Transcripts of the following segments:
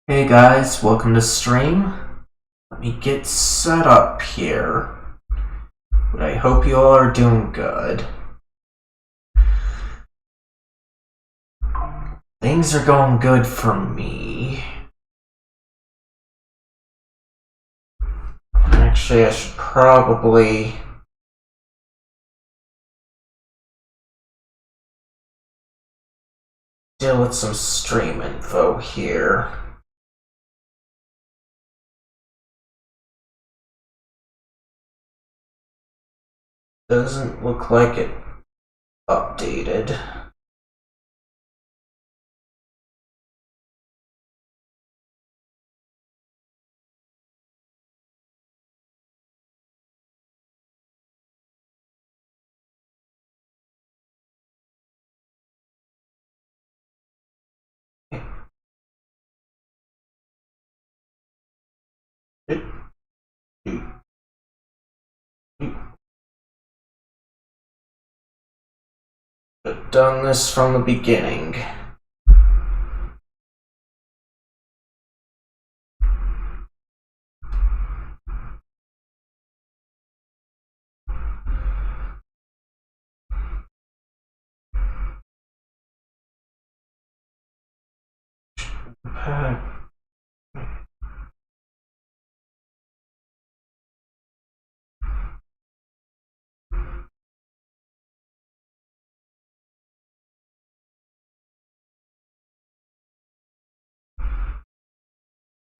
Hey guys, welcome to stream. Let me get set up here. But I hope you all are doing good. Things are going good for me. Actually, I should probably deal with some stream info here. Doesn't look like it updated. I've done this from the beginning.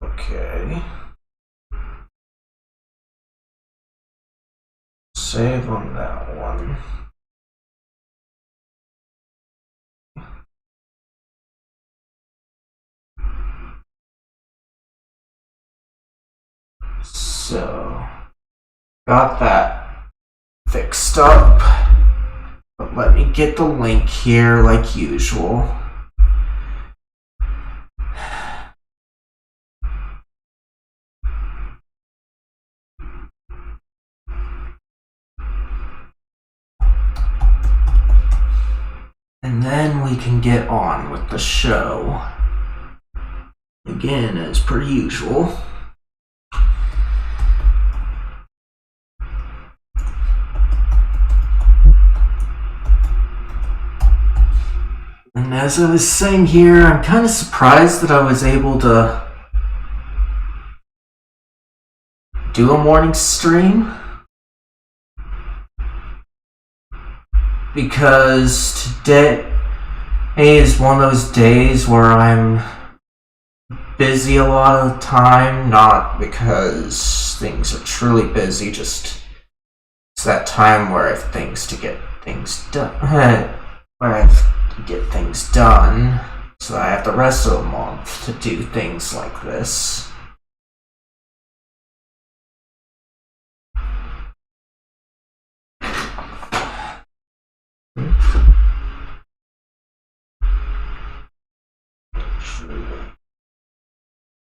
Okay. Save on that one. So, got that fixed up. But let me get the link here like usual. And then we can get on with the show. Again, as per usual. And as I was saying here, I'm kind of surprised that I was able to do a morning stream. Because today is one of those days where I'm busy a lot of the time, not because things are truly busy, just it's that time where I have things to get things done, where I have to get things done, so I have the rest of the month to do things like this.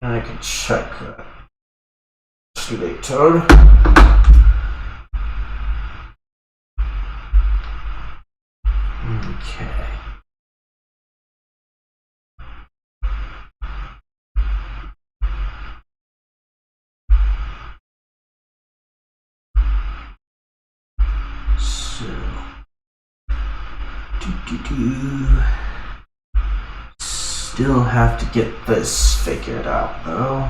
And I can check that. Today Toad. Okay. So still have to get this figured out though.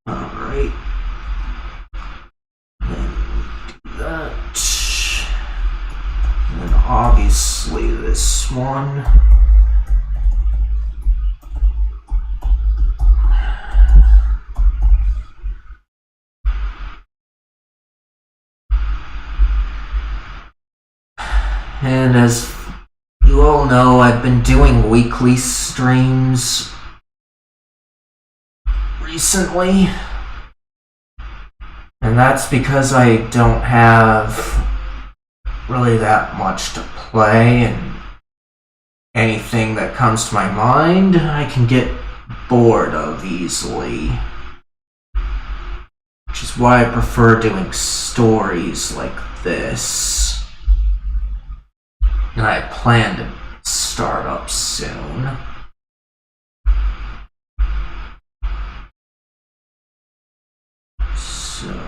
Alright. Then do that. And then obviously this one. know, I've been doing weekly streams recently. And that's because I don't have really that much to play, and anything that comes to my mind I can get bored of easily. Which is why I prefer doing stories like this. And I plan to start up soon. So,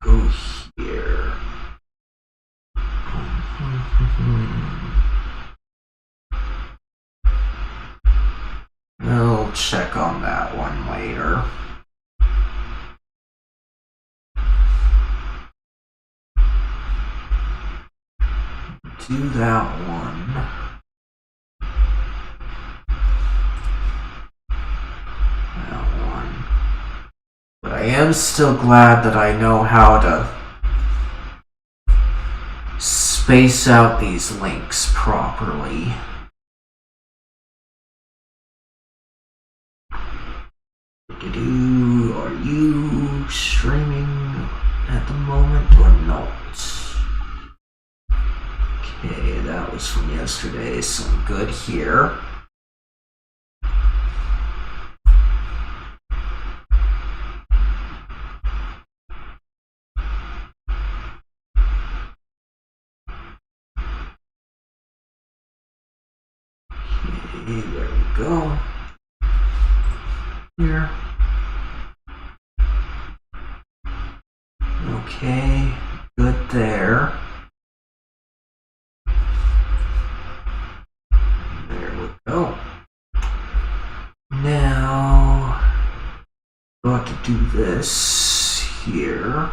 go here. We'll check on that one later. Do that one. That one. But I am still glad that I know how to space out these links properly. Are you streaming at the moment or not? Okay, that was from yesterday, so I'm good here. Okay, there we go. Here. Okay, good there. There we go. Now, got to do this here.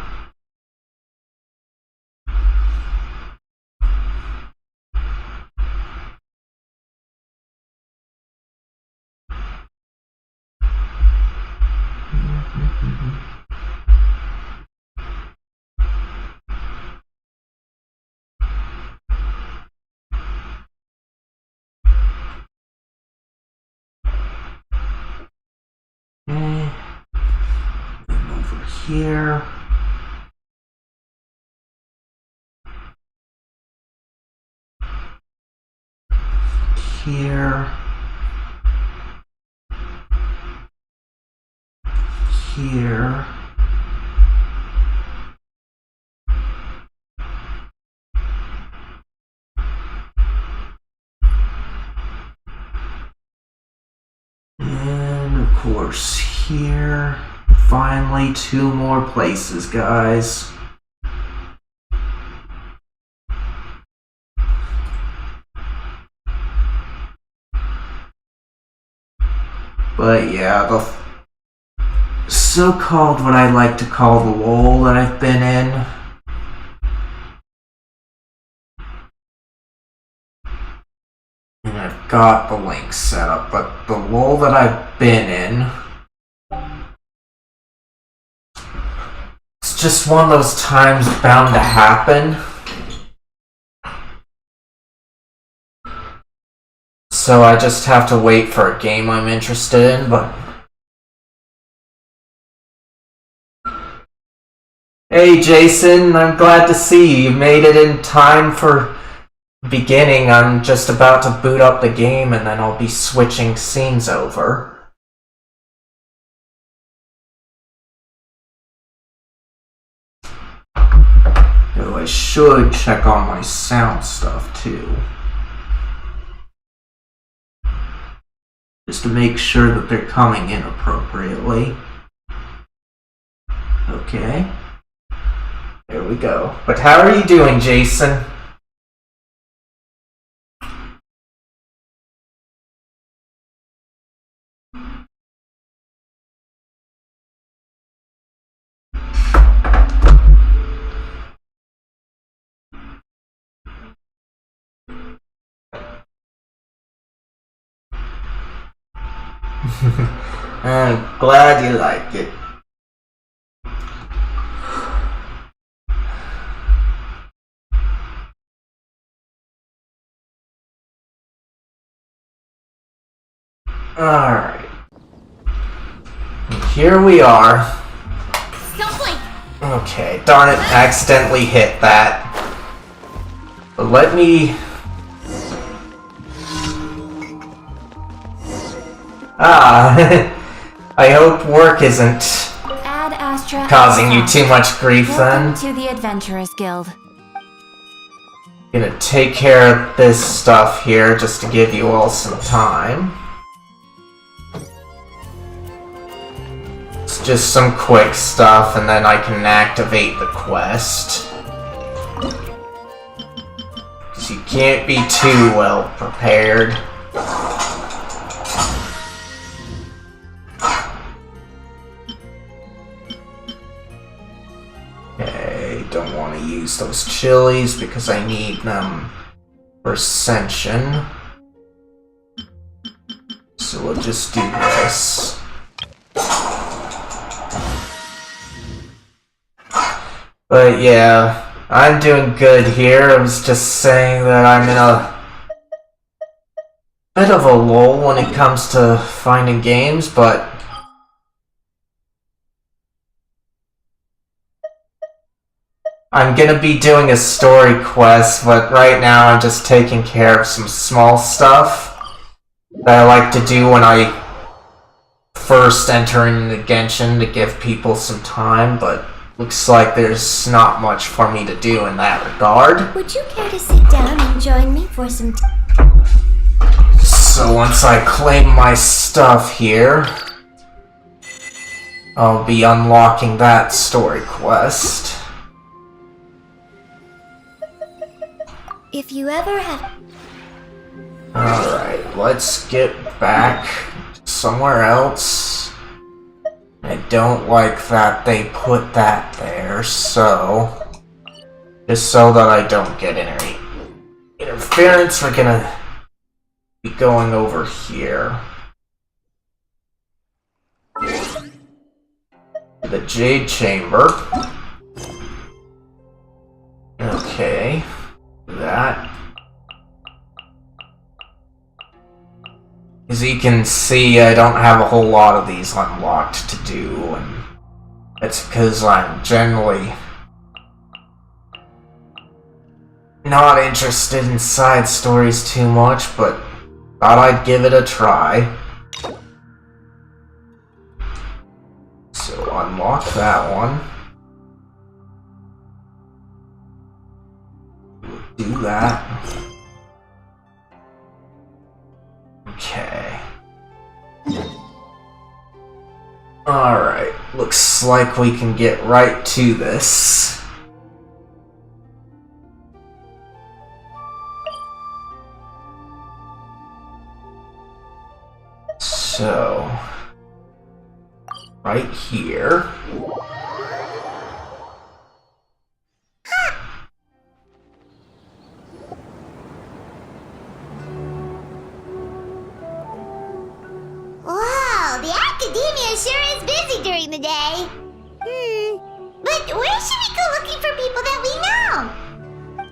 Okay. And over here. Here. Here. And of course here. Finally, 2 more places, guys. But yeah, the so-called what I like to call the lull that I've been in. And I've got the link set up, but the lull that I've been in, it's just one of those times bound to happen. So I just have to wait for a game I'm interested in, but... Hey Jason, I'm glad to see you. You made it in time for beginning. I'm just about to boot up the game and then I'll be switching scenes over. Though I should check on my sound stuff too. Just to make sure that they're coming in appropriately. Okay. There we go. But how are you doing, Jason? I'm glad you like it. Alright. Here we are. Don't blink. Okay, darn it, accidentally hit that. But let me... I hope work isn't Ad Astra causing you too much grief then. Welcome to the Adventurers Guild. Gonna take care of this stuff here just to give you all some time. It's just some quick stuff and then I can activate the quest. 'Cause you can't be too well prepared. Okay, don't want to use those chilies because I need them for ascension. So we'll just do this. But yeah, I'm doing good here. I was just saying that I'm in a bit of a lull when it comes to finding games, but I'm gonna be doing a story quest, but right now I'm just taking care of some small stuff that I like to do when I first enter into Genshin to give people some time, but looks like there's not much for me to do in that regard. Would you care to sit down and join me for some So once I claim my stuff here, I'll be unlocking that story quest. If you ever have... Alright, let's get back somewhere else. I don't like that they put that there, so... just so that I don't get any interference, we're gonna be going over here. The Jade Chamber. Okay. That. As you can see, I don't have a whole lot of these unlocked to do, and that's because I'm generally not interested in side stories too much, but thought I'd give it a try. So unlock that one. Do that. Okay. Alright, looks like we can get right to this. So, right here. Wow, the academia sure is busy during the day. But where should we go looking for people that we know?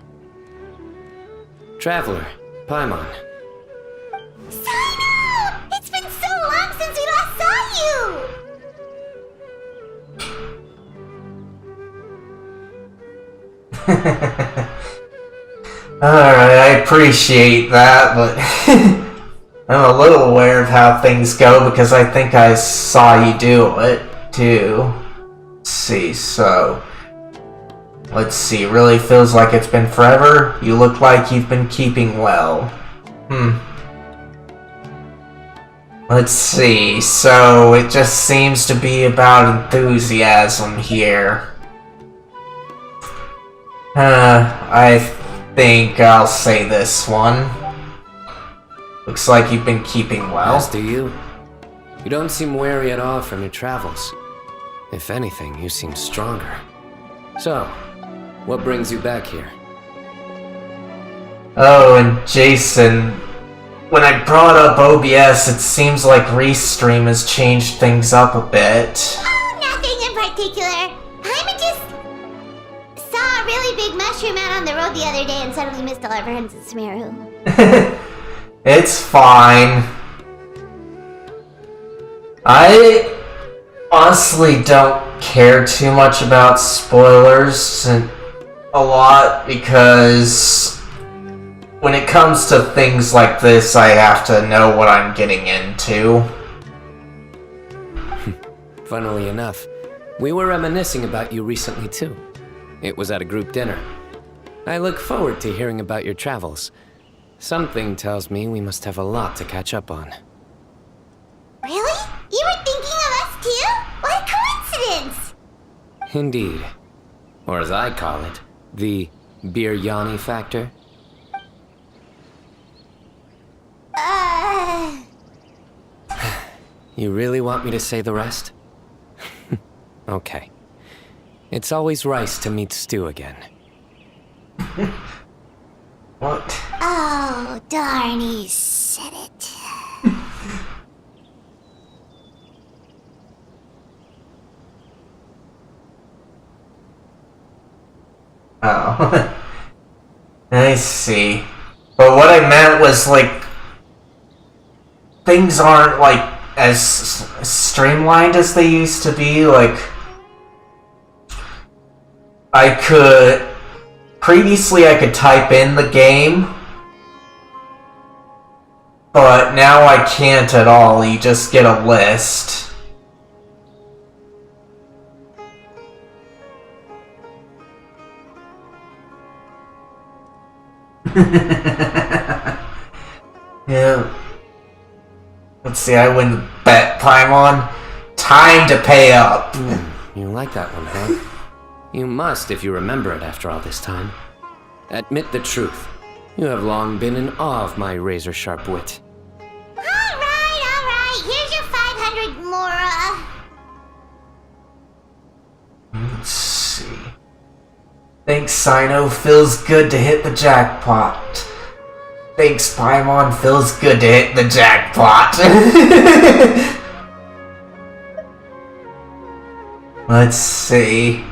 Traveler, Paimon. Cyno! It's been so long since we last saw you! Alright, I appreciate that, but I'm a little aware of how things go because I think I saw you do it, too. Let's see, so... let's see, really feels like it's been forever? You look like you've been keeping well. Let's see, so it just seems to be about enthusiasm here. I think I'll say this one. Looks like you've been keeping well. As do you. You don't seem weary at all from your travels. If anything, you seem stronger. So, what brings you back here? Oh, and Jason, when I brought up OBS, it seems like Restream has changed things up a bit. Oh, nothing in particular. I just saw a really big mushroom out on the road the other day and suddenly missed all our friends at Smeru. It's fine. I honestly don't care too much about spoilers a lot because when it comes to things like this, I have to know what I'm getting into. Funnily enough, we were reminiscing about you recently too. It was at a group dinner. I look forward to hearing about your travels. Something tells me we must have a lot to catch up on. Really? You were thinking of us too? What a coincidence! Indeed. Or as I call it, the biryani factor. You really want me to say the rest? Okay. It's always rice to meet stew again. What? Oh, darn, he said it. Oh. I see. But what I meant was, like, things aren't, like, as streamlined as they used to be. Like, previously I could type in the game, but now I can't at all. You just get a list. Yeah. Let's see, I win the bet, Paimon. Time to pay up. You like that one, huh? You must if you remember it after all this time. Admit the truth. You have long been in awe of my razor-sharp wit. Alright. Here's your 500 Mora. Let's see. Thanks, Cyno. Feels good to hit the jackpot. Thanks, Paimon. Feels good to hit the jackpot. Let's see.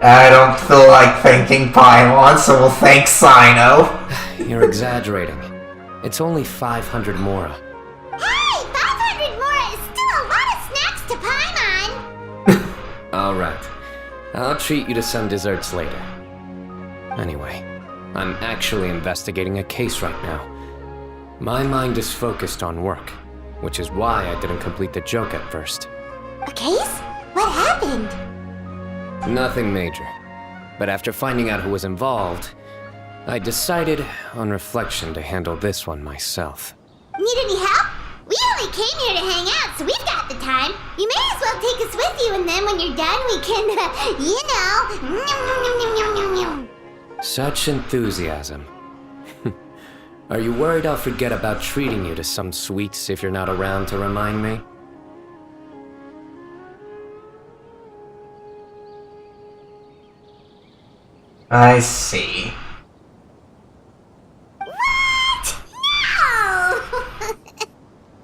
I don't feel like thanking Paimon, so we'll thank Cyno. You're exaggerating. It's only 500 Mora. Hey, 500 Mora is still a lot of snacks to Paimon. Alright. I'll treat you to some desserts later. Anyway, I'm actually investigating a case right now. My mind is focused on work, which is why I didn't complete the joke at first. A case? What happened? Nothing major. But after finding out who was involved, I decided, on reflection, to handle this one myself. Need any help? We only came here to hang out, so we've got the time. You may as well take us with you, and then when you're done, we can, Such enthusiasm. Are you worried I'll forget about treating you to some sweets if you're not around to remind me? I see. What? No!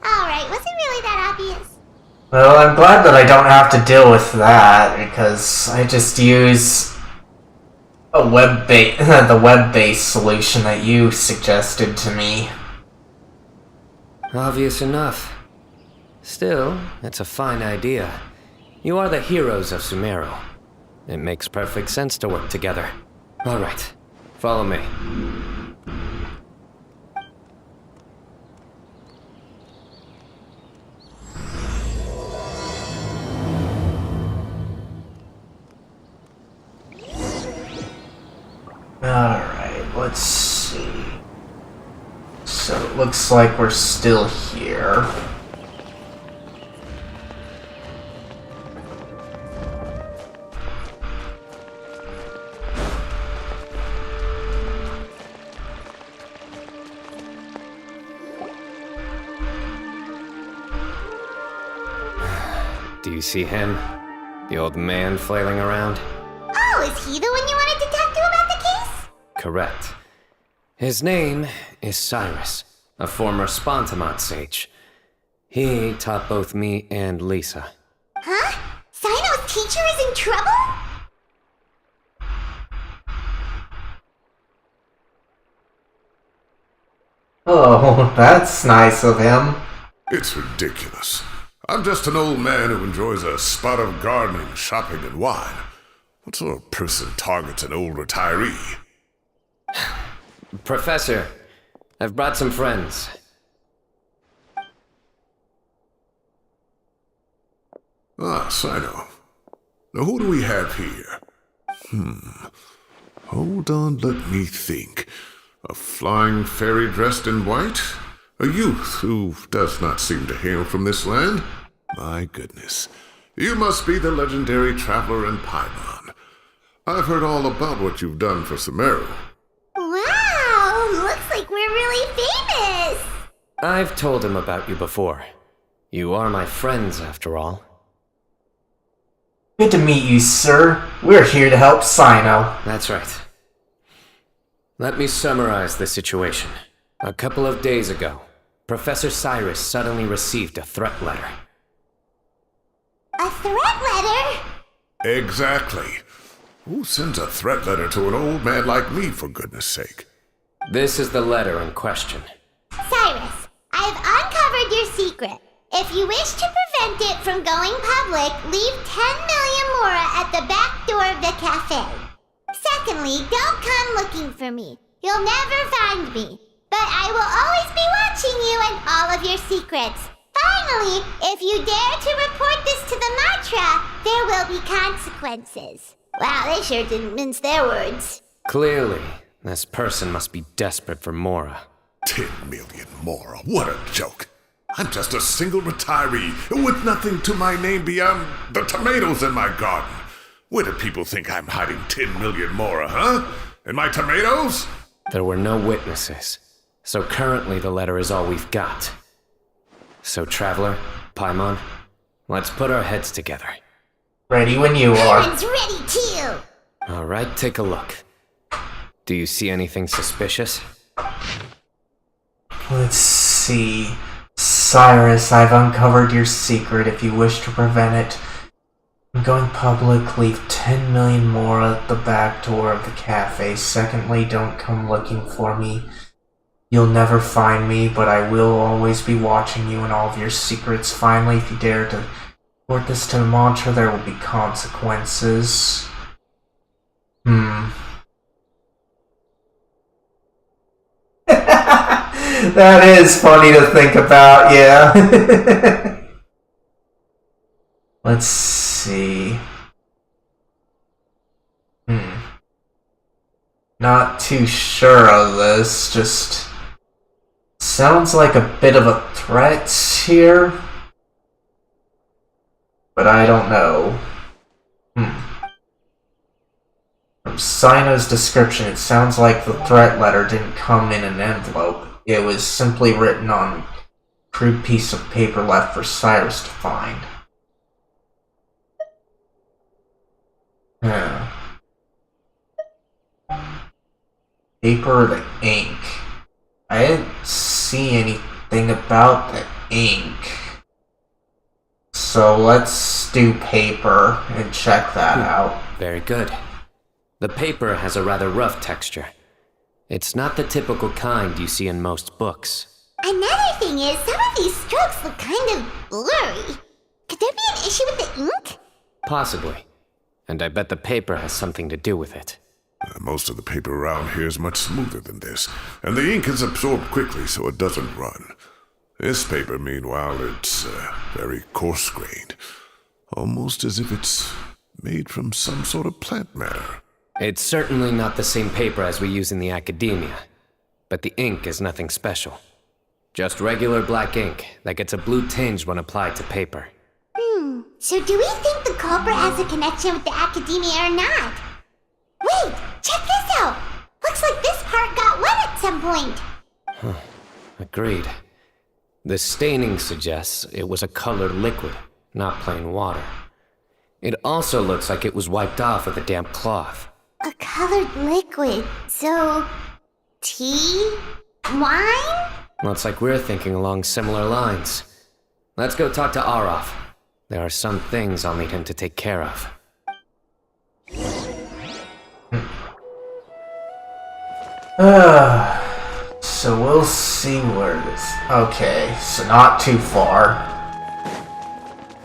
Alright, was it really that obvious? Well, I'm glad that I don't have to deal with that, because I just use a the web-based solution that you suggested to me. Obvious enough. Still, it's a fine idea. You are the heroes of Sumeru. It makes perfect sense to work together. Alright, follow me. Alright, let's see. So it looks like we're still here. Do you see him? The old man flailing around? Oh, is he the one you wanted to talk to about the case? Correct. His name is Cyrus, a former Spontamont sage. He taught both me and Lisa. Huh? Cyno's teacher is in trouble? Oh, that's nice of him. It's ridiculous. I'm just an old man who enjoys a spot of gardening, shopping, and wine. What sort of person targets an old retiree? Professor, I've brought some friends. Ah, Cyno. Now who do we have here? Hold on, let me think. A flying fairy dressed in white? A youth who does not seem to hail from this land? My goodness. You must be the legendary traveler in Paimon. I've heard all about what you've done for Sumeru. Wow, looks like we're really famous. I've told him about you before. You are my friends, after all. Good to meet you, sir. We're here to help Cyno. That's right. Let me summarize the situation. A couple of days ago, Professor Cyrus suddenly received a threat letter. A threat letter? Exactly. Who sends a threat letter to an old man like me, for goodness sake? This is the letter in question. Cyrus, I've uncovered your secret. If you wish to prevent it from going public, leave 10 million mora at the back door of the cafe. Secondly, don't come looking for me. You'll never find me. But I will always be watching you and all of your secrets. Finally, if you dare to report this to the mantra, there will be consequences. Wow, they sure didn't mince their words. Clearly, this person must be desperate for Mora. 10 million mora, what a joke. I'm just a single retiree with nothing to my name beyond the tomatoes in my garden. Where do people think I'm hiding 10 million mora, huh? In my tomatoes? There were no witnesses, so currently the letter is all we've got. So, Traveler, Paimon, let's put our heads together. Ready when you are. Everyone's ready too. Alright, take a look. Do you see anything suspicious? Let's see. Cyrus, I've uncovered your secret. If you wish to prevent it, I'm going public. Leave 10 million more at the back door of the cafe. Secondly, don't come looking for me. You'll never find me, but I will always be watching you and all of your secrets. Finally, if you dare to report this to the mantra, there will be consequences. That is funny to think about, yeah. Let's see. Not too sure of this, just sounds like a bit of a threat here. But I don't know. From Cyno's description, it sounds like the threat letter didn't come in an envelope. It was simply written on a crude piece of paper left for Cyrus to find. Paper or the ink? I didn't see anything about the ink. So let's do paper and check that out. Very good. The paper has a rather rough texture. It's not the typical kind you see in most books. Another thing is, some of these strokes look kind of blurry. Could there be an issue with the ink? Possibly. And I bet the paper has something to do with it. Most of the paper around here is much smoother than this, and the ink is absorbed quickly so it doesn't run. This paper, meanwhile, it's very coarse-grained. Almost as if it's made from some sort of plant matter. It's certainly not the same paper as we use in the academia, but the ink is nothing special. Just regular black ink that gets a blue tinge when applied to paper. So do we think the culprit has a connection with the academia or not? Wait, check this out! Looks like this part got wet at some point. Agreed. The staining suggests it was a colored liquid, not plain water. It also looks like it was wiped off with a damp cloth. A colored liquid, so... tea? Wine? Looks like we're thinking along similar lines. Let's go talk to Arof. There are some things I'll need him to take care of. So we'll see where this... Okay, so not too far.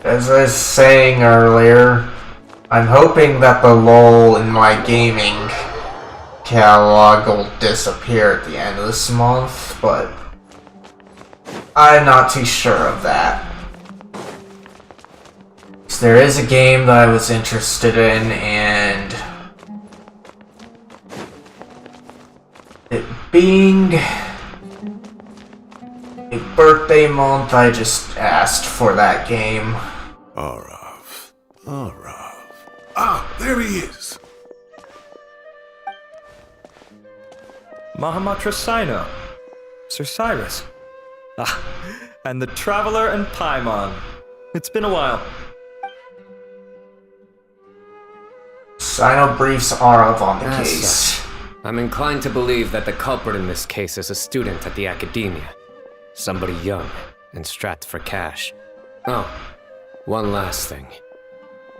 As I was saying earlier, I'm hoping that the lull in my gaming catalog will disappear at the end of this month, but I'm not too sure of that. So there is a game that I was interested in, and it being a birthday month, I just asked for that game. Arav. Ah, there he is. Mahamatra Cyno. Sir Cyrus. Ah, and the Traveler and Paimon. It's been a while. Cyno briefs Arav on the As case. such, I'm inclined to believe that the culprit in this case is a student at the academia. Somebody young and strapped for cash. Oh, one last thing.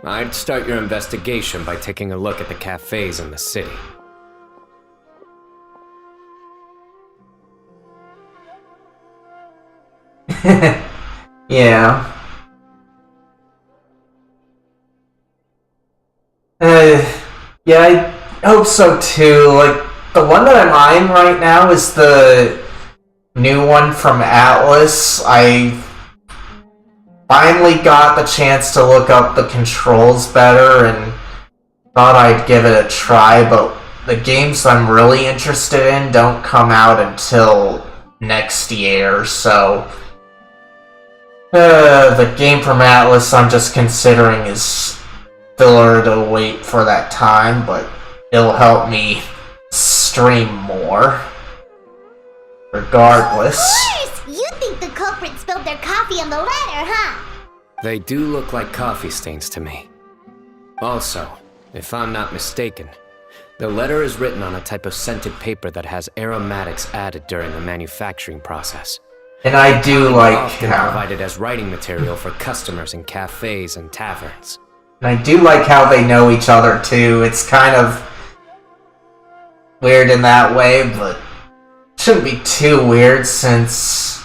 I'd start your investigation by taking a look at the cafes in the city. Yeah. Yeah, I hope so too. Like, the one that I'm eyeing right now is the new one from Atlas. I finally got the chance to look up the controls better and thought I'd give it a try, but the games I'm really interested in don't come out until next year, so the game from Atlas I'm just considering is filler to wait for that time, but it'll help me stream more. Regardless. Of course! You think the culprit spilled their coffee on the ladder, huh? They do look like coffee stains to me. Also, if I'm not mistaken, the letter is written on a type of scented paper that has aromatics added during the manufacturing process. And I do like Often how... provided as writing material for customers in cafes and taverns. And I do like how they know each other too. It's kind of weird in that way, but shouldn't be too weird since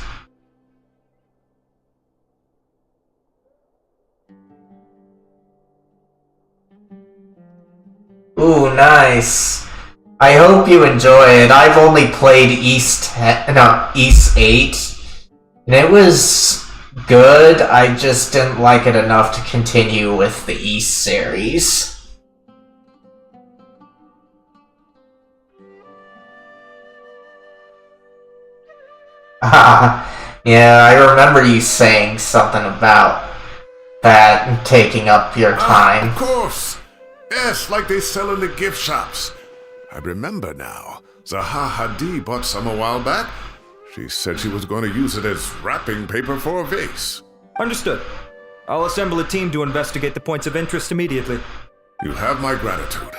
ooh, nice. I hope you enjoy it. I've only played East 8, and it was good. I just didn't like it enough to continue with the East series. Yeah, I remember you saying something about that and taking up your time. Of course. Yes, like they sell in the gift shops. I remember now. Zaha Hadi bought some a while back. She said she was going to use it as wrapping paper for a vase. Understood. I'll assemble a team to investigate the points of interest immediately. You have my gratitude.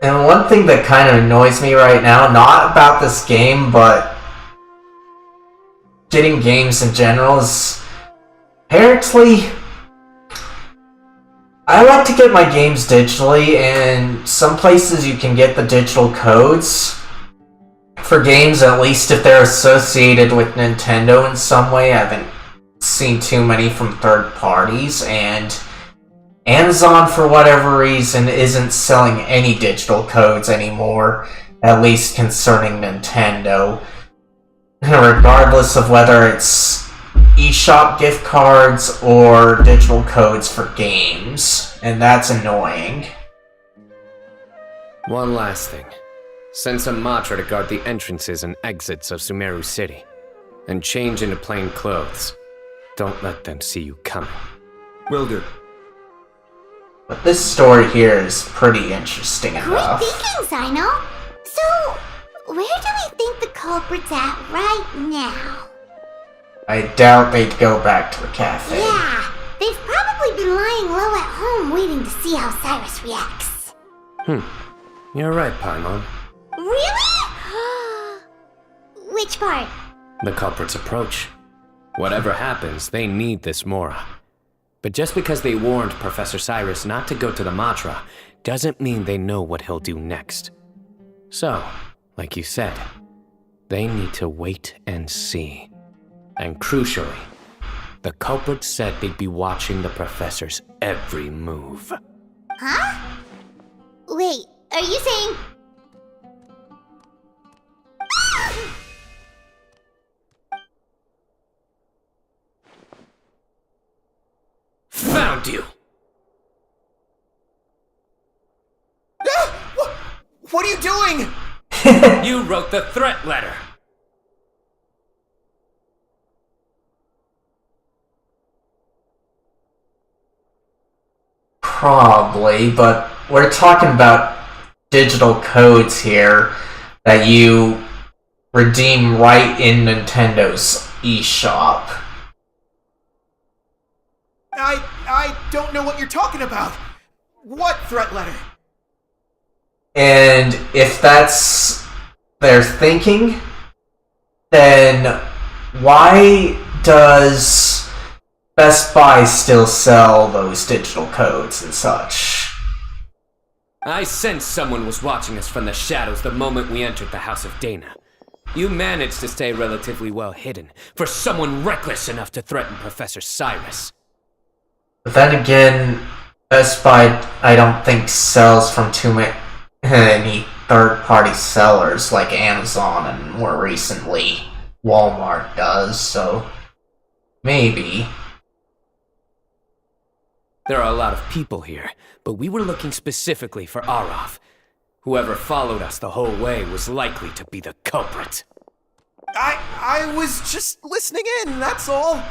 And one thing that kind of annoys me right now, not about this game, but getting games in general, is apparently I like to get my games digitally, and some places you can get the digital codes for games, at least if they're associated with Nintendo in some way. I haven't seen too many from third parties, and Amazon, for whatever reason, isn't selling any digital codes anymore, at least concerning Nintendo. Regardless of whether it's eShop gift cards or digital codes for games, and that's annoying. One last thing. Send some Matra to guard the entrances and exits of Sumeru City, and change into plain clothes. Don't let them see you coming. Will do. But this story here is pretty interesting Great enough. thinking, Cyno. So, where do we think the culprit's at right now? I doubt they'd go back to the cafe. Yeah, they've probably been lying low at home waiting to see how Cyrus reacts. You're right, Paimon. Really? Which part? The culprit's approach. Whatever happens, they need this Mora. But just because they warned Professor Cyrus not to go to the Matra, doesn't mean they know what he'll do next. So, like you said, they need to wait and see. And crucially, the culprit said they'd be watching the professor's every move. Huh? Wait, are you saying... Found you! What are you doing? You wrote the threat letter! Probably, but we're talking about digital codes here that you redeem right in Nintendo's eShop. I don't know what you're talking about. What threat letter? And if that's their thinking, then why does Best Buy still sell those digital codes and such? I sensed someone was watching us from the shadows the moment we entered the House of Dana. You managed to stay relatively well hidden for someone reckless enough to threaten Professor Cyrus. But then again, Best Buy, I don't think, sells from too many third-party sellers like Amazon and more recently Walmart does, so maybe. There are a lot of people here, but we were looking specifically for Arav. Whoever followed us the whole way was likely to be the culprit. I was just listening in, that's all.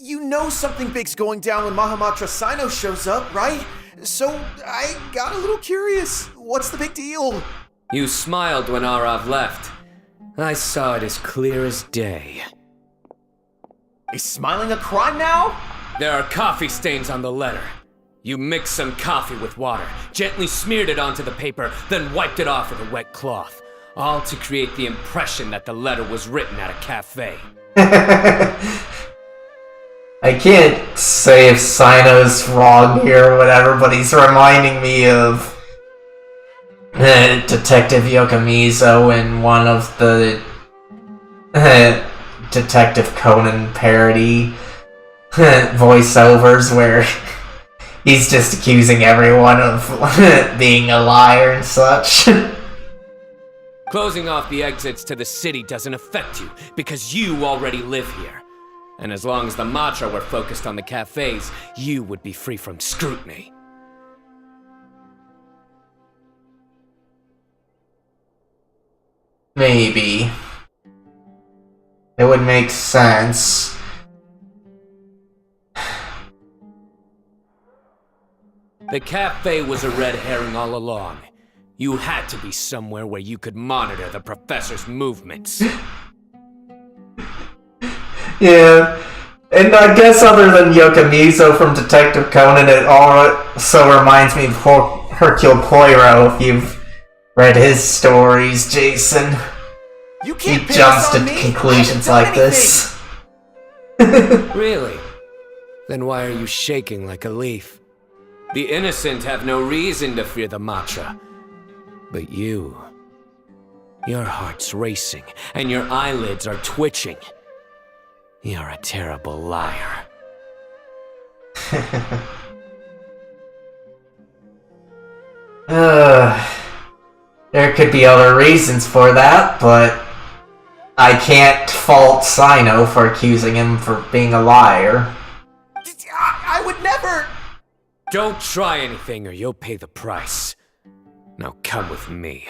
You know something big's going down when Mahamatra Cyno shows up, right? So I got a little curious. What's the big deal? You smiled when Arav left. I saw it as clear as day. Is smiling a crime now? There are coffee stains on the letter. You mixed some coffee with water, gently smeared it onto the paper, then wiped it off with a wet cloth. All to create the impression that the letter was written at a cafe. I can't say if Cyno's wrong here or whatever, but he's reminding me of Detective Yokomizo in one of the Detective Conan parody voiceovers where he's just accusing everyone of being a liar and such. Closing off the exits to the city doesn't affect you, because you already live here. And as long as the Matra were focused on the cafes, you would be free from scrutiny. Maybe. It would make sense. The cafe was a red herring all along. You had to be somewhere where you could monitor the professor's movements. Yeah, and I guess other than Yokomizo from Detective Conan, it also reminds me of Hercule Poirot, if you've read his stories, Jason. You can't He jumps to conclusions like this. Really? Then why are you shaking like a leaf? The innocent have no reason to fear the Matra. But you... your heart's racing, and your eyelids are twitching. You're a terrible liar. There could be other reasons for that, but I can't fault Cyno for accusing him for being a liar. I would never... Don't try anything or you'll pay the price. Now come with me.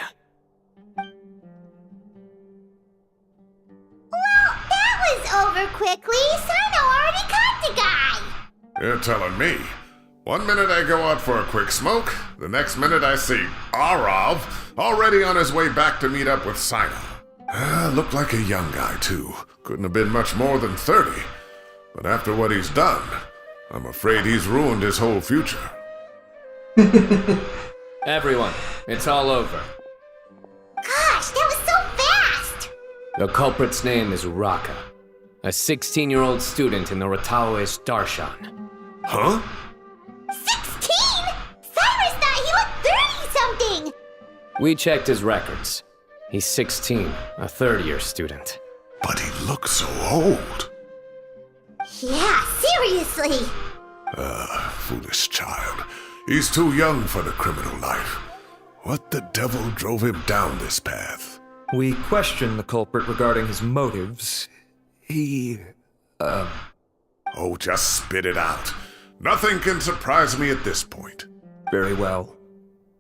Over quickly, Cyno already caught the guy! You're telling me. One minute I go out for a quick smoke, the next minute I see Arav already on his way back to meet up with Cyno. Looked like a young guy, too. Couldn't have been much more than 30. But after what he's done, I'm afraid he's ruined his whole future. Everyone, it's all over. Gosh, that was so fast! The culprit's name is Raka, a 16-year-old student in the Rataoist Darshan. Huh? 16?! Cyrus thought he looked 30-something! We checked his records. He's 16, a third-year student. But he looks so old. Yeah, seriously. Foolish child. He's too young for the criminal life. What the devil drove him down this path? We questioned the culprit regarding his motives. He... Oh, just spit it out. Nothing can surprise me at this point. Very well.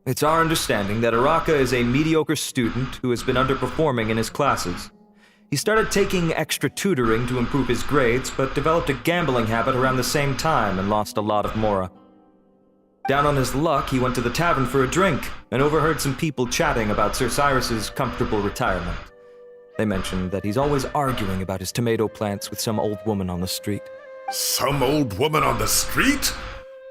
It's our understanding that Araka is a mediocre student who has been underperforming in his classes. He started taking extra tutoring to improve his grades, but developed a gambling habit around the same time and lost a lot of mora. Down on his luck, he went to the tavern for a drink and overheard some people chatting about Sir Cyrus's comfortable retirement. They mentioned that he's always arguing about his tomato plants with some old woman on the street. Some old woman on the street?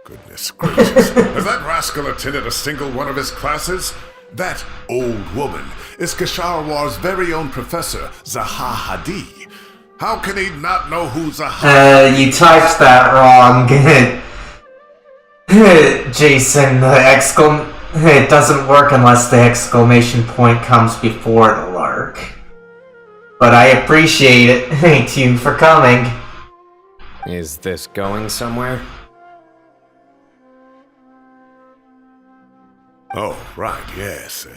Goodness gracious. Has that rascal attended a single one of his classes? That old woman is Kasharwar's very own professor, Zaha Hadi. How can he not know who Zaha You typed that wrong. Jason, it doesn't work unless the exclamation point comes before the lark. But I appreciate it. Thank you for coming. Is this going somewhere? Oh, right, yes.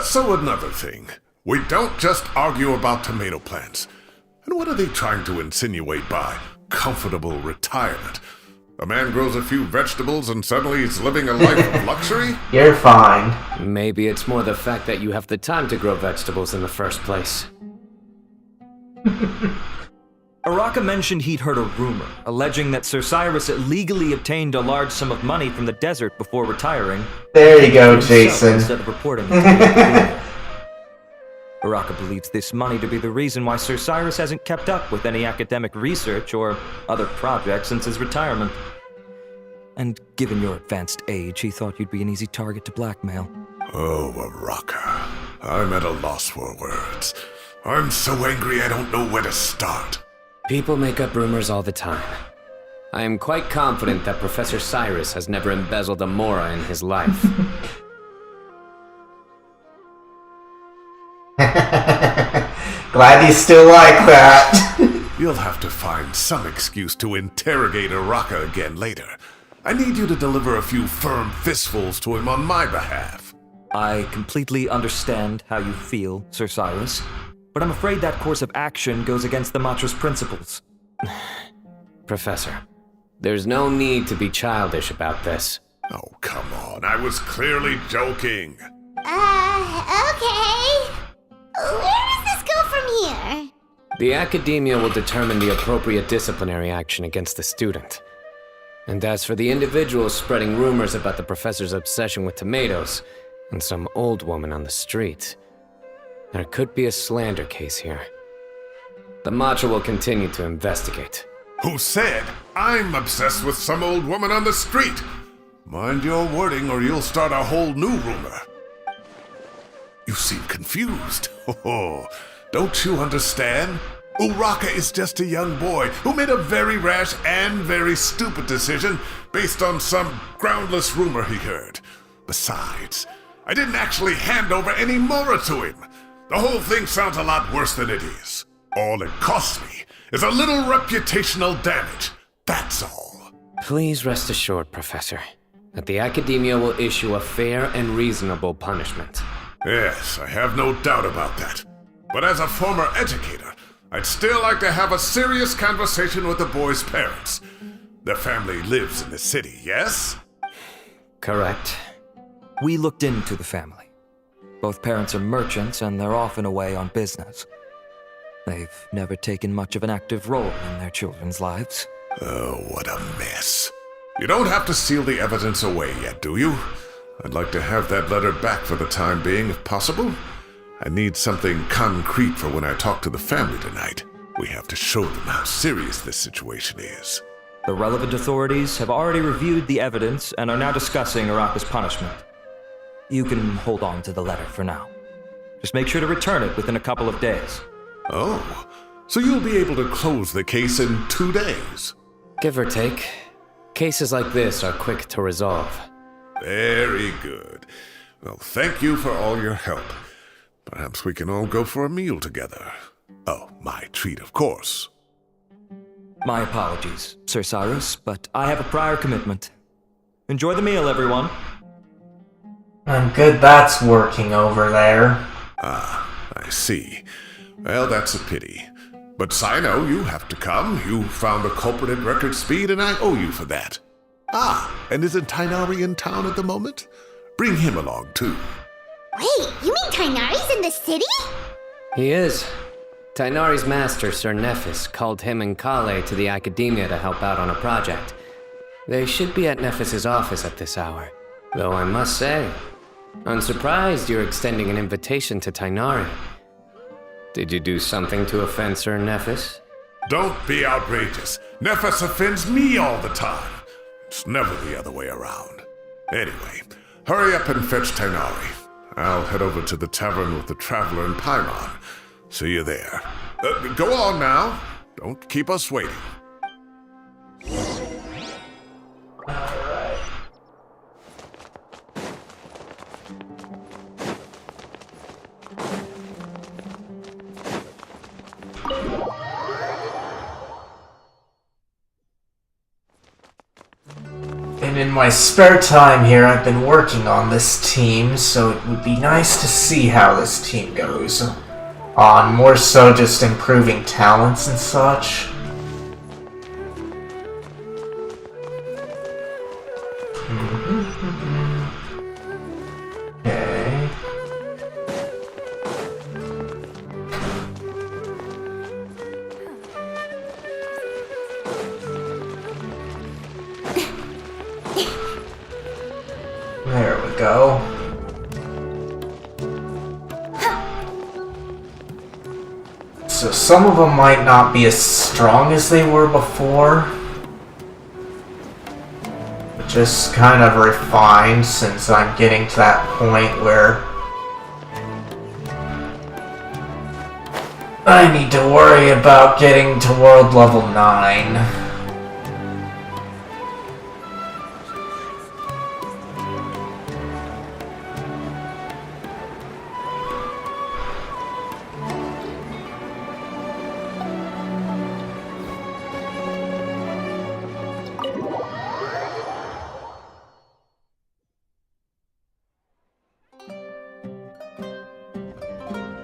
So another thing. We don't just argue about tomato plants. And what are they trying to insinuate by comfortable retirement? A man grows a few vegetables and suddenly he's living a life of luxury? You're fine. Maybe it's more the fact that you have the time to grow vegetables in the first place. Araka mentioned he'd heard a rumor, alleging that Sir Cyrus illegally obtained a large sum of money from the desert before retiring. There you go, himself Jason. Instead of reporting it to the authorities. Araka believes this money to be the reason why Sir Cyrus hasn't kept up with any academic research or other projects since his retirement. And given your advanced age, he thought you'd be an easy target to blackmail. Oh, Araka. I'm at a loss for words. I'm so angry I don't know where to start. People make up rumors all the time. I am quite confident that Professor Cyrus has never embezzled a mora in his life. Glad you still like that. You'll have to find some excuse to interrogate Araka again later. I need you to deliver a few firm fistfuls to him on my behalf. I completely understand how you feel, Sir Cyrus, but I'm afraid that course of action goes against the Matra's principles. Professor, there's no need to be childish about this. Oh, come on. I was clearly joking. Okay. Where does this go from here? The Academia will determine the appropriate disciplinary action against the student. And as for the individual spreading rumors about the professor's obsession with tomatoes and some old woman on the street, there could be a slander case here. The Matra will continue to investigate. Who said I'm obsessed with some old woman on the street? Mind your wording or you'll start a whole new rumor. You seem confused. Oh, don't you understand? Uraka is just a young boy who made a very rash and very stupid decision based on some groundless rumor he heard. Besides, I didn't actually hand over any mora to him. The whole thing sounds a lot worse than it is. All it cost me is a little reputational damage. That's all. Please rest assured, Professor, that the Academia will issue a fair and reasonable punishment. Yes, I have no doubt about that. But as a former educator, I'd still like to have a serious conversation with the boy's parents. Their family lives in the city, yes? Correct. We looked into the family. Both parents are merchants and they're often away on business. They've never taken much of an active role in their children's lives. Oh, what a mess. You don't have to seal the evidence away yet, do you? I'd like to have that letter back for the time being, if possible. I need something concrete for when I talk to the family tonight. We have to show them how serious this situation is. The relevant authorities have already reviewed the evidence and are now discussing Araka's punishment. You can hold on to the letter for now. Just make sure to return it within a couple of days. Oh, so you'll be able to close the case in 2 days? Give or take. Cases like this are quick to resolve. Very good. Well, thank you for all your help. Perhaps we can all go for a meal together. Oh, my treat, of course. My apologies, Sir Cyrus, but I have a prior commitment. Enjoy the meal, everyone. I'm good that's working over there. Ah, I see. Well, that's a pity. But Cyno, you have to come. You found the culprit at record speed, and I owe you for that. Ah, and isn't Tighnari in town at the moment? Bring him along, too. Wait, you mean Tighnari's in the city? He is. Tighnari's master, Sir Nephis, called him and Kale to the academia to help out on a project. They should be at Nephis's office at this hour. Though I must say, I'm surprised you're extending an invitation to Tighnari. Did you do something to offend Sir Nephis? Don't be outrageous. Nephis offends me all the time. It's never the other way around. Anyway, hurry up and fetch Tighnari. I'll head over to the tavern with the Traveler and Pyron. See you there. Go on now. Don't keep us waiting. Alright. And in my spare time here, I've been working on this team, so it would be nice to see how this team goes. On more so just improving talents and such. Okay. There we go. So some of them might not be as strong as they were before, but just kind of refined since I'm getting to that point where I need to worry about getting to world level 9.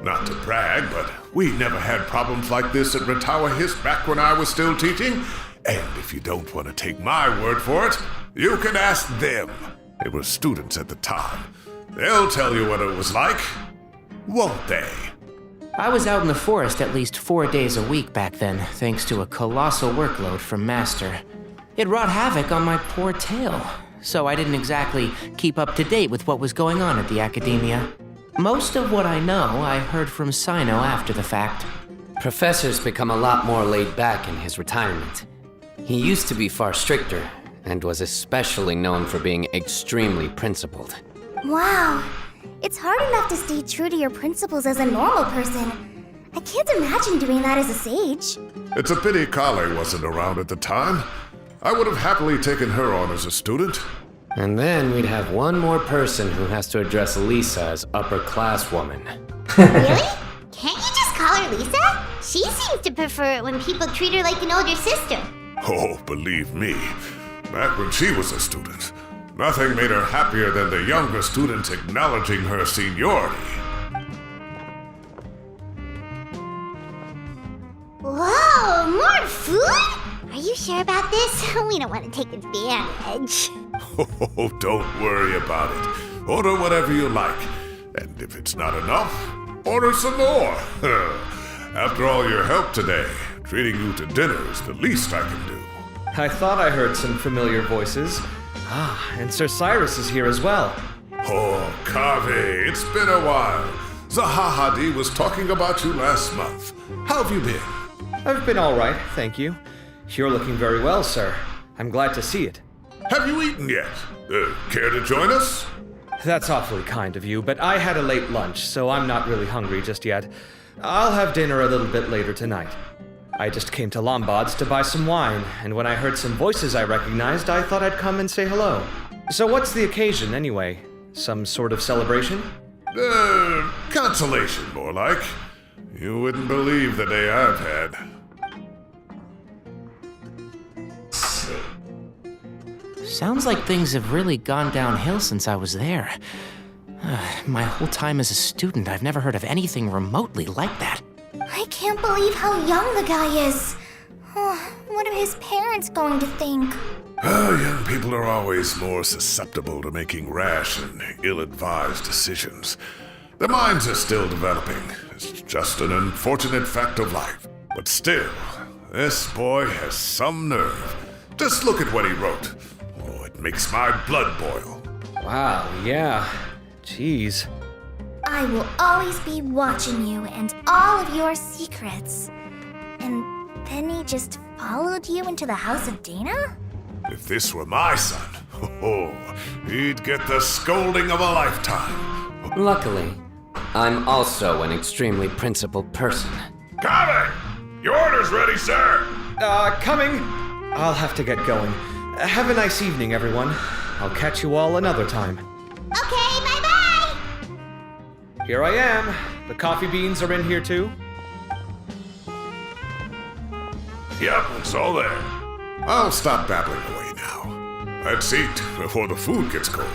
Not to brag, but we never had problems like this at Ratawa Hiss back when I was still teaching. And if you don't want to take my word for it, you can ask them. They were students at the time. They'll tell you what it was like, won't they? I was out in the forest at least 4 days a week back then, thanks to a colossal workload from Master. It wrought havoc on my poor tail, so I didn't exactly keep up to date with what was going on at the academia. Most of what I know, I heard from Cyno after the fact. Professor's become a lot more laid back in his retirement. He used to be far stricter, and was especially known for being extremely principled. Wow. It's hard enough to stay true to your principles as a normal person. I can't imagine doing that as a sage. It's a pity Kale wasn't around at the time. I would have happily taken her on as a student. And then we'd have one more person who has to address Lisa as upper-class woman. Really? Can't you just call her Lisa? She seems to prefer it when people treat her like an older sister. Oh, believe me, back when she was a student, nothing made her happier than the younger students acknowledging her seniority. Whoa, more food? Are you sure about this? We don't want to take advantage. Oh, don't worry about it. Order whatever you like. And if it's not enough, order some more. After all your help today, treating you to dinner is the least I can do. I thought I heard some familiar voices. Ah, and Sir Cyrus is here as well. Oh, Kaveh, it's been a while. Zahahadi was talking about you last month. How have you been? I've been all right, thank you. You're looking very well, sir. I'm glad to see it. Have you eaten yet? Care to join us? That's awfully kind of you, but I had a late lunch, so I'm not really hungry just yet. I'll have dinner a little bit later tonight. I just came to Lombard's to buy some wine, and when I heard some voices I recognized, I thought I'd come and say hello. So what's the occasion, anyway? Some sort of celebration? Consolation, more like. You wouldn't believe the day I've had. Let's see. Sounds like things have really gone downhill since I was there. My whole time as a student, I've never heard of anything remotely like that. I can't believe how young the guy is. What are his parents going to think? Young people are always more susceptible to making rash and ill-advised decisions. Their minds are still developing. It's just an unfortunate fact of life. But still, this boy has some nerve. Just look at what he wrote. Oh, it makes my blood boil. Wow, yeah. Jeez. I will always be watching you and all of your secrets. And then he just followed you into the house of Dana? If this were my son, he'd get the scolding of a lifetime. Luckily, I'm also an extremely principled person. Coming! Your order's ready, sir! Coming. I'll have to get going. Have a nice evening, everyone. I'll catch you all another time. Okay, bye-bye! Here I am. The coffee beans are in here too. Yep, it's all there. I'll stop babbling away now. Let's eat before the food gets cold.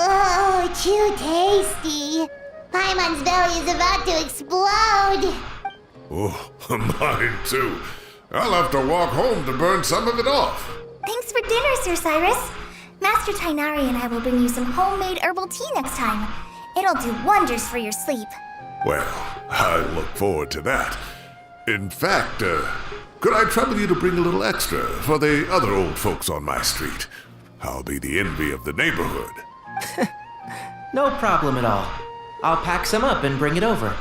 Oh, too tasty. Paimon's belly is about to explode. Oh, mine too. I'll have to walk home to burn some of it off. Thanks for dinner, Sir Cyrus. Master Tainari and I will bring you some homemade herbal tea next time. It'll do wonders for your sleep. Well, I look forward to that. In fact, could I trouble you to bring a little extra for the other old folks on my street? I'll be the envy of the neighborhood. No problem at all. I'll pack some up and bring it over.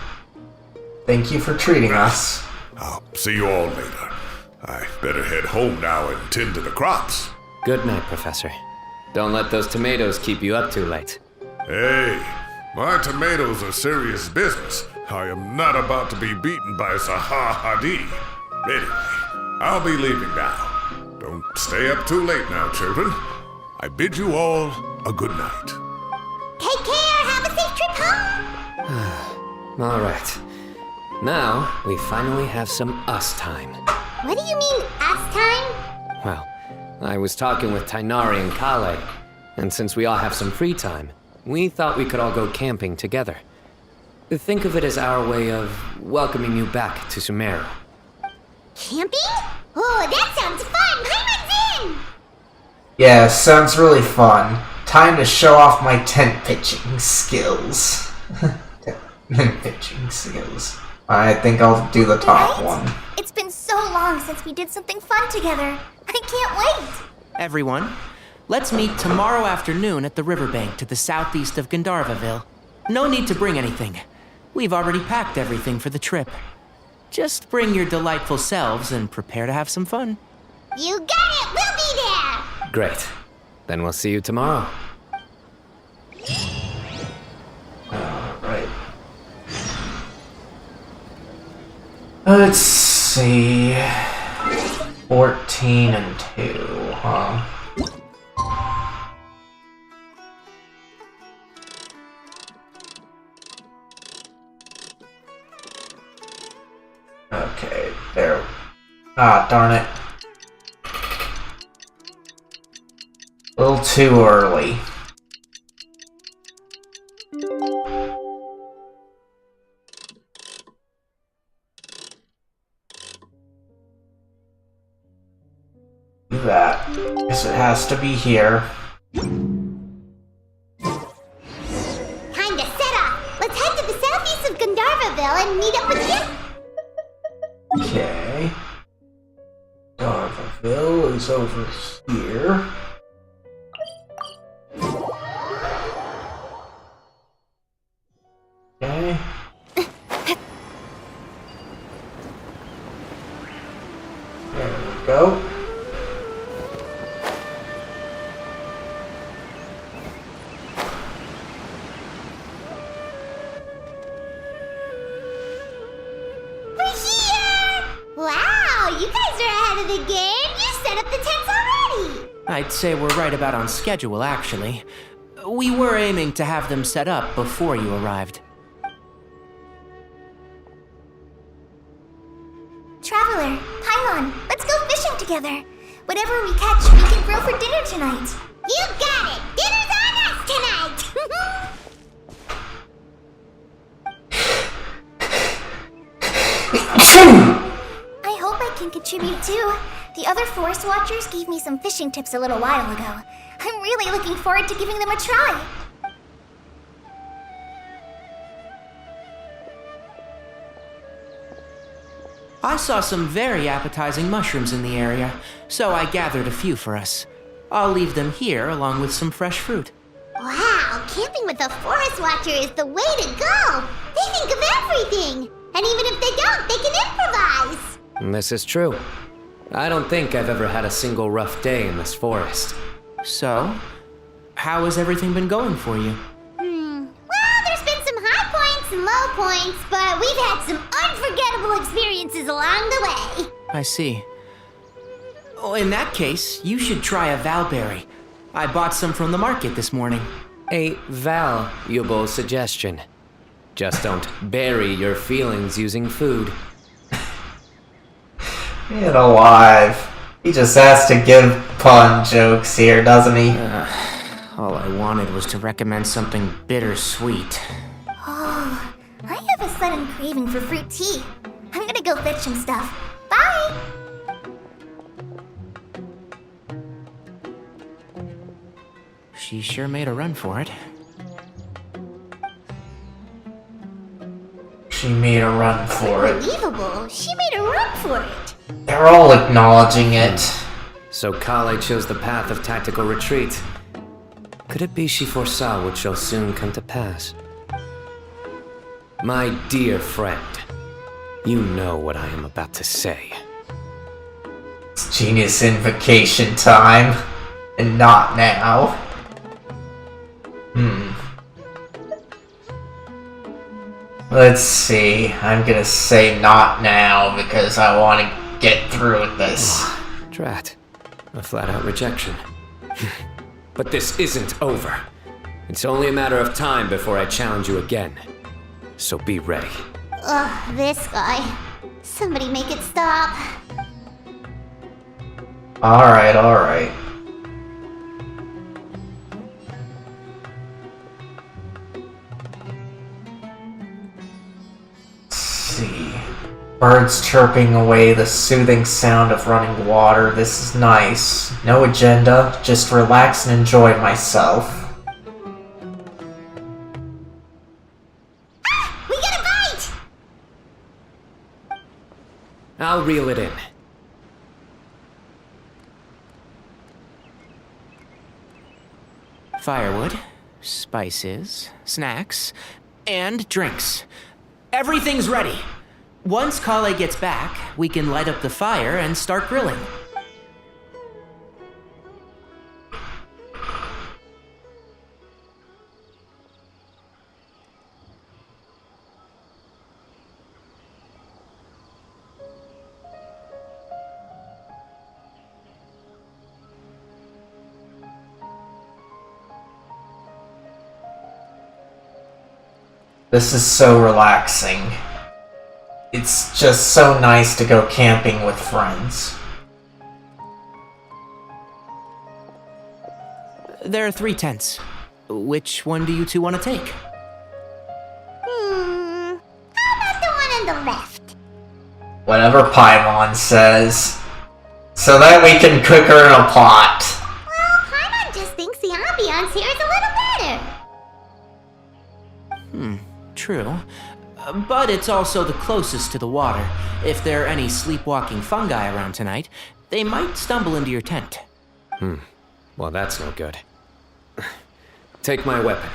Thank you for treating us. I'll see you all later. I better head home now and tend to the crops. Good night, Professor. Don't let those tomatoes keep you up too late. Hey, my tomatoes are serious business. I am not about to be beaten by Zaha Hadid. Anyway, I'll be leaving now. Don't stay up too late now, children. I bid you all a good night. Take care. Have a safe trip home. All right. Now, we finally have some us time. What do you mean, us time? Well, I was talking with Tainari and Kale, and since we all have some free time, we thought we could all go camping together. Think of it as our way of welcoming you back to Sumeru. Camping? Oh, that sounds fun. Paimon's in. Yeah, sounds really fun. Time to show off my tent pitching skills. Tent pitching skills. I think I'll do the top Right? one. It's been so long since we did something fun together. I can't wait. Everyone, let's meet tomorrow afternoon at the riverbank to the southeast of Gandharvaville. No need to bring anything. We've already packed everything for the trip. Just bring your delightful selves and prepare to have some fun. You got it. We'll be there. Great. Then we'll see you tomorrow. Alright. Let's see. 14 and 2, huh? Okay, there. Ah, darn it. A little too early. Do that. Guess it has to be here. Time to set off. Let's head to the southeast of Gandharvaville and meet up with him. Okay. Darvaville is over here. Okay. There we go. I'd say we're right about on schedule, actually. We were aiming to have them set up before you arrived. Traveler, Paimon, let's go fishing together. Whatever we catch, we can grill for dinner tonight. You got it! Dinner's on us tonight! I hope I can contribute too. The other Forest Watchers gave me some fishing tips a little while ago. I'm really looking forward to giving them a try. I saw some very appetizing mushrooms in the area, so I gathered a few for us. I'll leave them here along with some fresh fruit. Wow, camping with a Forest Watcher is the way to go! They think of everything! And even if they don't, they can improvise! This is true. I don't think I've ever had a single rough day in this forest. So, how has everything been going for you? Well, there's been some high points and low points, but we've had some unforgettable experiences along the way. I see. Oh, in that case, you should try a Valberry. I bought some from the market this morning. A valuable suggestion. Just don't bury your feelings using food. Man alive. He just has to give pun jokes here, doesn't he? All I wanted was to recommend something bittersweet. Oh, I have a sudden craving for fruit tea. I'm gonna go fetch some stuff. Bye! She sure made a run for it. She made a run for it. Unbelievable! She made a run for it! They're all acknowledging it. So Kale chose the path of tactical retreat. Could it be she foresaw what shall soon come to pass? My dear friend, you know what I am about to say. It's genius invocation time. And not now. Let's see. I'm gonna say not now because I want to get through with this. Drat. A flat-out rejection. But this isn't over. It's only a matter of time before I challenge you again. So be ready. Ugh, this guy. Somebody make it stop. Alright, alright. See. Birds chirping away, the soothing sound of running water. This is nice. No agenda, just relax and enjoy myself. Ah! We got a bite! I'll reel it in. Firewood, spices, snacks, and drinks. Everything's ready. Once Kale gets back, we can light up the fire and start grilling. This is so relaxing. It's just so nice to go camping with friends. There are 3 tents. Which one do you two want to take? How about the one on the left? Whatever Paimon says. So that we can cook her in a pot. Well, Paimon just thinks the ambiance here is a little better. True. But it's also the closest to the water. If there are any sleepwalking fungi around tonight, they might stumble into your tent. Well, that's no good. Take my weapon.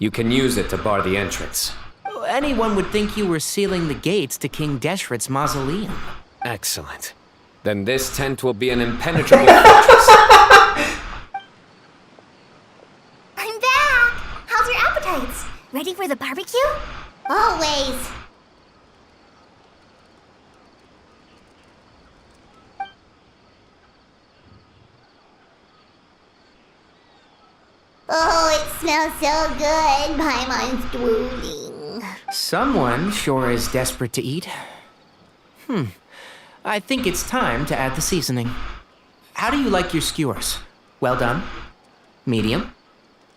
You can use it to bar the entrance. Anyone would think you were sealing the gates to King Deshret's mausoleum. Excellent. Then this tent will be an impenetrable fortress. I'm back! How's your appetites? Ready for the barbecue? Always! smells so good. Paimon's drooling. Someone sure is desperate to eat. I think it's time to add the seasoning. How do you like your skewers? Well done? Medium?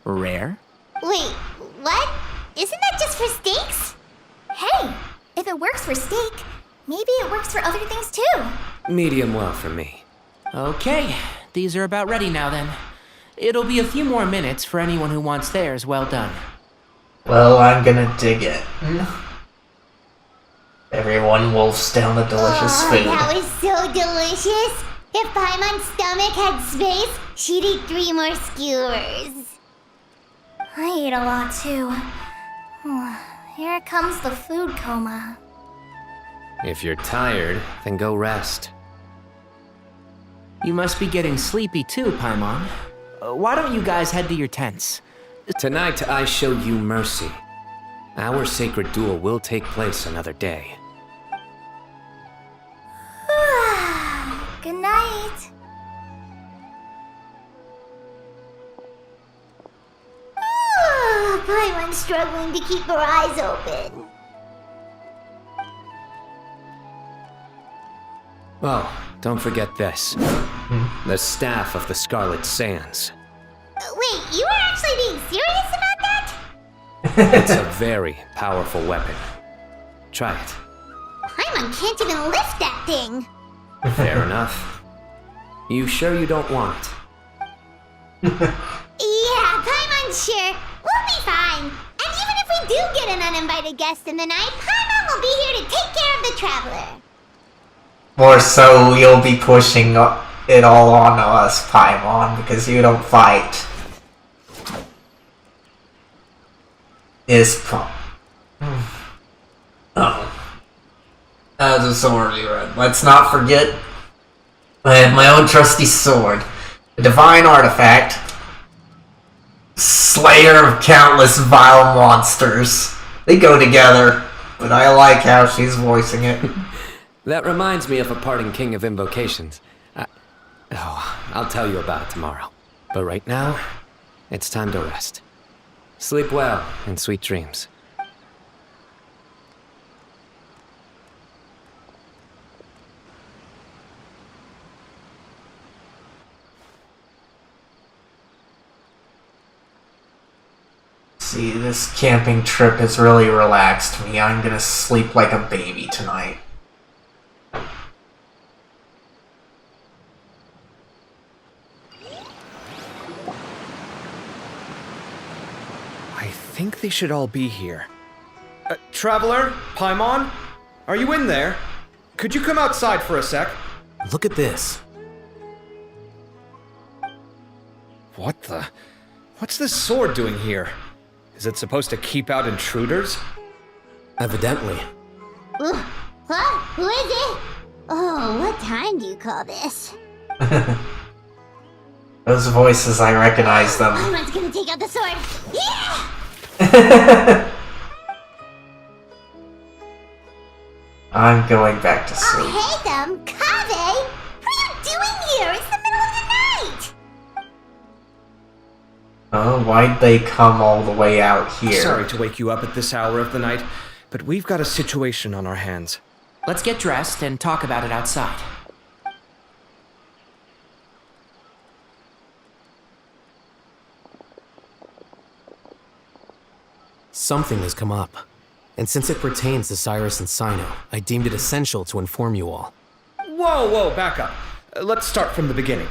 Rare? Wait, what? Isn't that just for steaks? Hey, if it works for steak, maybe it works for other things too. Medium well for me. Okay, these are about ready now then. It'll be a few more minutes for anyone who wants theirs well done. Well, I'm gonna dig it. Everyone wolfs down the delicious food. That was so delicious. If Paimon's stomach had space, she'd eat 3 more skewers. I ate a lot too. Here comes the food coma. If you're tired, then go rest. You must be getting sleepy too, Paimon. Why don't you guys head to your tents? Tonight I show you mercy. Our sacred duel will take place another day. Good night. Paimon's struggling to keep her eyes open. Oh, don't forget this. The staff of the Scarlet Sands. Wait, you were actually being serious about that? It's a very powerful weapon. Try it. Paimon can't even lift that thing. Fair enough. You sure you don't want it? Yeah, Paimon's sure. We'll be fine. And even if we do get an uninvited guest in the night, Paimon will be here to take care of the traveler. Or so you'll be pushing it all on us, Paimon, because you don't fight. Oh. As a sword, let's not forget, I have my own trusty sword. A divine artifact. Slayer of countless vile monsters. They go together, but I like how she's voicing it. That reminds me of a parting king of invocations. I'll tell you about it tomorrow. But right now, it's time to rest. Sleep well and sweet dreams. See, this camping trip has really relaxed me. I'm gonna sleep like a baby tonight. I think they should all be here. Traveler? Paimon? Are you in there? Could you come outside for a sec? Look at this. What the? What's this sword doing here? Is it supposed to keep out intruders? Evidently. What? Who is it? Oh, what time do you call this? Those voices, I recognize them. Paimon's gonna take out the sword. Yeah! I'm going back to sleep. Oh, hey them! Kaveh! What are you doing here? It's the middle of the night! Oh, why'd they come all the way out here? Sorry to wake you up at this hour of the night, but we've got a situation on our hands. Let's get dressed and talk about it outside. Something has come up. And since it pertains to Cyrus and Cyno, I deemed it essential to inform you all. Whoa, back up. Let's start from the beginning.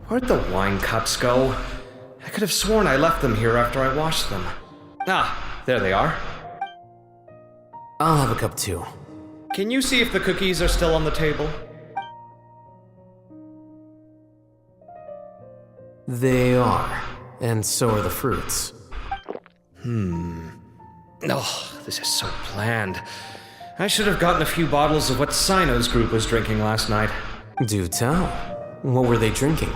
Where'd the wine cups go? I could have sworn I left them here after I washed them. Ah, there they are. I'll have a cup too. Can you see if the cookies are still on the table? They are. And so are the fruits. Oh, this is so bland. I should have gotten a few bottles of what Cyno's group was drinking last night. Do tell. What were they drinking?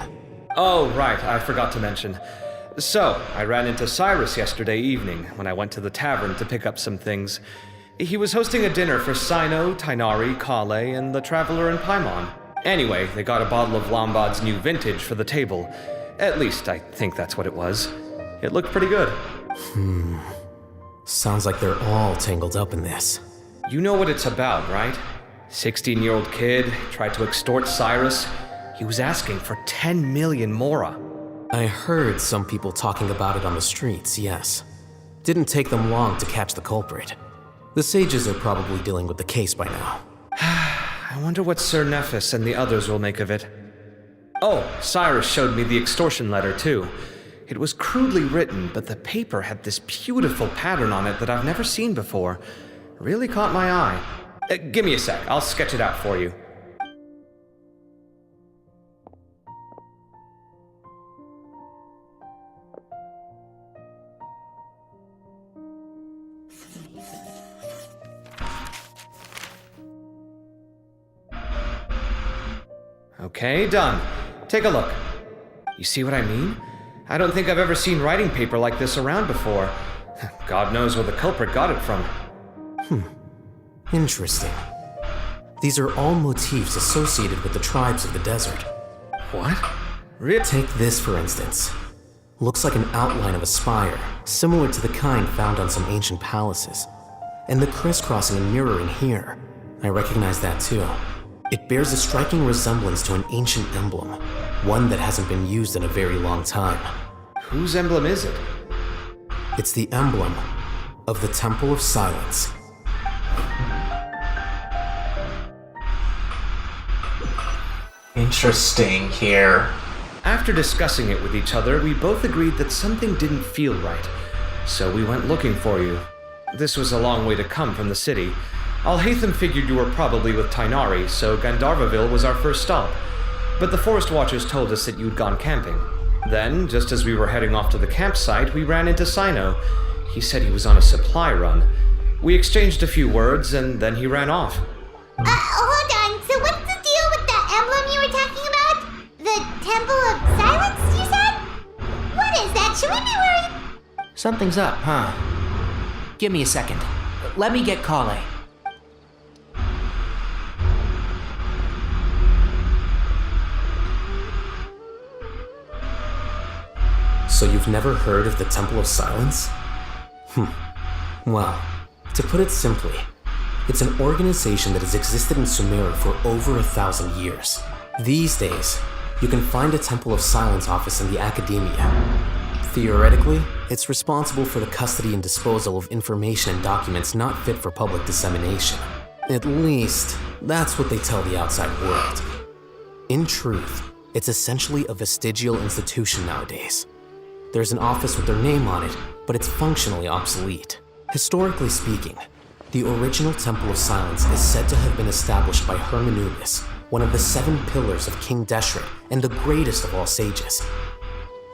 Oh, right, I forgot to mention. So, I ran into Cyrus yesterday evening when I went to the tavern to pick up some things. He was hosting a dinner for Cyno, Tighnari, Kale, and the Traveler and Paimon. Anyway, they got a bottle of Lombard's new vintage for the table. At least, I think that's what it was. It looked pretty good. Sounds like they're all tangled up in this. You know what it's about, right? 16-year-old kid tried to extort Cyrus. He was asking for 10 million mora. I heard some people talking about it on the streets, yes. Didn't take them long to catch the culprit. The sages are probably dealing with the case by now. I wonder what Sir Nephis and the others will make of it. Oh, Cyrus showed me the extortion letter, too. It was crudely written, but the paper had this beautiful pattern on it that I've never seen before. Really caught my eye. Give me a sec, I'll sketch it out for you. Okay, done. Take a look. You see what I mean? I don't think I've ever seen writing paper like this around before. God knows where the culprit got it from. Interesting. These are all motifs associated with the tribes of the desert. What? Really? Take this, for instance. Looks like an outline of a spire, similar to the kind found on some ancient palaces. And the crisscrossing and mirroring here, I recognize that too. It bears a striking resemblance to an ancient emblem, one that hasn't been used in a very long time. Whose emblem is it? It's the emblem of the Temple of Silence. Interesting here. After discussing it with each other, we both agreed that something didn't feel right, so we went looking for you. This was a long way to come from the city. Alhaitham figured you were probably with Tighnari, so Gandharvaville was our first stop. But the Forest Watchers told us that you'd gone camping. Then, just as we were heading off to the campsite, we ran into Cyno. He said he was on a supply run. We exchanged a few words, and then he ran off. Hold on. So what's the deal with that emblem you were talking about? The Temple of Silence, you said? What is that? Should we be worried? Something's up, huh? Give me a second. Let me get Kale. So you've never heard of the Temple of Silence? Well, to put it simply, it's an organization that has existed in Sumeru for over 1,000 years. These days, you can find a Temple of Silence office in the academia. Theoretically, it's responsible for the custody and disposal of information and documents not fit for public dissemination. At least, that's what they tell the outside world. In truth, it's essentially a vestigial institution nowadays. There's an office with their name on it, but it's functionally obsolete. Historically speaking, the original Temple of Silence is said to have been established by Hermanubis, one of the 7 pillars of King Deshret and the greatest of all sages.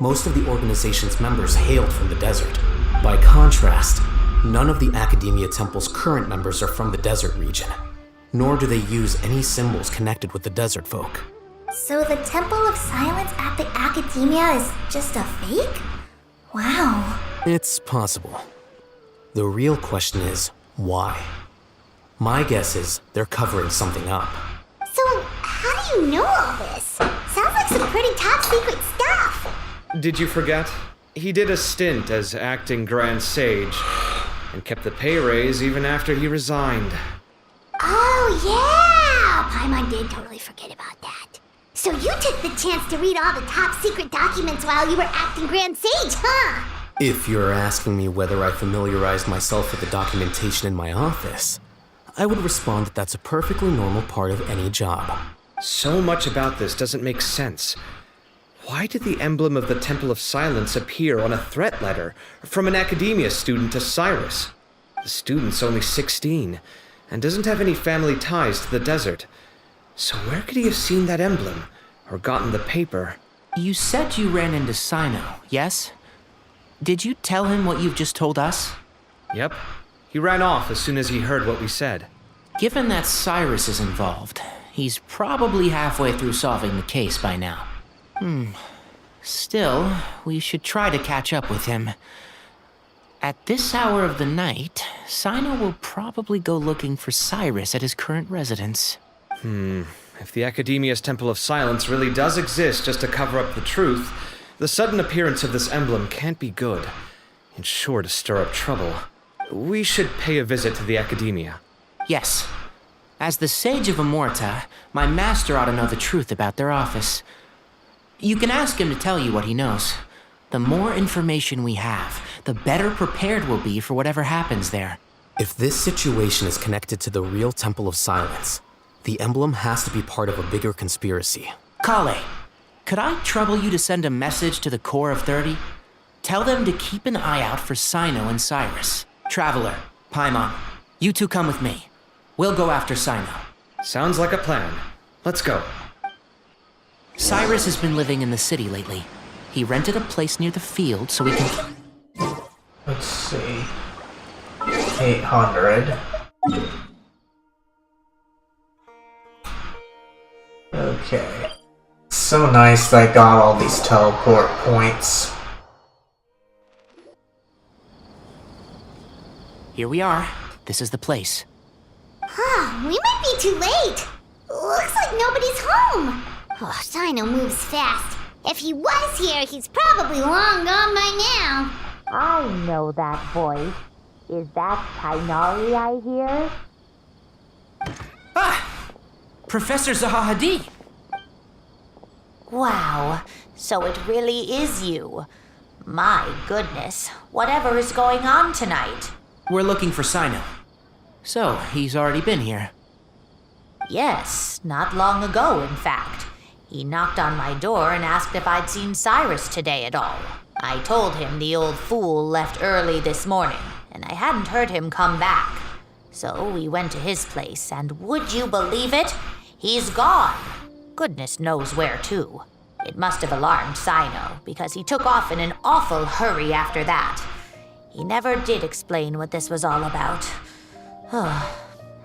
Most of the organization's members hailed from the desert. By contrast, none of the Academia Temple's current members are from the desert region, nor do they use any symbols connected with the desert folk. So the Temple of Silence at the Academia is just a fake? Wow. It's possible. The real question is, why? My guess is they're covering something up. So how do you know all this? Sounds like some pretty top secret stuff. Did you forget? He did a stint as acting Grand Sage, and kept the pay raise even after he resigned. Oh yeah! Paimon did totally forget about that. So you took the chance to read all the top secret documents while you were acting Grand Sage, huh? If you're asking me whether I familiarized myself with the documentation in my office, I would respond that that's a perfectly normal part of any job. So much about this doesn't make sense. Why did the emblem of the Temple of Silence appear on a threat letter from an Academia student to Cyrus? The student's only 16, and doesn't have any family ties to the desert. So where could he have seen that emblem, or gotten the paper? You said you ran into Cyno, yes? Did you tell him what you've just told us? Yep. He ran off as soon as he heard what we said. Given that Cyrus is involved, he's probably halfway through solving the case by now. Still, we should try to catch up with him. At this hour of the night, Cyno will probably go looking for Cyrus at his current residence. If the Academia's Temple of Silence really does exist just to cover up the truth, the sudden appearance of this emblem can't be good. It's sure to stir up trouble. We should pay a visit to the Academia. Yes. As the Sage of Amorta, my master ought to know the truth about their office. You can ask him to tell you what he knows. The more information we have, the better prepared we'll be for whatever happens there. If this situation is connected to the real Temple of Silence, the emblem has to be part of a bigger conspiracy. Kale, could I trouble you to send a message to the Core of 30? Tell them to keep an eye out for Cyno and Cyrus. Traveler, Paimon, you two come with me. We'll go after Cyno. Sounds like a plan. Let's go. Cyrus has been living in the city lately. He rented a place near the field so he can... Let's see. 800. Okay. So nice that I got all these teleport points. Here we are. This is the place. We might be too late. Looks like nobody's home. Oh, Cyno moves fast. If he was here, he's probably long gone by now. I know that voice. Is that Tainari I hear? Ah! Professor Zaha Hadid! Wow, so it really is you. My goodness, whatever is going on tonight? We're looking for Cyno. So, he's already been here. Yes, not long ago, in fact. He knocked on my door and asked if I'd seen Cyrus today at all. I told him the old fool left early this morning, and I hadn't heard him come back. So we went to his place, and would you believe it? He's gone. Goodness knows where to. It must have alarmed Cyno, because he took off in an awful hurry after that. He never did explain what this was all about.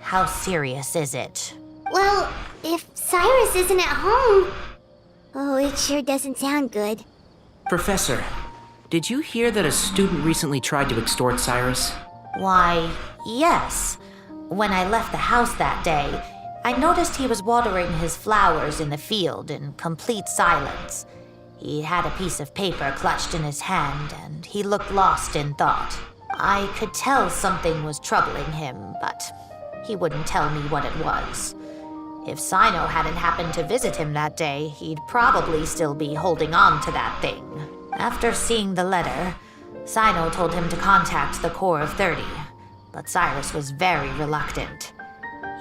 How serious is it? Well, if Cyrus isn't at home... Oh, it sure doesn't sound good. Professor, did you hear that a student recently tried to extort Cyrus? Why, yes. When I left the house that day, I noticed he was watering his flowers in the field in complete silence. He had a piece of paper clutched in his hand, and he looked lost in thought. I could tell something was troubling him, but he wouldn't tell me what it was. If Cyno hadn't happened to visit him that day, he'd probably still be holding on to that thing. After seeing the letter, Cyno told him to contact the Core of 30, but Cyrus was very reluctant.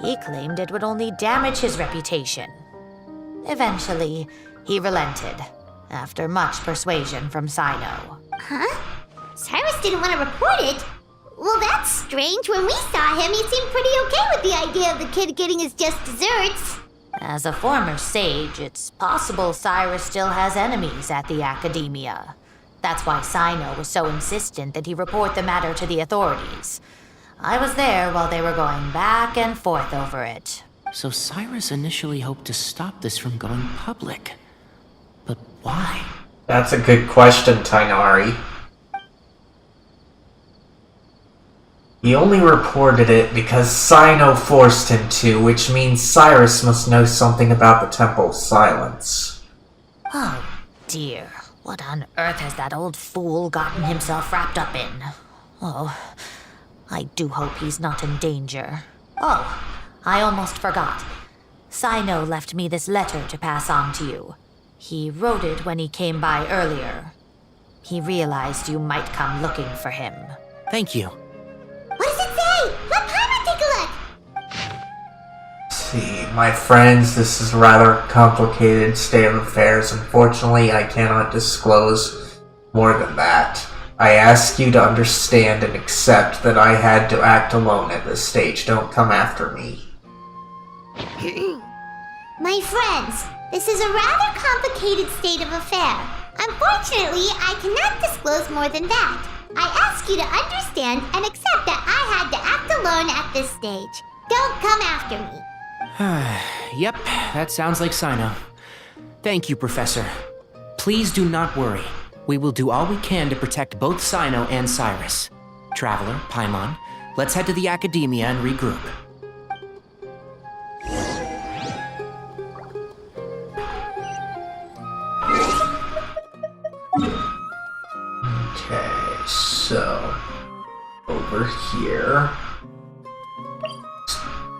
He claimed it would only damage his reputation. Eventually, he relented, after much persuasion from Cyno. Huh? Cyrus didn't want to report it? Well, that's strange. When we saw him, he seemed pretty okay with the idea of the kid getting his just desserts. As a former sage, it's possible Cyrus still has enemies at the Academia. That's why Cyno was so insistent that he report the matter to the authorities. I was there while they were going back and forth over it. So Cyrus initially hoped to stop this from going public. But why? That's a good question, Tainari. He only reported it because Cyno forced him to, which means Cyrus must know something about the Temple of Silence. Oh, dear. What on earth has that old fool gotten himself wrapped up in? Oh, I do hope he's not in danger. Oh, I almost forgot. Cyno left me this letter to pass on to you. He wrote it when he came by earlier. He realized you might come looking for him. Thank you. What does it say? Let Paimon take a look. See, my friends, this is a rather complicated state of affairs. Unfortunately, I cannot disclose more than that. I ask you to understand and accept that I had to act alone at this stage. Don't come after me. My friends, this is a rather complicated state of affair. Unfortunately, I cannot disclose more than that. I ask you to understand and accept that I had to act alone at this stage. Don't come after me. Yep, that sounds like Cyno. Thank you, Professor. please do not worry. We will do all we can to protect both Cyno and Cyrus. Traveler, Paimon, let's head to the Academia and regroup. Okay, so over here.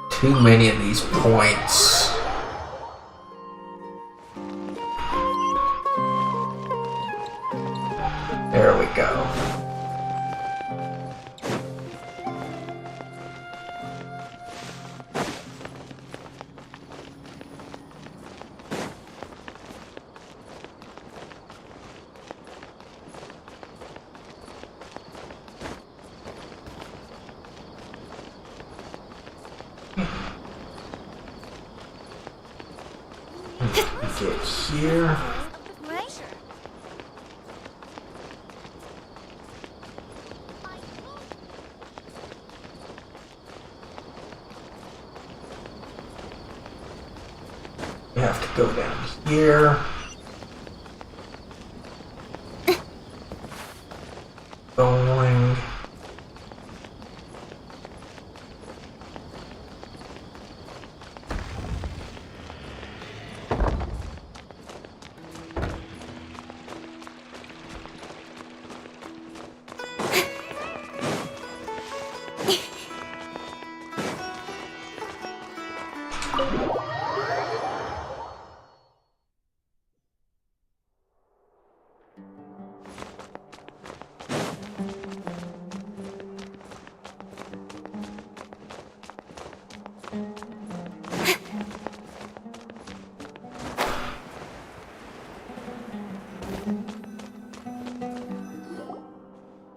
Too many of these points. There we go. Get here. We have to go down here. Going.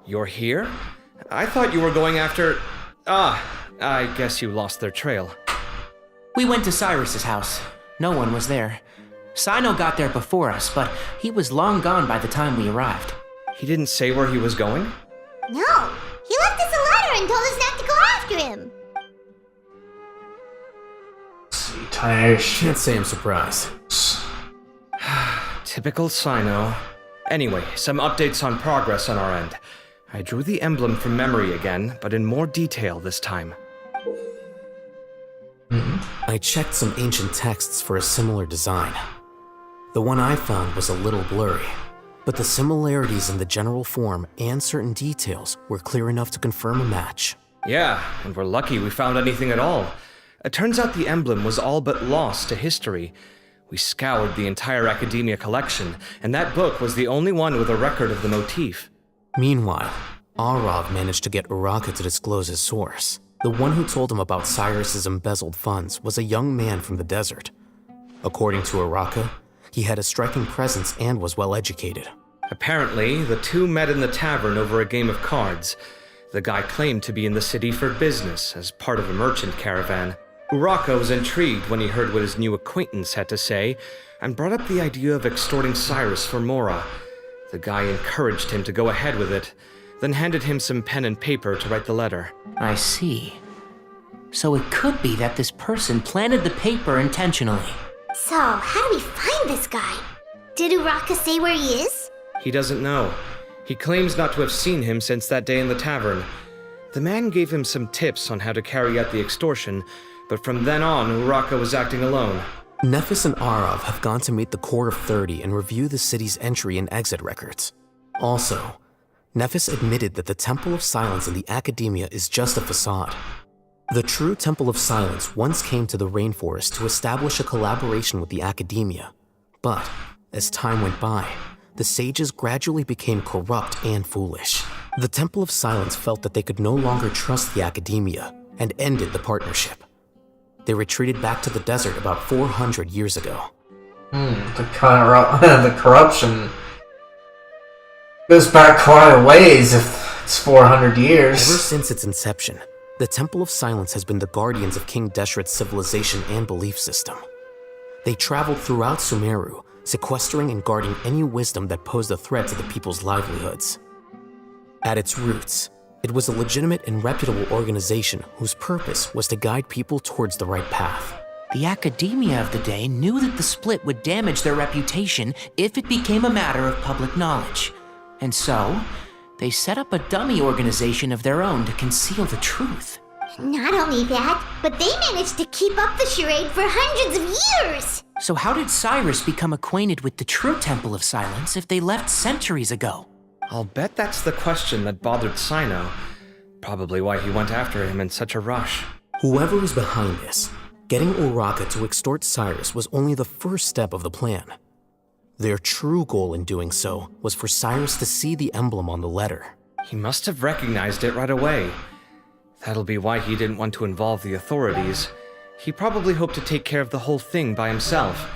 You're here? I thought you were going after... I guess you lost their trail. We went to Cyrus's house. No one was there. Cyno got there before us, but he was long gone by the time we arrived. He didn't say where he was going? No, he left us a letter and told us not to go after him. See, Tiny. Can't say I'm surprised. Typical Cyno. Anyway, some updates on progress on our end. I drew the emblem from memory again, but in more detail this time. I checked some ancient texts for a similar design. The one I found was a little blurry, but the similarities in the general form and certain details were clear enough to confirm a match. Yeah, and we're lucky we found anything at all. It turns out the emblem was all but lost to history. We scoured the entire Academia collection, and that book was the only one with a record of the motif. Meanwhile, Arav managed to get Uraka to disclose his source. The one who told him about Cyrus's embezzled funds was a young man from the desert. According to Uraka, he had a striking presence and was well educated. Apparently, the two met in the tavern over a game of cards. The guy claimed to be in the city for business, as part of a merchant caravan. Uraka was intrigued when he heard what his new acquaintance had to say, and brought up the idea of extorting Cyrus for Mora. The guy encouraged him to go ahead with it, then handed him some pen and paper to write the letter. I see. So it could be that this person planted the paper intentionally. So, how do we find this guy? Did Uraka say where he is? He doesn't know. He claims not to have seen him since that day in the tavern. The man gave him some tips on how to carry out the extortion, but from then on, Uraka was acting alone. Nephis and Arav have gone to meet the Court of 30 and review the city's entry and exit records. Also, Nephis admitted that the Temple of Silence in the Academia is just a facade. The true Temple of Silence once came to the rainforest to establish a collaboration with the Academia, but as time went by, the sages gradually became corrupt and foolish. The Temple of Silence felt that they could no longer trust the Academia and ended the partnership. They retreated back to the desert about 400 years ago. The corruption goes back quite a ways if it's 400 years. Ever since its inception, the Temple of Silence has been the guardians of King Deshret's civilization and belief system. They traveled throughout Sumeru, sequestering and guarding any wisdom that posed a threat to the people's livelihoods. At its roots, it was a legitimate and reputable organization whose purpose was to guide people towards the right path. The academia of the day knew that the split would damage their reputation if it became a matter of public knowledge. And so, they set up a dummy organization of their own to conceal the truth. Not only that, but they managed to keep up the charade for hundreds of years! So how did Cyrus become acquainted with the true Temple of Silence if they left centuries ago? I'll bet that's the question that bothered Cyno. Probably why he went after him in such a rush. Whoever was behind this, getting Uraka to extort Cyrus was only the first step of the plan. Their true goal in doing so was for Cyrus to see the emblem on the letter. He must have recognized it right away. That'll be why he didn't want to involve the authorities. He probably hoped to take care of the whole thing by himself.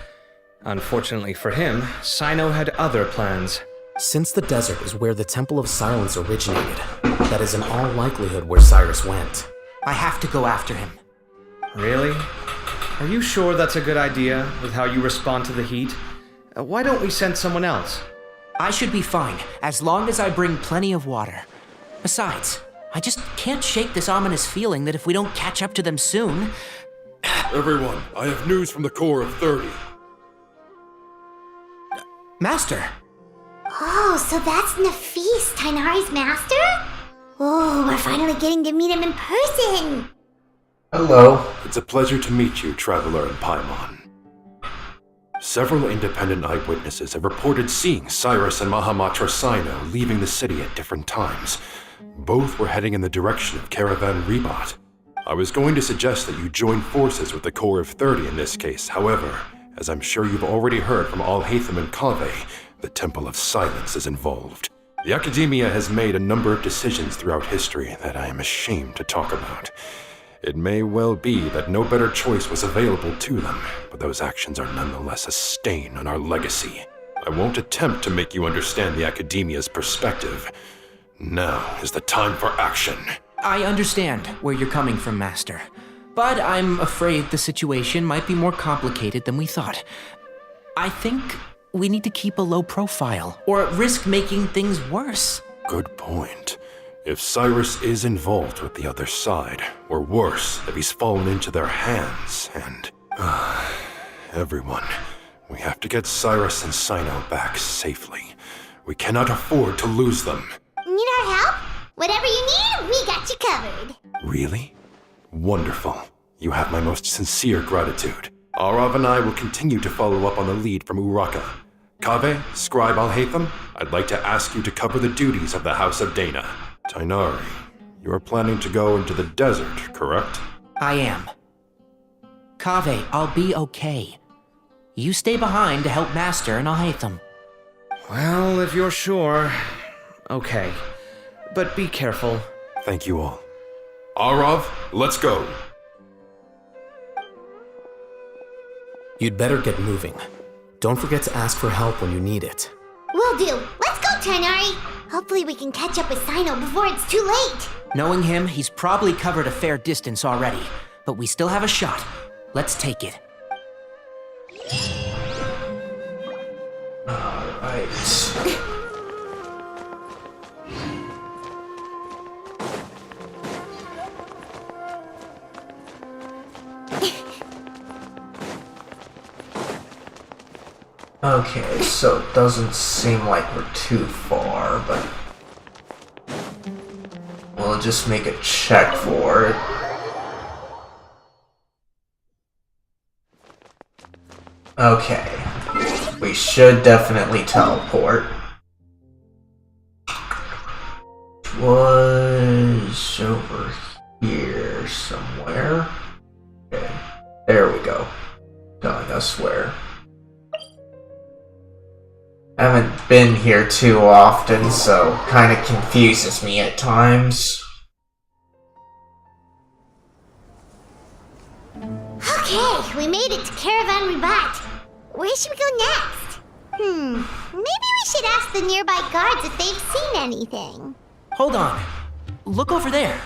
Unfortunately for him, Cyno had other plans. Since the desert is where the Temple of Silence originated, that is in all likelihood where Cyrus went. I have to go after him. Really? Are you sure that's a good idea, with how you respond to the heat? Why don't we send someone else? I should be fine, as long as I bring plenty of water. Besides, I just can't shake this ominous feeling that if we don't catch up to them soon... Everyone, I have news from the Core of 30. Master! Oh, so that's Nafis, Tainari's master? Oh, we're finally getting to meet him in person! Hello. It's a pleasure to meet you, Traveler in Paimon. Several independent eyewitnesses have reported seeing Cyrus and Mahamatra Cyno leaving the city at different times. Both were heading in the direction of Caravan Ribat. I was going to suggest that you join forces with the Core of 30 in this case. However, as I'm sure you've already heard from Al-Haytham and Kaveh, the Temple of Silence is involved. The Academia has made a number of decisions throughout history that I am ashamed to talk about. It may well be that no better choice was available to them, but those actions are nonetheless a stain on our legacy. I won't attempt to make you understand the Academia's perspective. Now is the time for action. I understand where you're coming from, Master. But I'm afraid the situation might be more complicated than we thought. I think we need to keep a low profile, or risk making things worse. Good point. If Cyrus is involved with the other side, or worse, if he's fallen into their hands, and... everyone, we have to get Cyrus and Cyno back safely. We cannot afford to lose them. Need our help? Whatever you need, we got you covered. Really? Wonderful. You have my most sincere gratitude. Arav and I will continue to follow up on the lead from Uraka. Kaveh, Scribe Al-Haytham, I'd like to ask you to cover the duties of the House of Dana. Tainari, you are planning to go into the desert, correct? I am. Kaveh, I'll be okay. You stay behind to help Master and Al-Haytham. Well, if you're sure... Okay. But be careful. Thank you all. Arav, let's go. You'd better get moving. Don't forget to ask for help when you need it. Will do. Let's go, Tainari. Hopefully we can catch up with Cyno before it's too late. Knowing him, he's probably covered a fair distance already. But we still have a shot. Let's take it. Alright. Okay, so it doesn't seem like we're too far, but we'll just make a check for it. Okay, we should definitely teleport. It was over here somewhere. Okay, there we go. Telling us where. I haven't been here too often, so kind of confuses me at times. Okay, we made it to Caravan Ribat. Where should we go next? Maybe we should ask the nearby guards if they've seen anything. Hold on. Look over there.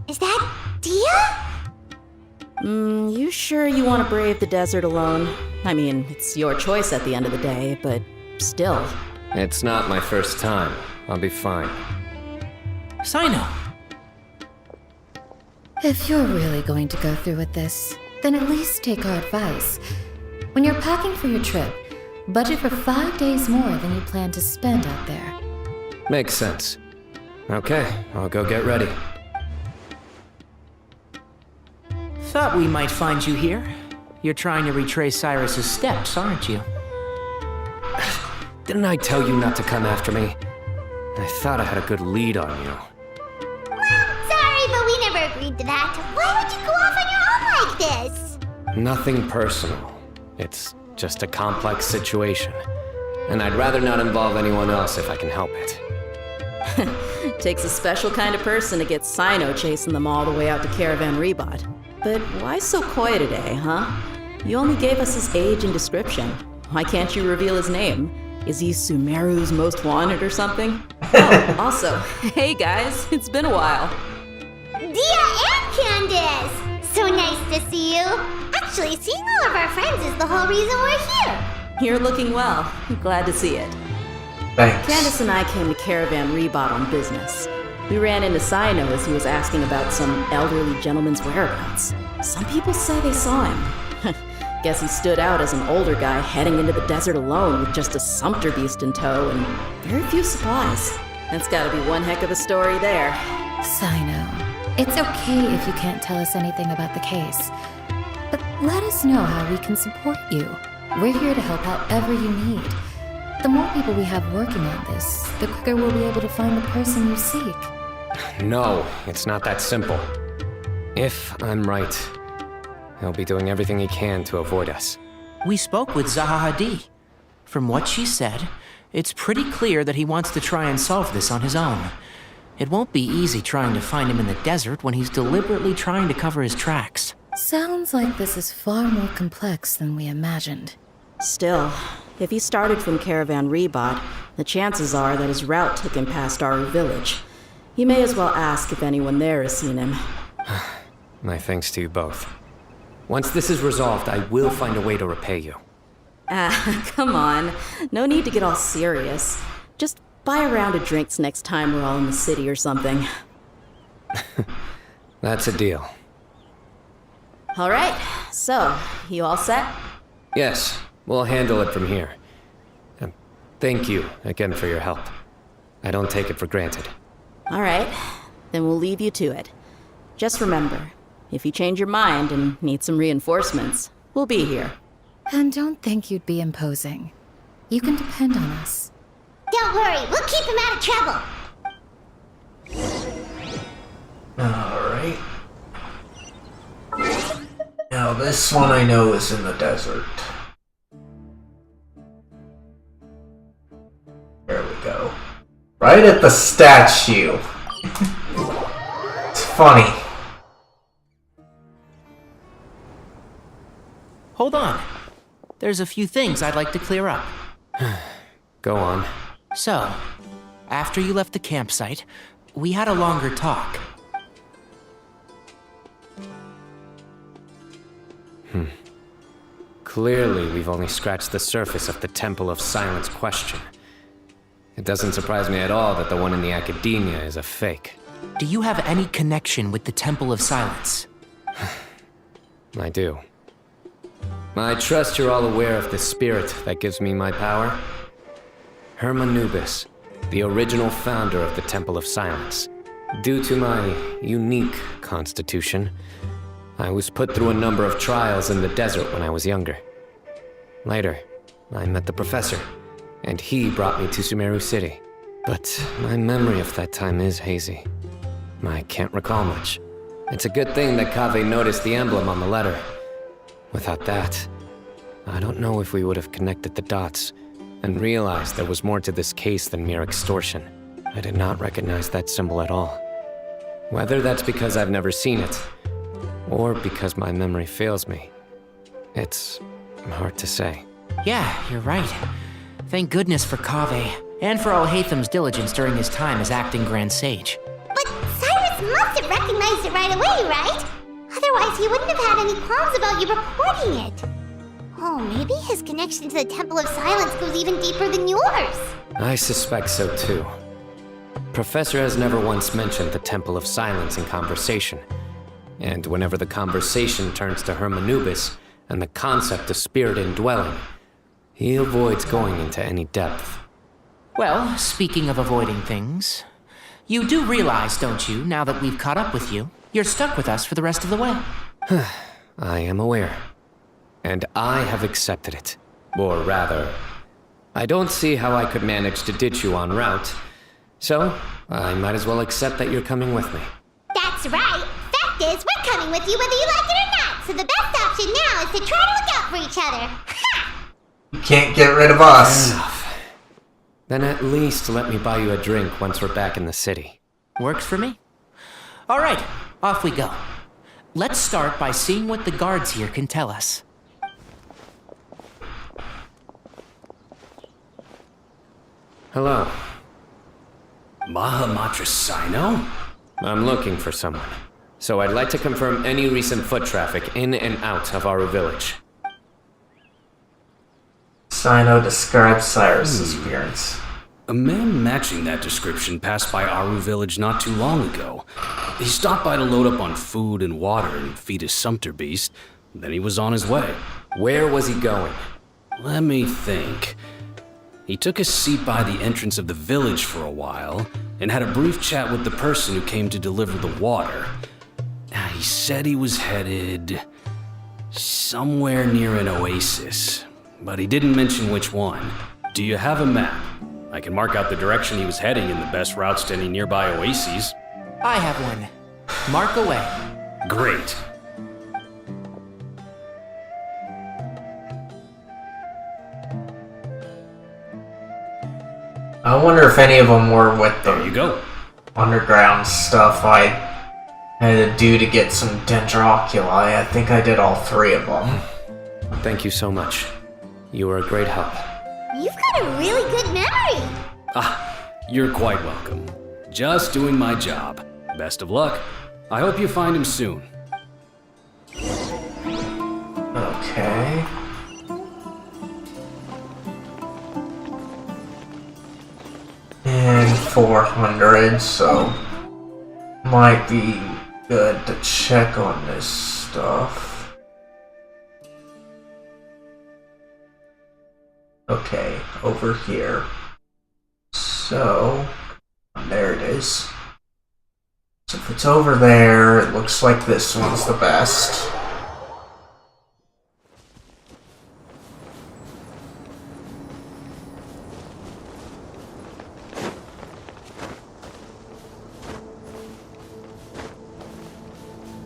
Is that Dia? You sure you want to brave the desert alone? I mean, it's your choice at the end of the day, but still. It's not my first time. I'll be fine. Cyno! If you're really going to go through with this, then at least take our advice. When you're packing for your trip, budget for 5 days more than you plan to spend out there. Makes sense. Okay, I'll go get ready. Thought we might find you here. You're trying to retrace Cyrus's steps, aren't you? Didn't I tell you not to come after me? I thought I had a good lead on you. Sorry, but we never agreed to that. Why would you go off on your own like this? Nothing personal. It's just a complex situation. And I'd rather not involve anyone else if I can help it. Takes a special kind of person to get Cyno chasing them all the way out to Caravan Rebot. But why so coy today, huh? You only gave us his age and description. Why can't you reveal his name? Is he Sumeru's most wanted or something? Oh, also, hey guys, it's been a while. Dia and Candace! So nice to see you. Actually, seeing all of our friends is the whole reason we're here. You're looking well. Glad to see it. Thanks. Candace and I came to Caravan Rebot on business. We ran into Cyno as he was asking about some elderly gentleman's whereabouts. Some people say they saw him. Guess he stood out as an older guy heading into the desert alone with just a sumpter beast in tow and very few supplies. That's gotta be one heck of a story there. Cyno, it's okay if you can't tell us anything about the case. But let us know how we can support you. We're here to help however you need. The more people we have working on this, the quicker we'll be able to find the person you seek. No, it's not that simple. If I'm right, he'll be doing everything he can to avoid us. We spoke with Zaha Hadid. From what she said, it's pretty clear that he wants to try and solve this on his own. It won't be easy trying to find him in the desert when he's deliberately trying to cover his tracks. Sounds like this is far more complex than we imagined. Still, if he started from Caravan Rebot, the chances are that his route took him past our village. You may as well ask if anyone there has seen him. My thanks to you both. Once this is resolved, I will find a way to repay you. Come on. No need to get all serious. Just buy a round of drinks next time we're all in the city or something. That's a deal. All right, so, you all set? Yes, we'll handle it from here. Thank you again for your help. I don't take it for granted. All right, then we'll leave you to it. Just remember, if you change your mind and need some reinforcements, we'll be here. And don't think you'd be imposing. You can depend on us. Don't worry, we'll keep him out of trouble. Alright. Now this one I know is in the desert. There we go. Right at the statue. It's funny. Hold on. There's a few things I'd like to clear up. Go on. So, after you left the campsite, we had a longer talk. Clearly, we've only scratched the surface of the Temple of Silence question. It doesn't surprise me at all that the one in the academia is a fake. Do you have any connection with the Temple of Silence? I do. I trust you're all aware of the spirit that gives me my power. Hermanubis, the original founder of the Temple of Silence. Due to my unique constitution, I was put through a number of trials in the desert when I was younger. Later, I met the professor, and he brought me to Sumeru City. But my memory of that time is hazy. I can't recall much. It's a good thing that Kaveh noticed the emblem on the letter. Without that, I don't know if we would have connected the dots and realized there was more to this case than mere extortion. I did not recognize that symbol at all. Whether that's because I've never seen it, or because my memory fails me, it's hard to say. Yeah, you're right. Thank goodness for Kaveh, and for Alhaitham's diligence during his time as acting Grand Sage. But Cyrus must have recognized it right away, right? Otherwise, he wouldn't have had any qualms about you reporting it. Oh, maybe his connection to the Temple of Silence goes even deeper than yours. I suspect so too. Professor has never once mentioned the Temple of Silence in conversation. And whenever the conversation turns to Hermanubis and the concept of spirit indwelling, he avoids going into any depth. Well, speaking of avoiding things, you do realize, don't you, now that we've caught up with you, you're stuck with us for the rest of the way. I am aware. And I have accepted it. Or rather, I don't see how I could manage to ditch you en route, so I might as well accept that you're coming with me. That's right. Fact is, we're coming with you whether you like it or not, so the best option now is to try to look out for each other. Ha! You can't get rid of us. Fair enough. Then at least let me buy you a drink once we're back in the city. Works for me. All right, off we go. Let's start by seeing what the guards here can tell us. Hello. Mahamatra Cyno? I'm looking for someone, so I'd like to confirm any recent foot traffic in and out of our village. Cyno describes Cyrus's appearance. A man matching that description passed by Aru village not too long ago. He stopped by to load up on food and water and feed his sumpter beast, then he was on his way. Where was he going? Let me think. He took a seat by the entrance of the village for a while, and had a brief chat with the person who came to deliver the water. He said he was headed somewhere near an oasis, but he didn't mention which one. Do you have a map? I can mark out the direction he was heading and the best routes to any nearby oases. I have one. Mark away. Great. I wonder if any of them were with the There you go. underground stuff I had to do to get some Dendroculi. I think I did all 3 of them. Thank you so much. You were a great help. You've got a really good memory. You're quite welcome. Just doing my job. Best of luck. I hope you find him soon. Okay. And 400, so might be good to check on this stuff. Okay, over here. So, there it is. So if it's over there, it looks like this one's the best.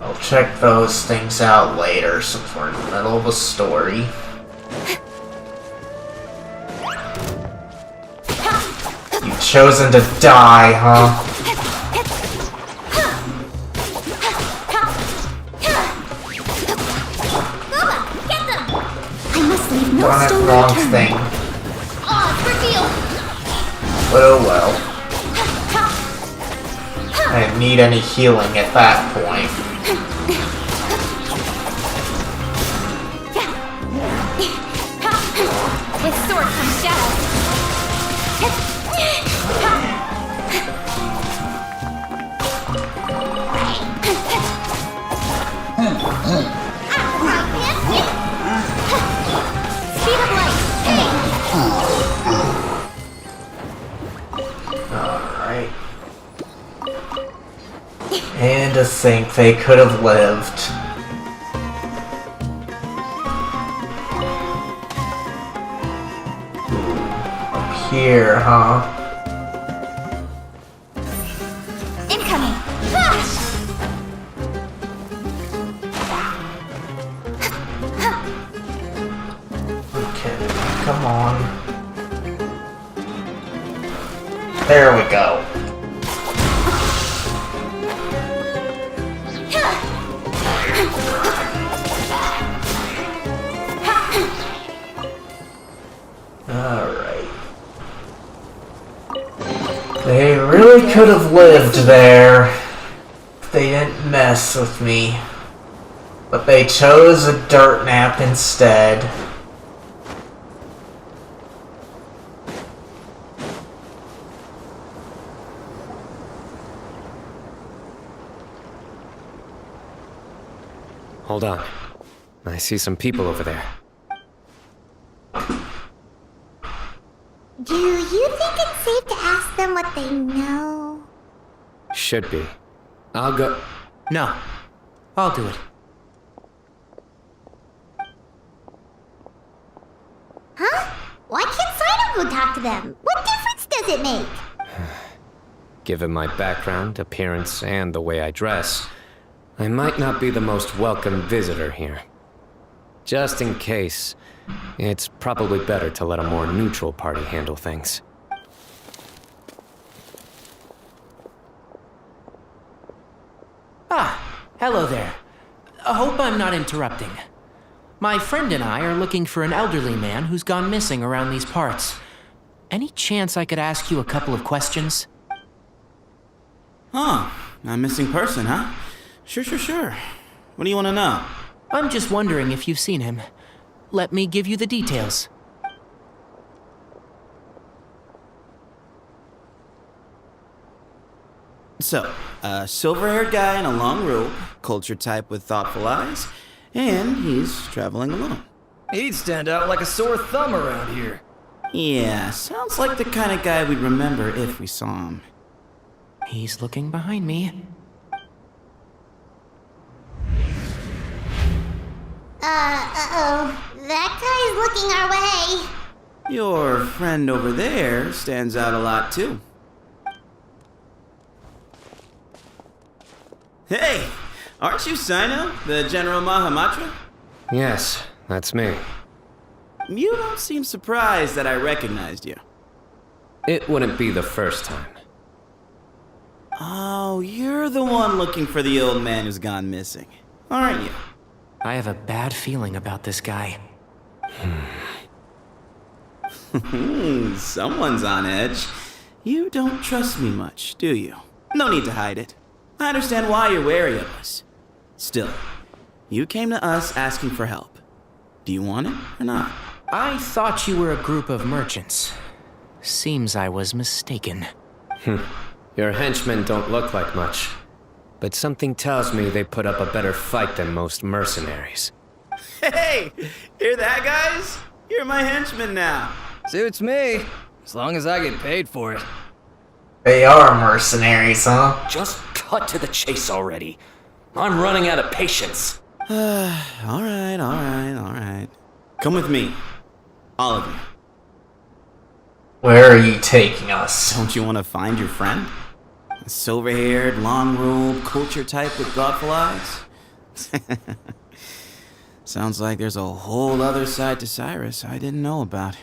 I'll check those things out later since we're in the middle of a story. You've chosen to die, huh? I must leave no Darn it, stone wrong unturned. thing. Oh, for real. Oh well. I didn't need any healing at that point. With sword comes shadow. Speed of light. Alright. And to think they could have lived. Up here, huh? Incoming. Okay, come on. There we go. Alright. They really could have lived there if they didn't mess with me. But they chose a dirt nap instead. hold on. I see some people over there. Do you think it's safe to ask them what they know? Should be. I'll go. No, I'll do it. Huh? Why can't Cyno go talk to them? What difference does it make? Given my background, appearance, and the way I dress, I might not be the most welcome visitor here. Just in case, it's probably better to let a more neutral party handle things. Ah, hello there. I hope I'm not interrupting. My friend and I are looking for an elderly man who's gone missing around these parts. Any chance I could ask you a couple of questions? Huh, a missing person, huh? Sure. What do you want to know? I'm just wondering if you've seen him. Let me give you the details. So, a silver-haired guy in a long robe, culture type with thoughtful eyes, and he's traveling alone. He'd stand out like a sore thumb around here. Yeah, sounds like the kind of guy we'd remember if we saw him. He's looking behind me. Uh-oh. That guy's looking our way. Your friend over there stands out a lot, too. Hey! Aren't you Cyno, the General Mahamatra? Yes, that's me. You don't seem surprised that I recognized you. It wouldn't be the first time. Oh, you're the one looking for the old man who's gone missing, aren't you? I have a bad feeling about this guy. Someone's on edge. You don't trust me much, do you? No need to hide it. I understand why you're wary of us. Still, you came to us asking for help. Do you want it or not? I thought you were a group of merchants. Seems I was mistaken. Your henchmen don't look like much, but something tells me they put up a better fight than most mercenaries. Hey! Hear that, guys? You're my henchmen now. Suits me, as long as I get paid for it. They are mercenaries, huh? Just cut to the chase already. I'm running out of patience. All right. Come with me. All of you. Where are you taking us? Don't you want to find your friend? A silver-haired, long-robed, culture type with thoughtful eyes? Sounds like there's a whole other side to Cyrus I didn't know about.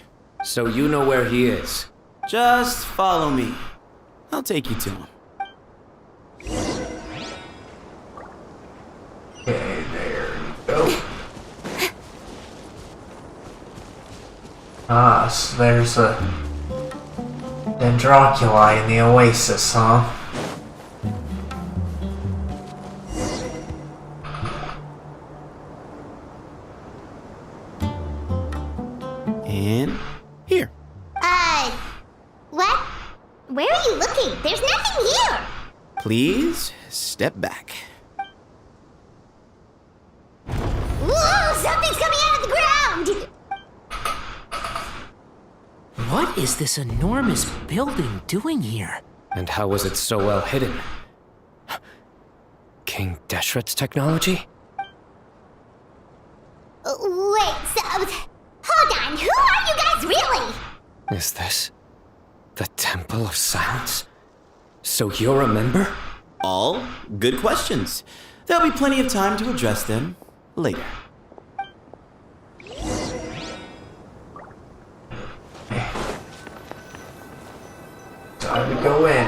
So you know where he is? Just follow me. I'll take you to him. Okay, there you go. Ah, so there's a Dendroculi in the oasis, huh? And here. What? Where are you looking? There's nothing here. Please step back. Whoa, something's coming out of the ground. What is this enormous building doing here? And how was it so well hidden? King Deshret's technology? Wait, hold on. Who are you guys really? Is this the Temple of Silence? So you're a member? All good questions. There'll be plenty of time to address them later. Time to go in.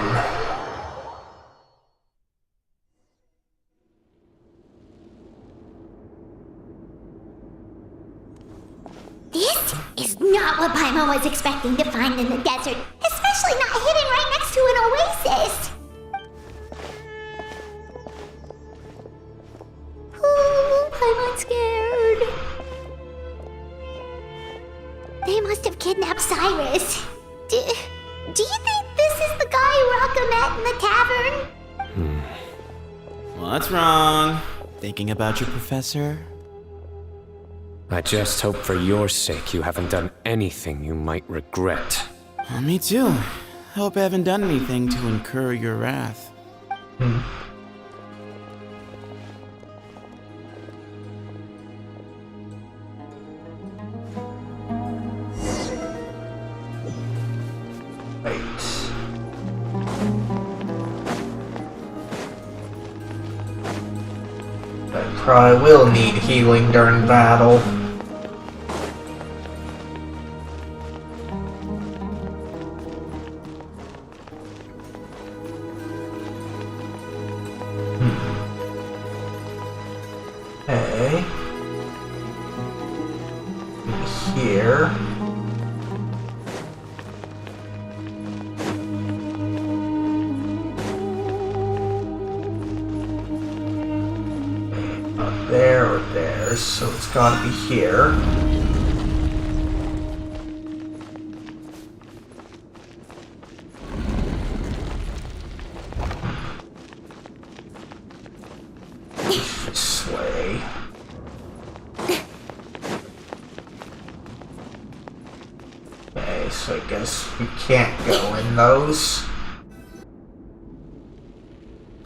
This is not what Paimon was expecting to find in the desert, especially not hidden right next to an oasis. Ooh, Paimon's scared. They must have kidnapped Cyrus. Do you think this is the guy Raka met in the tavern? What's wrong? Thinking about your professor? I just hope for your sake you haven't done anything you might regret. Me too. Hope I haven't done anything to incur your wrath. Probably will need healing during battle. Okay. Here. There or there, so it's gotta be here. This way. Okay, so I guess we can't go in those.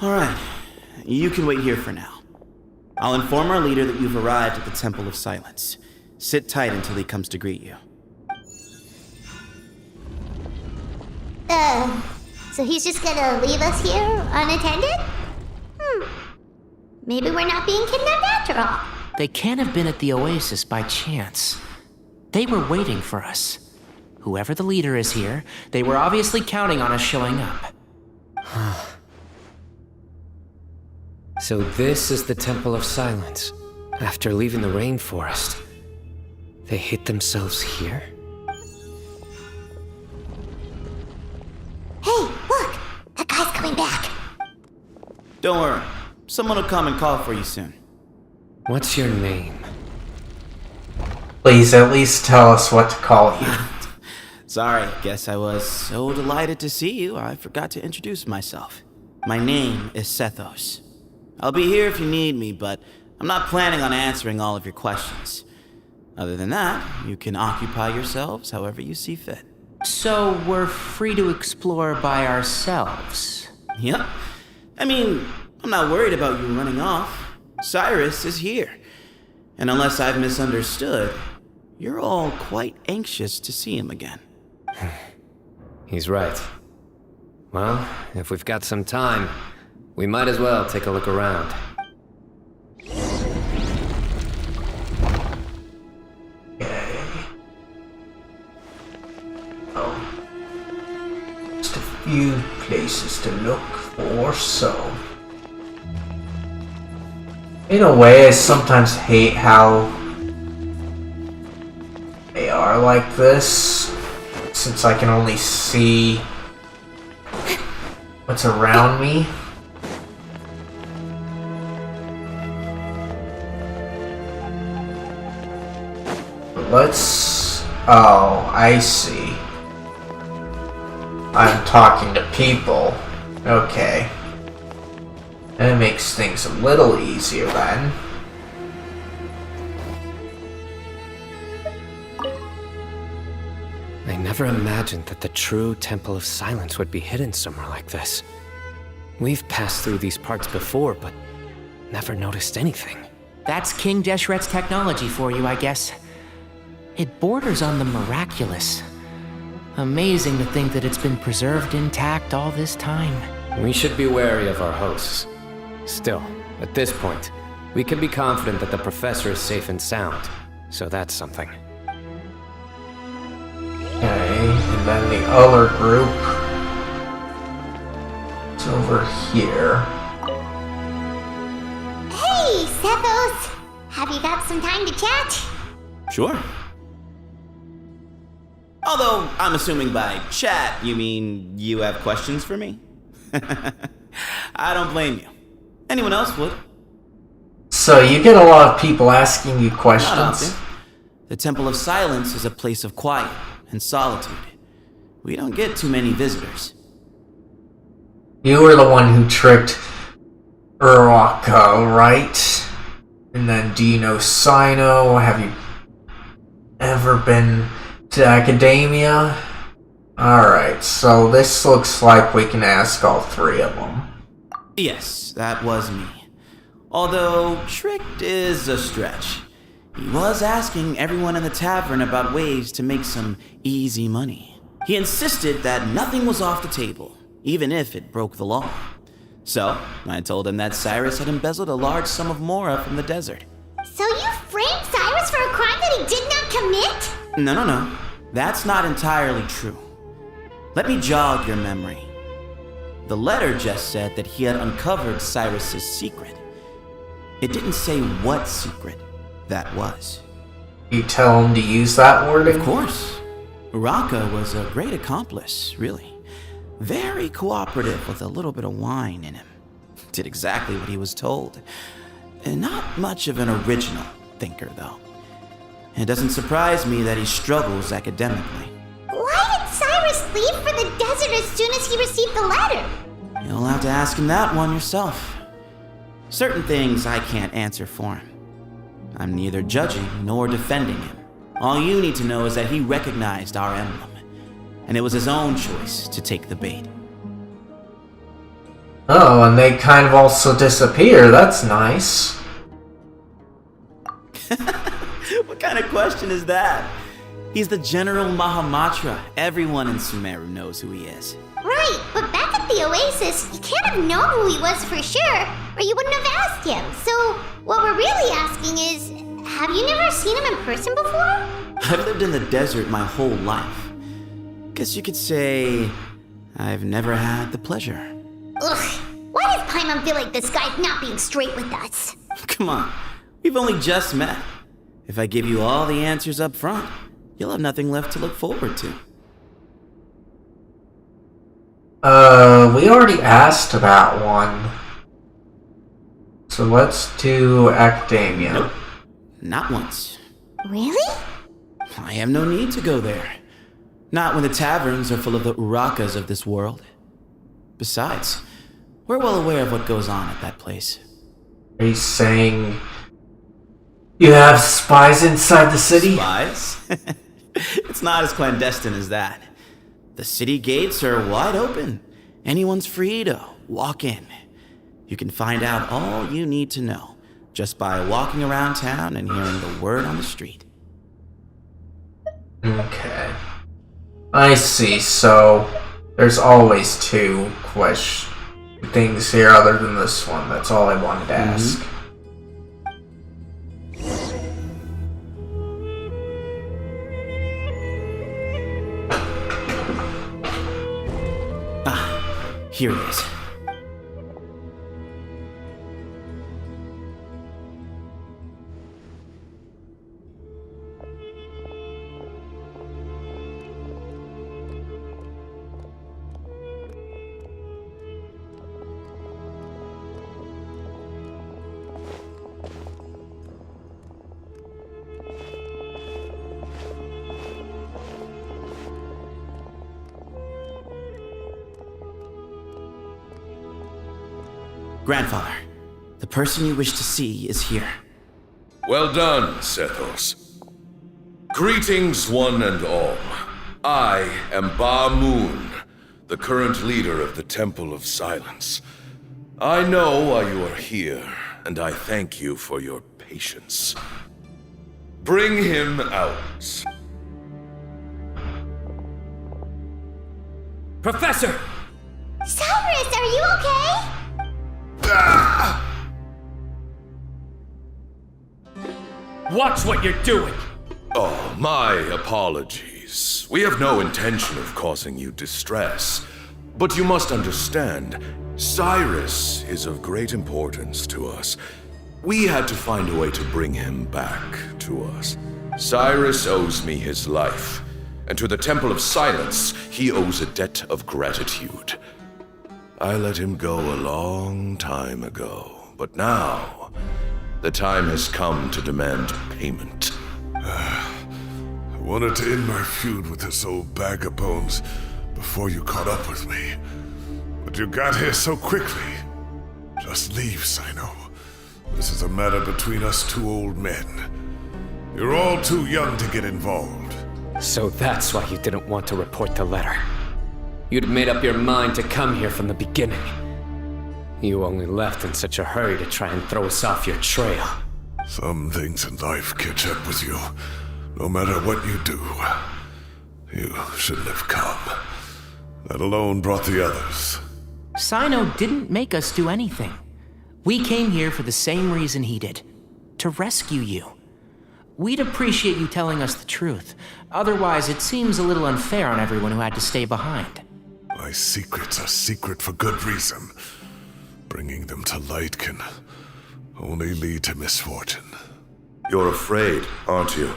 Alright, you can wait here for now. I'll inform our leader that you've arrived at the Temple of Silence. Sit tight until he comes to greet you. So he's just gonna leave us here unattended? Maybe we're not being kidnapped after all. They can't have been at the Oasis by chance. They were waiting for us. Whoever the leader is here, they were obviously counting on us showing up. So this is the Temple of Silence. After leaving the rainforest, they hid themselves here? Hey, look! That guy's coming back. Don't worry. Someone will come and call for you soon. What's your name? Please at least tell us what to call you. Sorry, guess I was so delighted to see you, I forgot to introduce myself. My name is Sethos. I'll be here if you need me, but I'm not planning on answering all of your questions. Other than that, you can occupy yourselves however you see fit. So we're free to explore by ourselves? Yep. I mean, I'm not worried about you running off. Cyrus is here. And unless I've misunderstood, you're all quite anxious to see him again. He's right. Well, if we've got some time, we might as well take a look around. Okay. Oh. Just a few places to look for, so... In a way, I sometimes hate how they are like this, since I can only see what's around me. Let's... Oh, I see. I'm talking to people. Okay. That makes things a little easier then. I never imagined that the true Temple of Silence would be hidden somewhere like this. We've passed through these parts before, but never noticed anything. That's King Deshret's technology for you, I guess. It borders on the miraculous. Amazing to think that it's been preserved intact all this time. We should be wary of our hosts. Still, at this point, we can be confident that the professor is safe and sound, so that's something. Okay, and then the other group is over here. Hey, Sethos! Have you got some time to chat? Sure. Although, I'm assuming by chat, you mean you have questions for me? I don't blame you. Anyone else would. So you get a lot of people asking you Not questions. often. The Temple of Silence is a place of quiet and solitude. We don't get too many visitors. You were the one who tricked Uraka, right? And then do you know Cyno? Have you ever been to academia? Alright, so this looks like we can ask all three of them. Yes, that was me. Although, tricked is a stretch. He was asking everyone in the tavern about ways to make some easy money. He insisted that nothing was off the table, even if it broke the law. So, I told him that Cyrus had embezzled a large sum of mora from the desert. So you framed Cyrus for a crime that he did not commit? No. That's not entirely true. Let me jog your memory. The letter just said that he had uncovered Cyrus's secret. It didn't say what secret that was. You tell him to use that wording? Of course. Uraka was a great accomplice, really. Very cooperative with a little bit of wine in him. Did exactly what he was told. And not much of an original thinker, though. It doesn't surprise me that he struggles academically. Why did Cyrus leave for the desert as soon as he received the letter? You'll have to ask him that one yourself. Certain things I can't answer for him. I'm neither judging nor defending him. All you need to know is that he recognized our emblem, and it was his own choice to take the bait. Oh, and they kind of also disappear. That's nice. What kind of question is that? He's the General Mahamatra. Everyone in Sumeru knows who he is. Right, but back at the Oasis, you can't have known who he was for sure, or you wouldn't have asked him. So, what we're really asking is, have you never seen him in person before? I've lived in the desert my whole life. Guess you could say I've never had the pleasure. Ugh, why does Paimon feel like this guy's not being straight with us? Come on, we've only just met. If I give you all the answers up front, you'll have nothing left to look forward to. We already asked about one. So let's do academia. Nope, not once. Really? I have no need to go there. Not when the taverns are full of the Urakas of this world. Besides, we're well aware of what goes on at that place. Are you saying you have spies inside the city? Spies? It's not as clandestine as that. The city gates are wide open. Anyone's free to walk in. You can find out all you need to know just by walking around town and hearing the word on the street. Okay. I see, so there's always two things here other than this one. That's all I wanted to ask. Here it is. Grandfather, the person you wish to see is here. Well done, Sethos. Greetings, one and all. I am Ba Moon, the current leader of the Temple of Silence. I know why you are here, and I thank you for your patience. Bring him out. Professor! Cyrus, are you okay? Watch what you're doing! Oh, my apologies. We have no intention of causing you distress. But you must understand, Cyrus is of great importance to us. We had to find a way to bring him back to us. Cyrus owes me his life, and to the Temple of Silence, he owes a debt of gratitude. I let him go a long time ago, but now the time has come to demand payment. I wanted to end my feud with this old bag of bones before you caught up with me. But you got here so quickly. Just leave, Cyno. This is a matter between us two old men. You're all too young to get involved. So that's why you didn't want to report the letter. You'd made up your mind to come here from the beginning. You only left in such a hurry to try and throw us off your trail. Some things in life catch up with you. No matter what you do, you shouldn't have come. That alone brought the others. Cyno didn't make us do anything. We came here for the same reason he did. To rescue you. We'd appreciate you telling us the truth. Otherwise, it seems a little unfair on everyone who had to stay behind. My secrets are secret for good reason. Bringing them to light can only lead to misfortune. You're afraid, aren't you?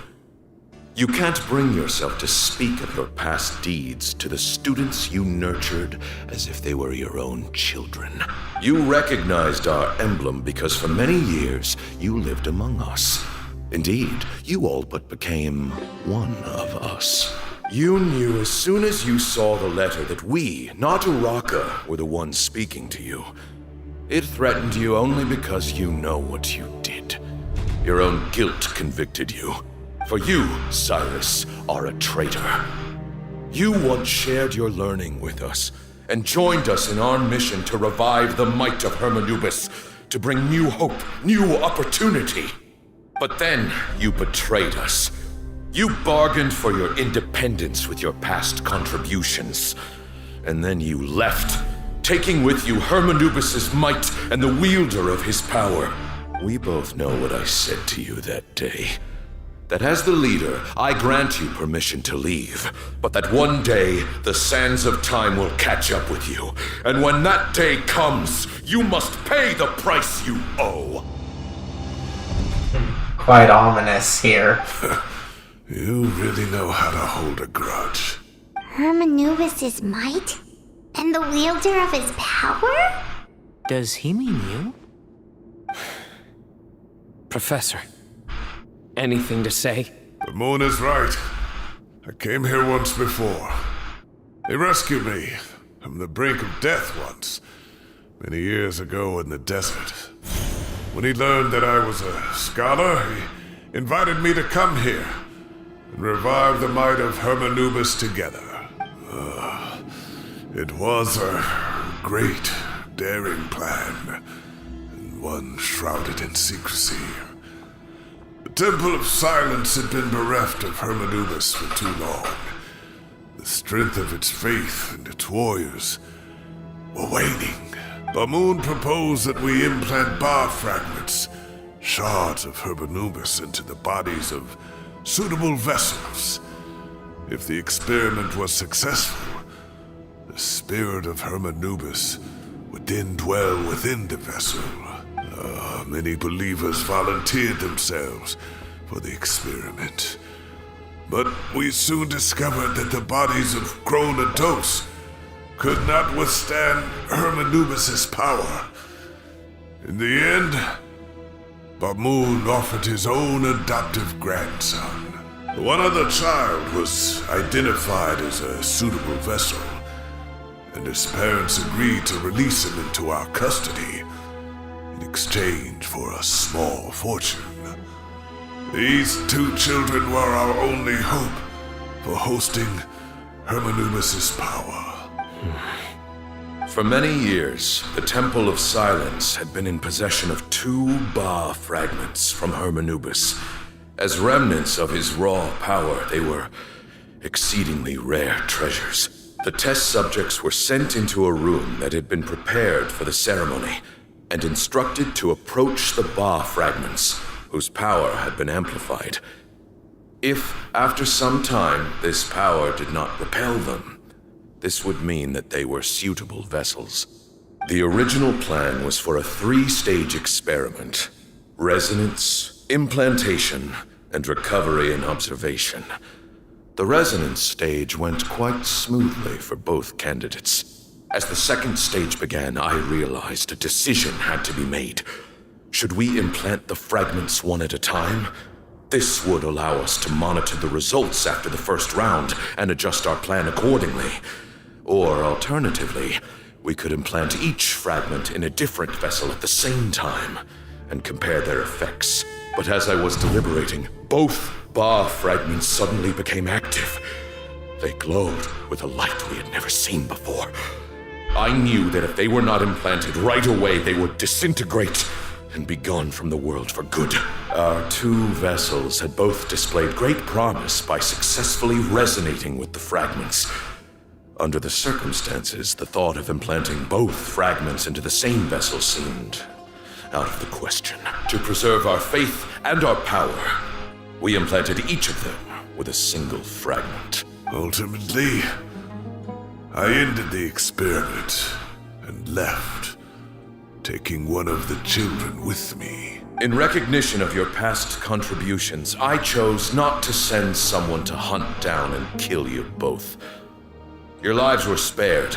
You can't bring yourself to speak of your past deeds to the students you nurtured as if they were your own children. You recognized our emblem because for many years you lived among us. Indeed, you all but became one of us. You knew as soon as you saw the letter that we, not Uraka, were the ones speaking to you. It threatened you only because you know what you did. Your own guilt convicted you. For you, Cyrus, are a traitor. You once shared your learning with us, and joined us in our mission to revive the might of Hermanubis, to bring new hope, new opportunity. But then you betrayed us. You bargained for your independence with your past contributions. And then you left, taking with you Hermanubis' might and the wielder of his power. We both know what I said to you that day. That as the leader, I grant you permission to leave, but that one day, the sands of time will catch up with you. And when that day comes, you must pay the price you owe. Quite ominous here. You really know how to hold a grudge. Hermanubis' might? And the wielder of his power? Does he mean you? Professor, anything to say? The moon is right. I came here once before. He rescued me from the brink of death once, many years ago in the desert. When he learned that I was a scholar, he invited me to come here and revive the might of Hermanubis together. It was a great, daring plan, and one shrouded in secrecy. The Temple of Silence had been bereft of Hermanubis for too long. The strength of its faith and its warriors were waning. Bamoon proposed that we implant bar fragments, shards of Hermanubis, into the bodies of suitable vessels. If the experiment was successful, the spirit of Hermanubis would then dwell within the vessel. Many believers volunteered themselves for the experiment. But we soon discovered that the bodies of grown adults could not withstand Hermanubis' power. In the end, Bamoon offered his own adoptive grandson. One other child was identified as a suitable vessel, and his parents agreed to release him into our custody in exchange for a small fortune. These two children were our only hope for hosting Hermanubis' power. For many years, the Temple of Silence had been in possession of 2 Ba fragments from Hermanubis. As remnants of his raw power, they were exceedingly rare treasures. The test subjects were sent into a room that had been prepared for the ceremony and instructed to approach the Ba fragments, whose power had been amplified. If, after some time, this power did not repel them, this would mean that they were suitable vessels. The original plan was for a 3-stage experiment: resonance, implantation, and recovery and observation. The resonance stage went quite smoothly for both candidates. As the 2nd stage began, I realized a decision had to be made. Should we implant the fragments one at a time? This would allow us to monitor the results after the first round and adjust our plan accordingly. Or alternatively, We could implant each fragment in a different vessel at the same time and compare their effects. But as I was deliberating, both Ba fragments suddenly became active. They glowed with a light we had never seen before. I knew that if they were not implanted right away, they would disintegrate and be gone from the world for good. Our two vessels had both displayed great promise by successfully resonating with the fragments. Under the circumstances, the thought of implanting both fragments into the same vessel seemed out of the question. To preserve our faith and our power, we implanted each of them with a single fragment. Ultimately, I ended the experiment and left, taking one of the children with me. In recognition of your past contributions, I chose not to send someone to hunt down and kill you both. Your lives were spared,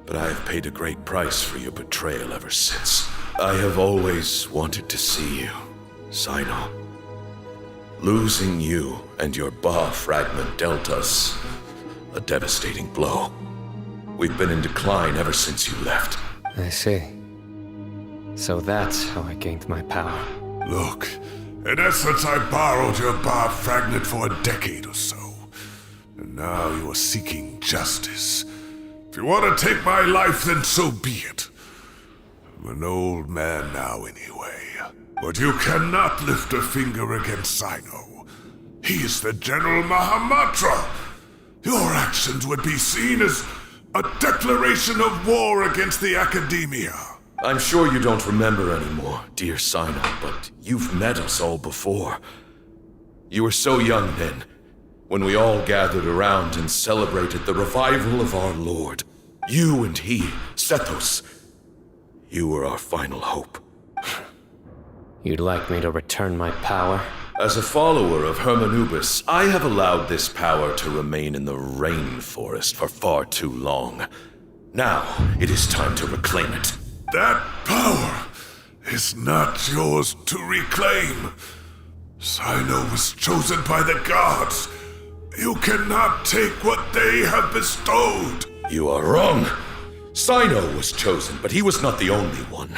but I have paid a great price for your betrayal ever since. I have always wanted to see you, Cyno. Losing you and your Ba fragment dealt us a devastating blow. We've been in decline ever since you left. I see. So that's how I gained my power. Look, in essence, I borrowed your Ba fragment for a decade or so. And now you are seeking justice. If you want to take my life, then so be it. I'm an old man now anyway. But you cannot lift a finger against Cyno. He is the General Mahamatra. Your actions would be seen as a declaration of war against the Academia. I'm sure you don't remember anymore, dear Cyno, but you've met us all before. You were so young then, when we all gathered around and celebrated the revival of our Lord. You and he, Sethos, you were our final hope. You'd like me to return my power? As a follower of Hermanubis, I have allowed this power to remain in the rainforest for far too long. Now, it is time to reclaim it. That power is not yours to reclaim. Cyno was chosen by the gods. You cannot take what they have bestowed. You are wrong. Cyno was chosen, but he was not the only one.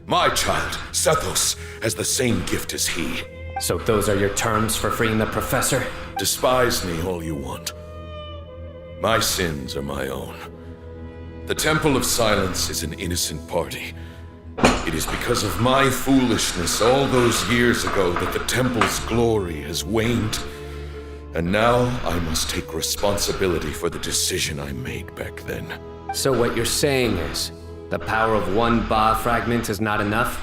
My child, Sethos, has the same gift as he. So those are your terms for freeing the professor? Despise me all you want. My sins are my own. The Temple of Silence is an innocent party. It is because of my foolishness all those years ago that the Temple's glory has waned. And now I must take responsibility for the decision I made back then. So what you're saying is, the power of one Ba fragment is not enough?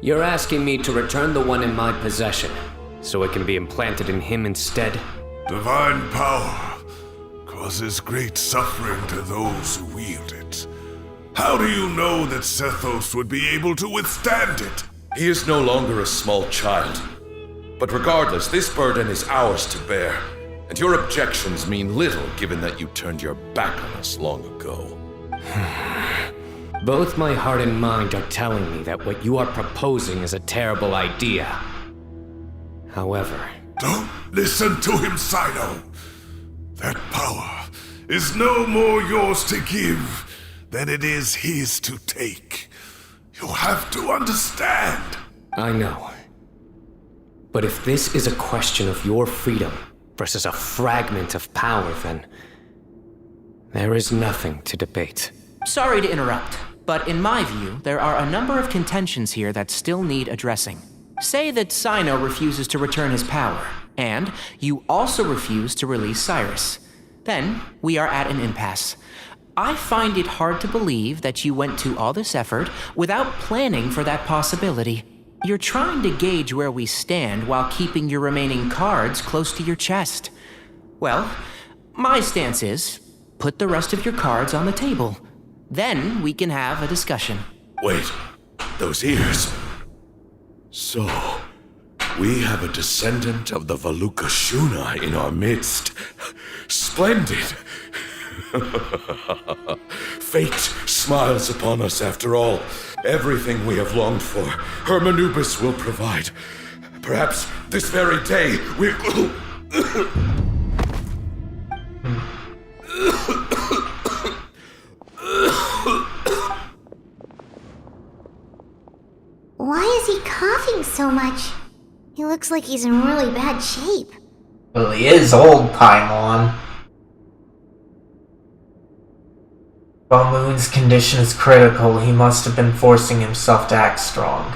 You're asking me to return the one in my possession, so it can be implanted in him instead? Divine power causes great suffering to those who wield it. How do you know that Sethos would be able to withstand it? He is no longer a small child. But regardless, this burden is ours to bear, and your objections mean little given that you turned your back on us long ago. Both my heart and mind are telling me that what you are proposing is a terrible idea. However... Don't listen to him, Cyno. That power is no more yours to give than it is his to take. You have to understand. I know. But if this is a question of your freedom versus a fragment of power, then there is nothing to debate. Sorry to interrupt, but in my view, there are a number of contentions here that still need addressing. Say that Cyno refuses to return his power, and you also refuse to release Cyrus. Then we are at an impasse. I find it hard to believe that you went to all this effort without planning for that possibility. You're trying to gauge where we stand while keeping your remaining cards close to your chest. Well, my stance is, put the rest of your cards on the table. Then we can have a discussion. Wait, those ears. So, we have a descendant of the Valukashuna in our midst. Splendid! Fate smiles upon us after all. Everything we have longed for, Hermanubis will provide. Perhaps this very day we... Why is he coughing so much? He looks like he's in really bad shape. Well, he is old, Paimon. Balmoon's condition is critical. He must have been forcing himself to act strong.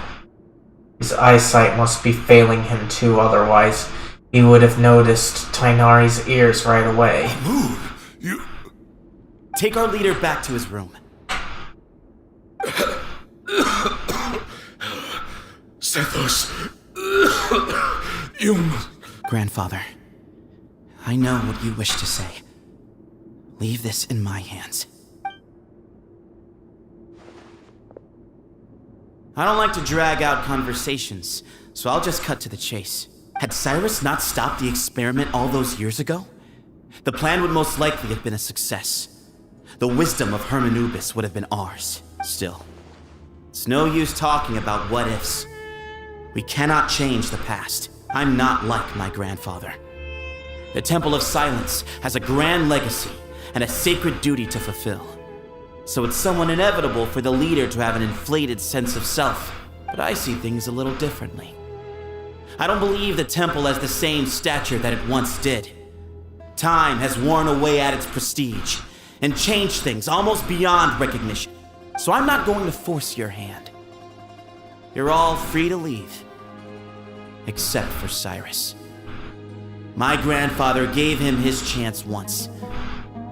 His eyesight must be failing him too, otherwise he would have noticed Tainari's ears right away. Balmoon, you... Take our leader back to his room. Sethos, you must... Grandfather, I know what you wish to say. Leave this in my hands. I don't like to drag out conversations, so I'll just cut to the chase. Had Cyrus not stopped the experiment all those years ago, the plan would most likely have been a success. The wisdom of Hermanubis would have been ours. Still, it's no use talking about what-ifs. We cannot change the past. I'm not like my grandfather. The Temple of Silence has a grand legacy and a sacred duty to fulfill. So it's somewhat inevitable for the leader to have an inflated sense of self, but I see things a little differently. I don't believe the temple has the same stature that it once did. Time has worn away at its prestige and changed things almost beyond recognition. So I'm not going to force your hand. You're all free to leave, except for Cyrus. My grandfather gave him his chance once,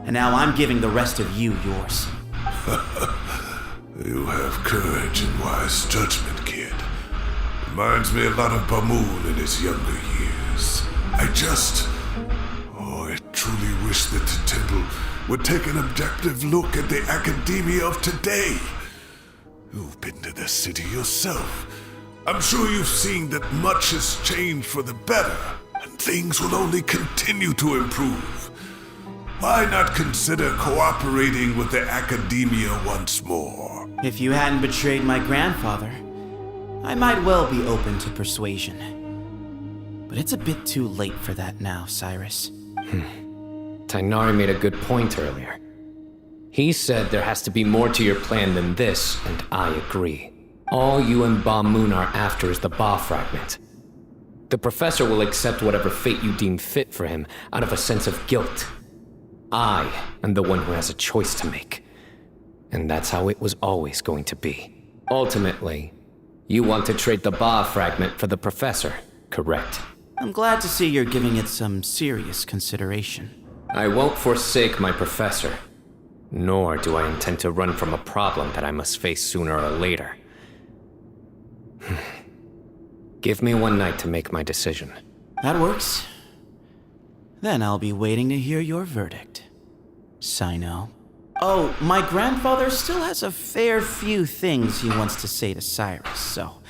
and now I'm giving the rest of you yours. You have courage and wise judgment, kid. Reminds me a lot of Balmoon in his younger years. I truly wish that the temple would take an objective look at the academia of today. You've been to the city yourself. I'm sure you've seen that much has changed for the better, and things will only continue to improve. Why not consider cooperating with the academia once more? If you hadn't betrayed my grandfather, I might well be open to persuasion. But it's a bit too late for that now, Cyrus. Tainari made a good point earlier. He said there has to be more to your plan than this, and I agree. All you and Balmoon are after is the Ba fragment. The professor will accept whatever fate you deem fit for him out of a sense of guilt. I am the one who has a choice to make. And that's how it was always going to be. Ultimately, you want to trade the Ba fragment for the professor, correct? I'm glad to see you're giving it some serious consideration. I won't forsake my professor. Nor do I intend to run from a problem that I must face sooner or later. Give me one night to make my decision. That works. Then I'll be waiting to hear your verdict, Cyno. Oh, my grandfather still has a fair few things he wants to say to Cyrus, so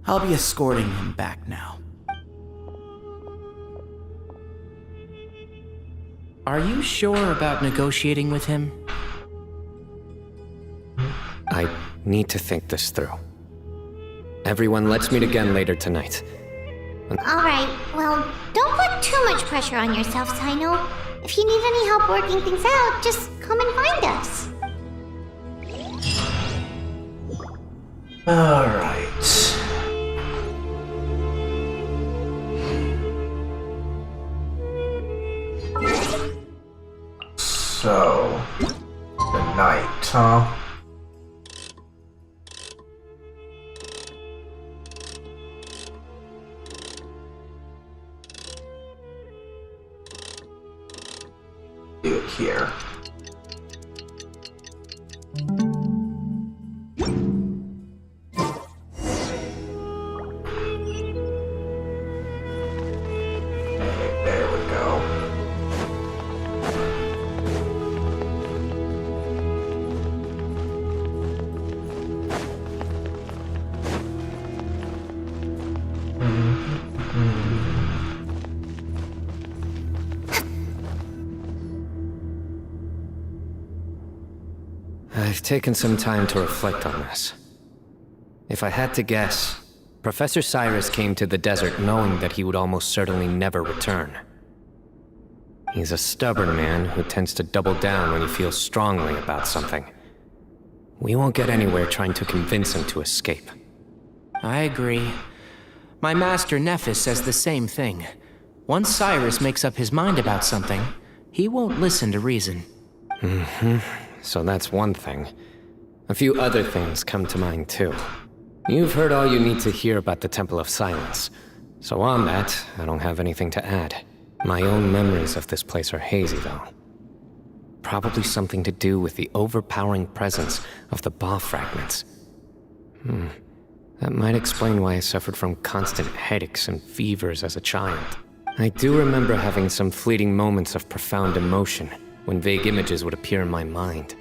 I'll be escorting him back now. Are you sure about negotiating with him? I need to think this through. Everyone, let's meet again later tonight. Alright, well, don't put too much pressure on yourself, Cyno. If you need any help working things out, just come and find us. Alright. So, the night, huh? Do it here. There we go. I've taken some time to reflect on this. If I had to guess, Professor Cyrus came to the desert knowing that he would almost certainly never return. He's a stubborn man who tends to double down when he feels strongly about something. We won't get anywhere trying to convince him to escape. I agree. My master Nephis says the same thing. Once Cyrus makes up his mind about something, he won't listen to reason. So that's one thing. A few other things come to mind too. You've heard all you need to hear about the Temple of Silence. So on that, I don't have anything to add. My own memories of this place are hazy though. Probably something to do with the overpowering presence of the Ba fragments. That might explain why I suffered from constant headaches and fevers as a child. I do remember having some fleeting moments of profound emotion when vague images would appear in my mind.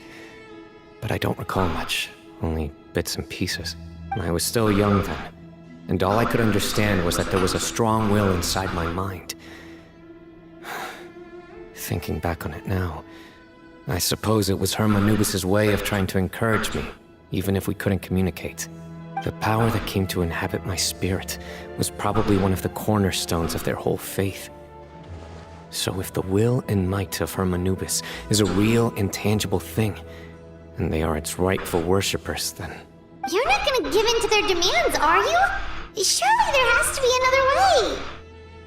But I don't recall much, only bits and pieces. I was still young then, and all I could understand was that there was a strong will inside my mind. Thinking back on it now, I suppose it was Hermanubis' way of trying to encourage me, even if we couldn't communicate. The power that came to inhabit my spirit was probably one of the cornerstones of their whole faith. So if the will and might of Hermanubis is a real, intangible thing, and they are its rightful worshippers, then... You're not gonna give in to their demands, are you? Surely there has to be another way.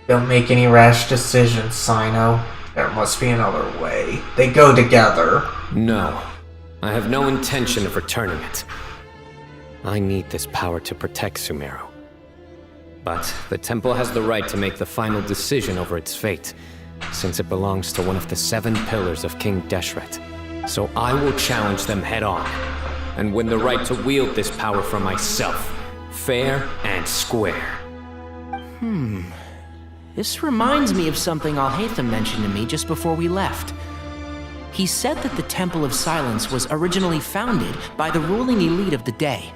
Don't make any rash decisions, Cyno. There must be another way. They go together. No. I have no intention of returning it. I need this power to protect Sumeru. But the temple has the right to make the final decision over its fate, since it belongs to one of the 7 pillars of King Deshret. So I will challenge them head-on, and win the right to wield this power for myself, fair and square. This reminds me of something Alhaitham mentioned to me just before we left. He said that the Temple of Silence was originally founded by the ruling elite of the day.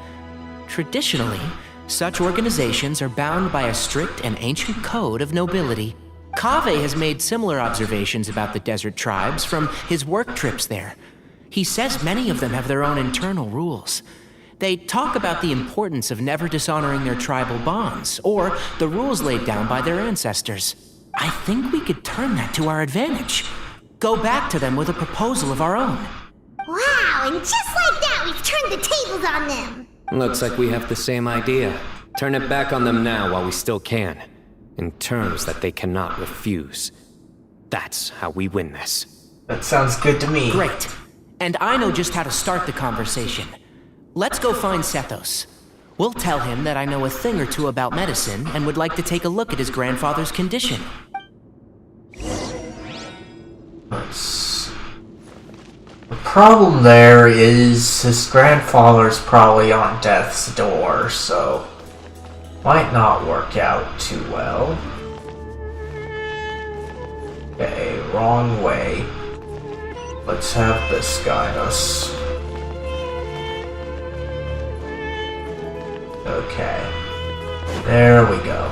Traditionally, such organizations are bound by a strict and ancient code of nobility. Kaveh has made similar observations about the desert tribes from his work trips there. He says many of them have their own internal rules. They talk about the importance of never dishonoring their tribal bonds, or the rules laid down by their ancestors. I think we could turn that to our advantage. Go back to them with a proposal of our own. Wow, and just like that, we've turned the tables on them. Looks like we have the same idea. Turn it back on them now while we still can, in terms that they cannot refuse. That's how we win this. That sounds good to me. Great. And I know just how to start the conversation. Let's go find Sethos. We'll tell him that I know a thing or two about medicine and would like to take a look at his grandfather's condition. The problem there is his grandfather's probably on death's door, so might not work out too well. Okay, wrong way. Let's have this guide us. Okay. There we go.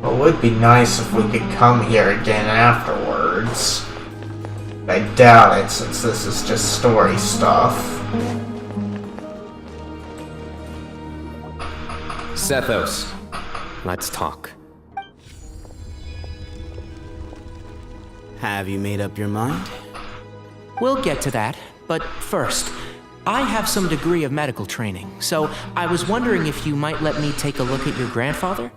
It would be nice if we could come here again afterwards. I doubt it, since this is just story stuff. Sethos, let's talk. Have you made up your mind? We'll get to that, but first, I have some degree of medical training, so I was wondering if you might let me take a look at your grandfather?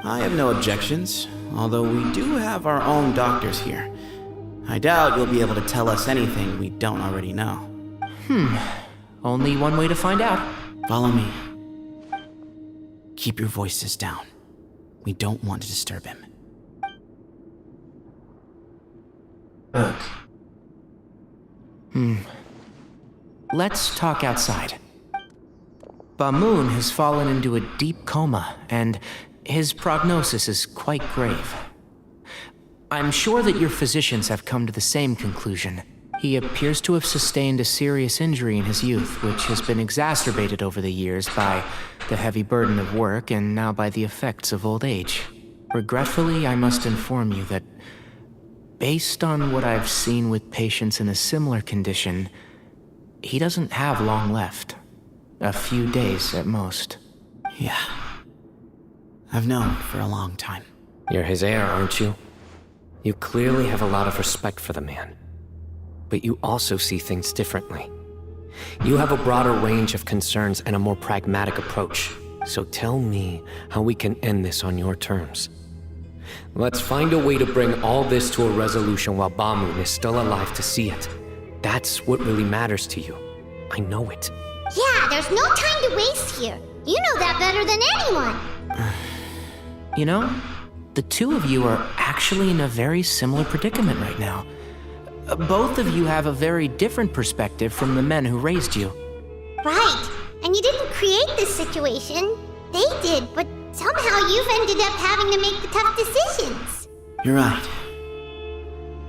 I have no objections, although we do have our own doctors here. I doubt you'll be able to tell us anything we don't already know. Only one way to find out. Follow me. Keep your voices down. We don't want to disturb him. Let's talk outside. Bamoon has fallen into a deep coma, and his prognosis is quite grave. I'm sure that your physicians have come to the same conclusion. He appears to have sustained a serious injury in his youth, which has been exacerbated over the years by the heavy burden of work and now by the effects of old age. Regretfully, I must inform you that, based on what I've seen with patients in a similar condition, he doesn't have long left. A few days at most. Yeah. I've known for a long time. You're his heir, aren't you? You clearly have a lot of respect for the man. But you also see things differently. You have a broader range of concerns and a more pragmatic approach. So tell me how we can end this on your terms. Let's find a way to bring all this to a resolution while Bamoon is still alive to see it. That's what really matters to you. I know it. Yeah, there's no time to waste here. You know that better than anyone. You know, the two of you are actually in a very similar predicament right now. Both of you have a very different perspective from the men who raised you. Right, and you didn't create this situation. They did, but somehow you've ended up having to make the tough decisions. You're right.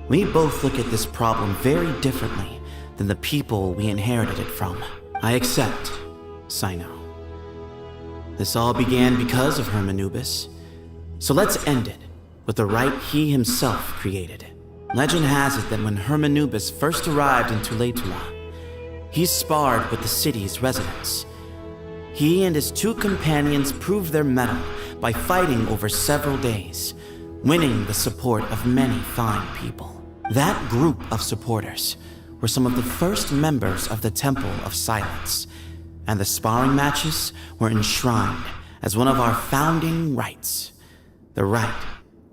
We both look at this problem very differently than the people we inherited it from. I accept, Cyno. This all began because of Hermanubis. So let's end it with the rite he himself created. Legend has it that when Hermanubis first arrived in Tuletula, he sparred with the city's residents. He and his two companions proved their mettle by fighting over several days, winning the support of many fine people. That group of supporters were some of the first members of the Temple of Silence, and the sparring matches were enshrined as one of our founding rites, the rite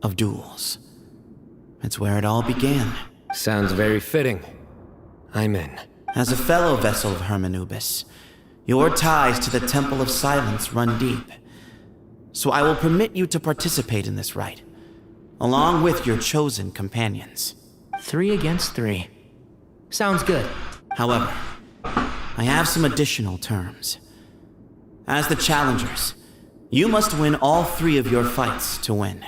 of duels. It's where it all began. Sounds very fitting. I'm in. As a fellow vessel of Hermanubis, your ties to the Temple of Silence run deep. So I will permit you to participate in this rite, along with your chosen companions. 3 against 3. Sounds good. However, I have some additional terms. As the challengers, you must win all 3 of your fights to win.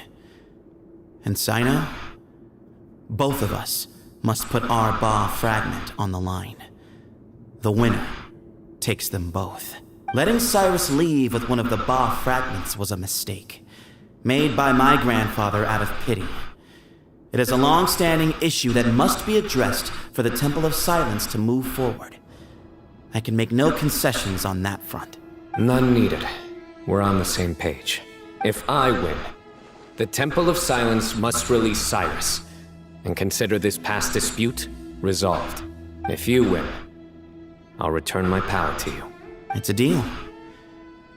And Cyno, both of us must put our Ba fragment on the line. The winner takes them both. Letting Cyrus leave with one of the Ba fragments was a mistake, made by my grandfather out of pity. It is a long-standing issue that must be addressed for the Temple of Silence to move forward. I can make no concessions on that front. None needed. We're on the same page. If I win, the Temple of Silence must release Cyrus and consider this past dispute resolved. If you win, I'll return my power to you. It's a deal.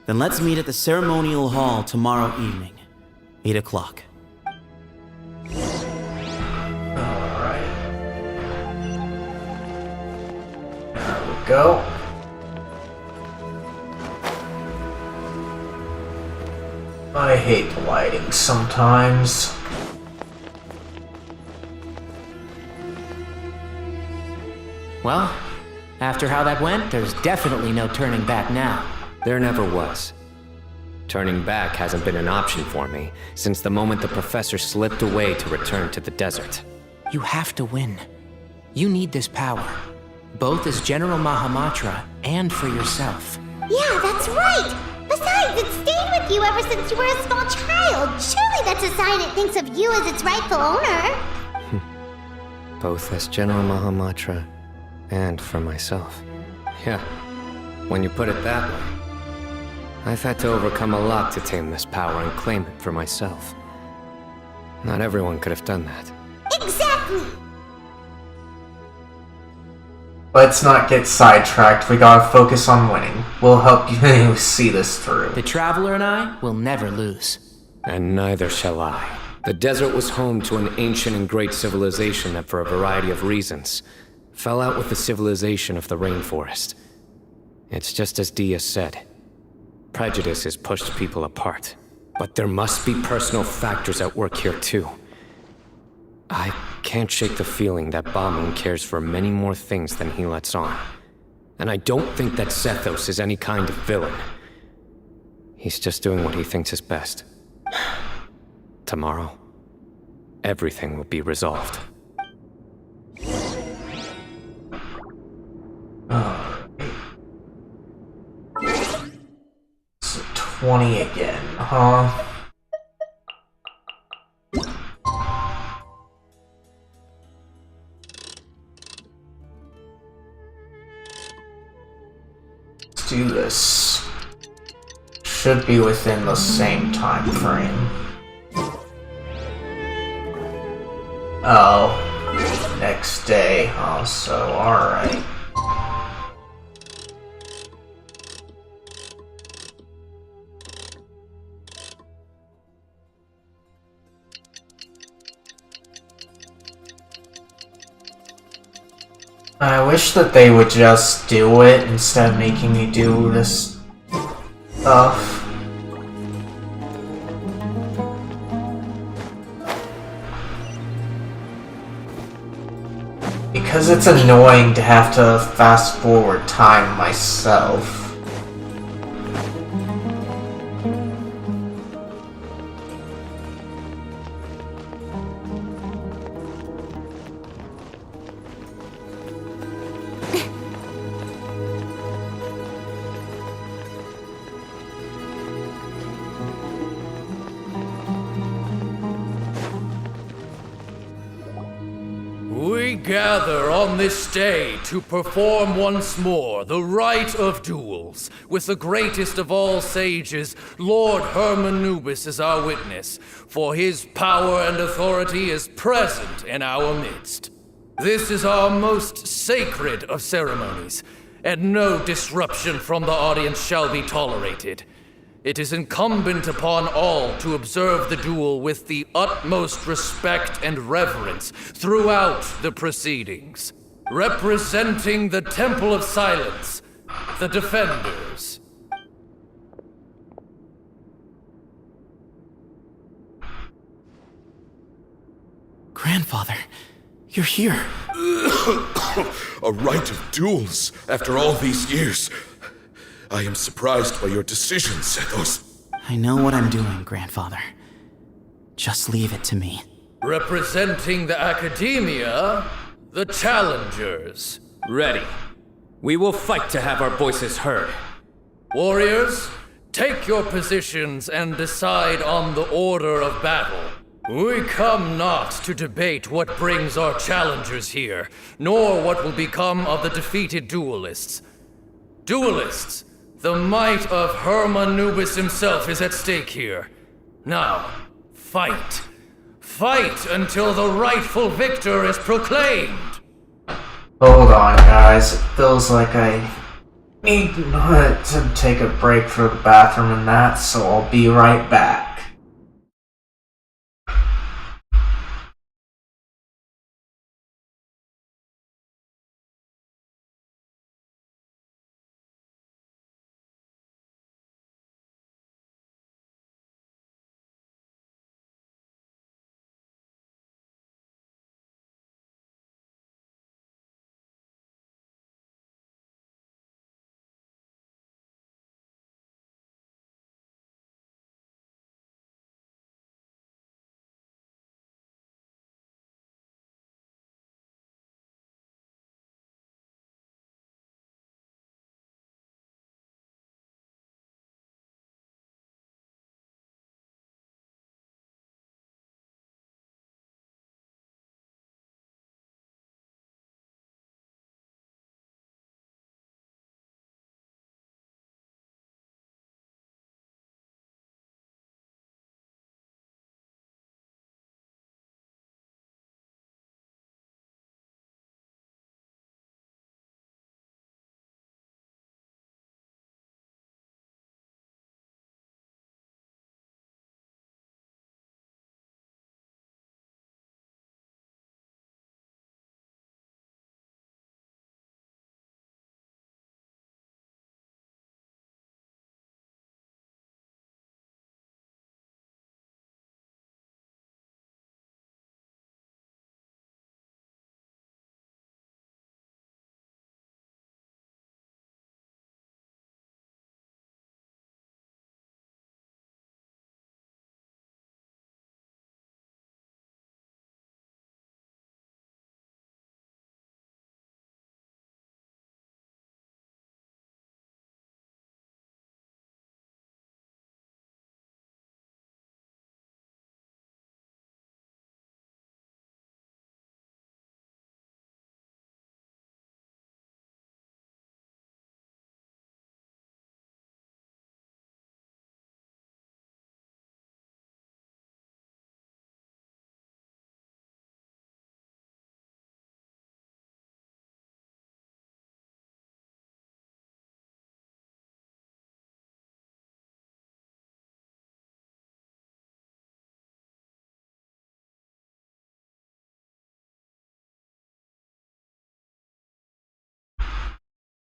Then let's meet at the ceremonial hall tomorrow evening, 8 o'clock. Alright. There we go. I hate the lighting sometimes. Well, after how that went, there's definitely no turning back now. There never was. Turning back hasn't been an option for me since the moment the professor slipped away to return to the desert. You have to win. You need this power, both as General Mahamatra and for yourself. Yeah, that's right! Besides, it stayed with you ever since you were a small child. Surely that's a sign it thinks of you as its rightful owner. Both as General Mahamatra and for myself. Yeah, when you put it that way. I've had to overcome a lot to tame this power and claim it for myself. Not everyone could have done that. Exactly! Let's not get sidetracked. We gotta focus on winning. We'll help you see this through. The Traveler and I will never lose. And neither shall I. The desert was home to an ancient and great civilization that, for a variety of reasons, fell out with the civilization of the rainforest. It's just as Dia said. Prejudice has pushed people apart. But there must be personal factors at work here too. I can't shake the feeling that Bamoon cares for many more things than he lets on. And I don't think that Zethos is any kind of villain. He's just doing what he thinks is best. Tomorrow, everything will be resolved. 20 again, huh? Let's do this. Should be within the same time frame. Oh, next day also, alright. I wish that they would just do it instead of making me do this stuff. Because it's annoying to have to fast forward time myself. We gather on this day to perform once more the rite of duels, with the greatest of all sages, Lord Hermanubis, as our witness, for his power and authority is present in our midst. This is our most sacred of ceremonies, and no disruption from the audience shall be tolerated. It is incumbent upon all to observe the duel with the utmost respect and reverence throughout the proceedings. Representing the Temple of Silence, the Defenders. Grandfather, you're here. A rite of duels after all these years. I am surprised by your decision, Sethos. I know what I'm doing, Grandfather. Just leave it to me. Representing the Academia, the Challengers. Ready. We will fight to have our voices heard. Warriors, take your positions and decide on the order of battle. We come not to debate what brings our challengers here, nor what will become of the defeated duelists. Duelists, the might of Hermanubis himself is at stake here. Now, fight. Fight until the rightful victor is proclaimed. Hold on, guys. It feels like I need to take a break for the bathroom and that, so I'll be right back.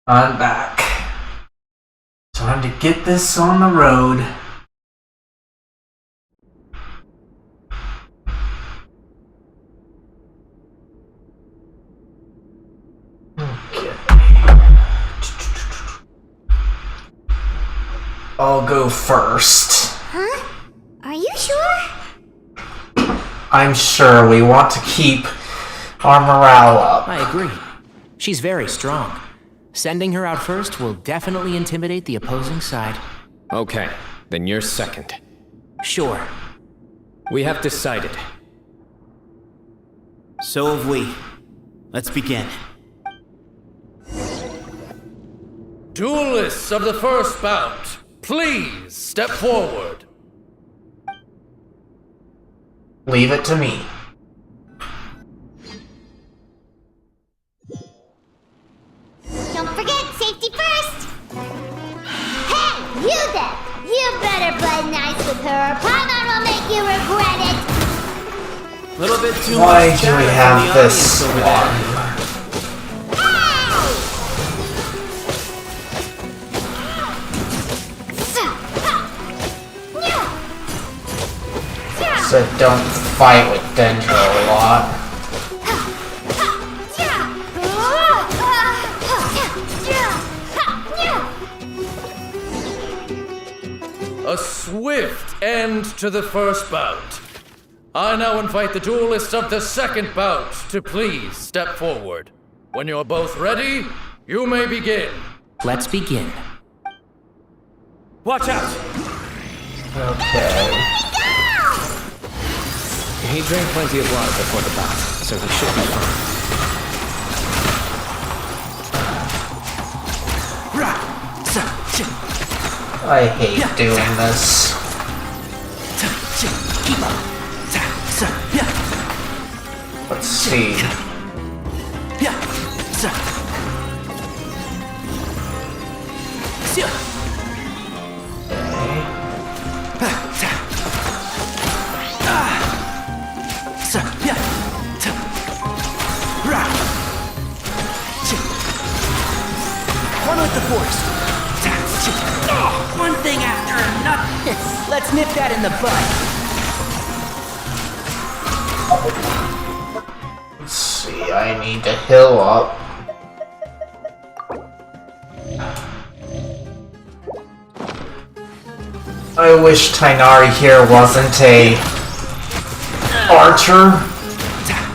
I'm back. Time to get this on the road. Okay. I'll go first. Huh? Are you sure? I'm sure we want to keep our morale up. I agree. She's very strong. Sending her out first will definitely intimidate the opposing side. Okay, then you're second. Sure. We have decided. So have we. Let's begin. Duelists of the first bout, please step forward. Leave it to me. Don't forget, safety first! Hey, you there! You better play nice with her, or Paimon will make you regret it! Little bit too Why much do we chatter from have the this audience over one? So don't fight with Dendro a lot. A swift end to the first bout. I now invite the duelists of the second bout to please step forward. When you're both ready, you may begin. Let's begin. Watch out! Okay. He drank plenty of water before the bout, so he should be fine. I hate doing this. Let's see. One with the force. One thing after another. Let's nip that in the bud. Let's see, I need to heal up. I wish Tainari here wasn't a archer,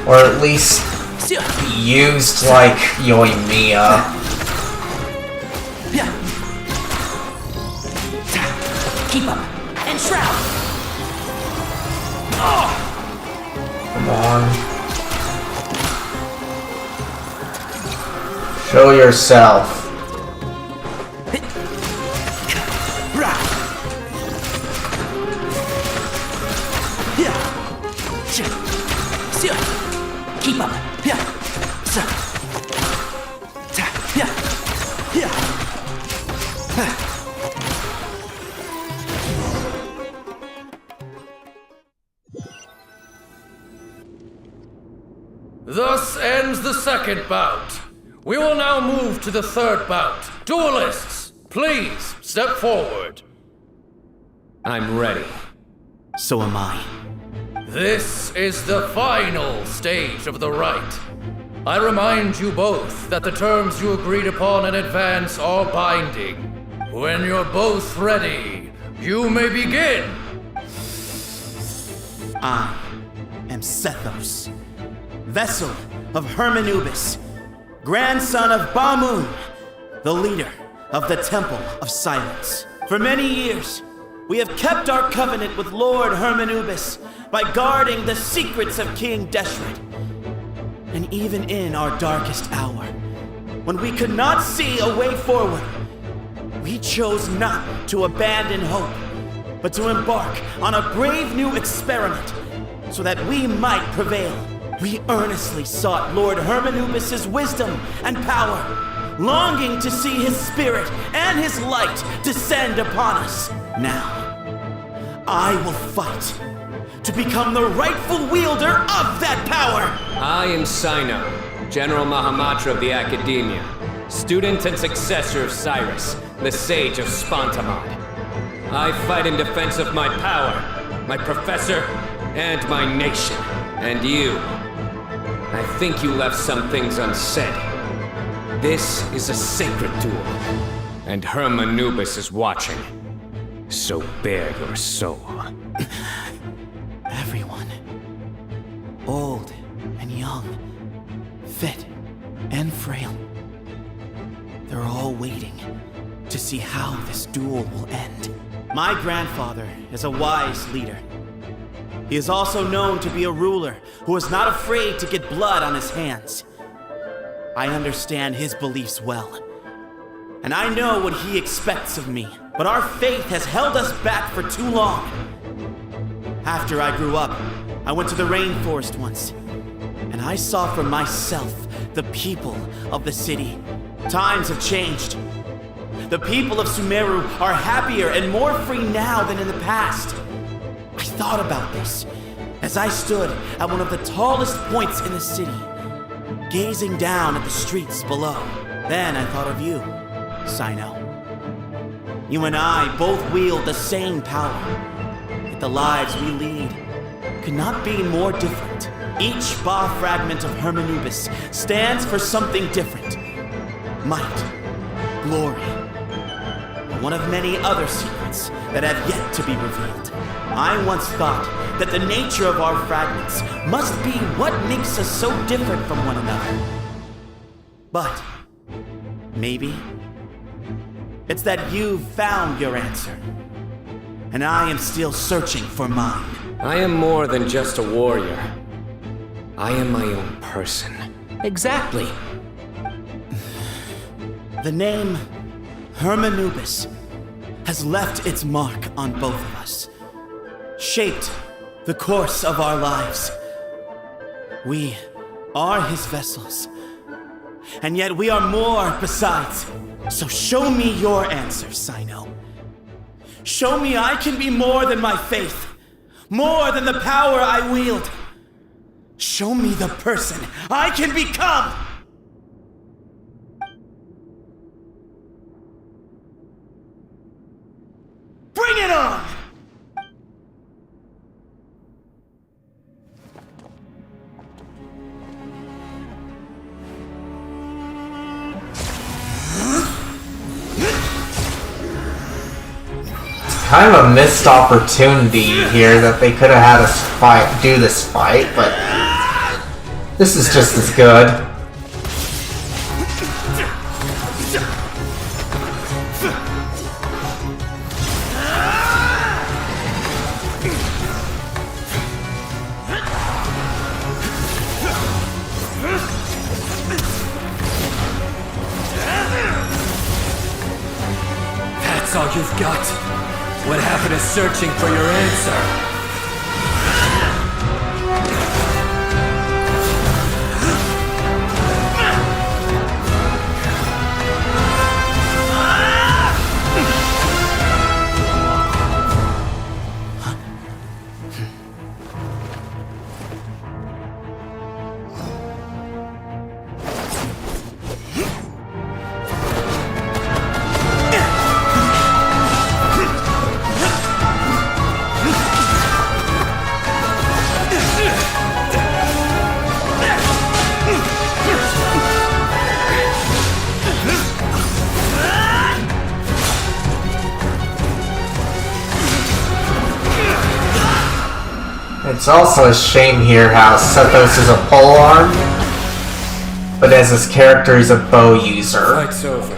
or at least used like Yoimiya. Keep up and shroud. Come on. Show yourself. Keep up. Thus ends the second bout. We will now move to the third bout. Duelists, please step forward. I'm ready. So am I. This is the final stage of the rite. I remind you both that the terms you agreed upon in advance are binding. When you're both ready, you may begin. I am Sethos, vessel of Hermanubis, grandson of Bamun, the leader of the Temple of Silence. For many years, we have kept our covenant with Lord Hermanubis by guarding the secrets of King Deshret. And even in our darkest hour, when we could not see a way forward, we chose not to abandon hope, but to embark on a brave new experiment so that we might prevail. We earnestly sought Lord Hermanubis' wisdom and power, longing to see his spirit and his light descend upon us. Now, I will fight to become the rightful wielder of that power! I am Cyno, General Mahamatra of the Academia. student and successor of Cyrus, the Sage of Spontamod. I fight in defense of my power, my professor, and my nation. And you, I think you left some things unsaid. This is a sacred duel, and Herman Nubis is watching. So bare your soul. Everyone, old and young, fit and frail, they're all waiting to see how this duel will end. My grandfather is a wise leader. He is also known to be a ruler who is not afraid to get blood on his hands. I understand his beliefs well, and I know what he expects of me, but our faith has held us back for too long. After I grew up, I went to the rainforest once, and I saw for myself the people of the city. Times have changed. The people of Sumeru are happier and more free now than in the past. I thought about this as I stood at one of the tallest points in the city, gazing down at the streets below. Then I thought of you, Cyno. You and I both wield the same power, yet the lives we lead could not be more different. Each Ba fragment of Hermanubis stands for something different. Might, glory, one of many other secrets that have yet to be revealed. I once thought that the nature of our fragments must be what makes us so different from one another. But maybe it's that you've found your answer, and I am still searching for mine. I am more than just a warrior. I am my own person. Exactly. The name Hermanubis has left its mark on both of us, shaped the course of our lives. We are his vessels, and yet we are more besides. So show me your answer, Cyno. Show me I can be more than my faith, more than the power I wield. Show me the person I can become! Bring it on! Kind of a missed opportunity here that they could have had us do this fight, but this is just as good. That's all you've got? What happened to searching for your answer? It's also a shame here how Sethos is a polearm, but as his character he's a bow user. Fight's over.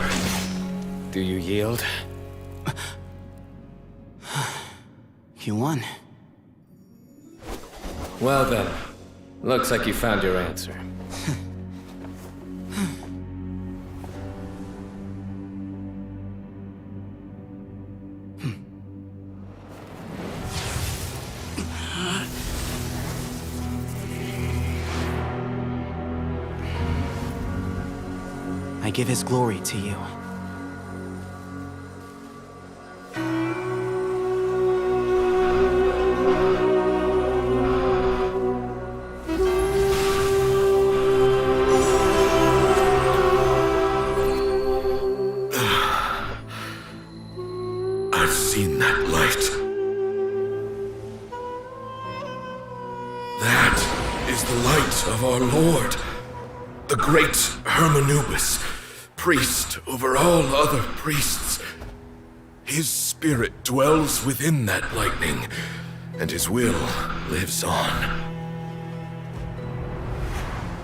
Do you yield? You won. Well then, looks like you found your answer. I give his glory to you. That is the light of our Lord, the great Hermanubis, priest over all other priests. His spirit dwells within that lightning, and his will lives on.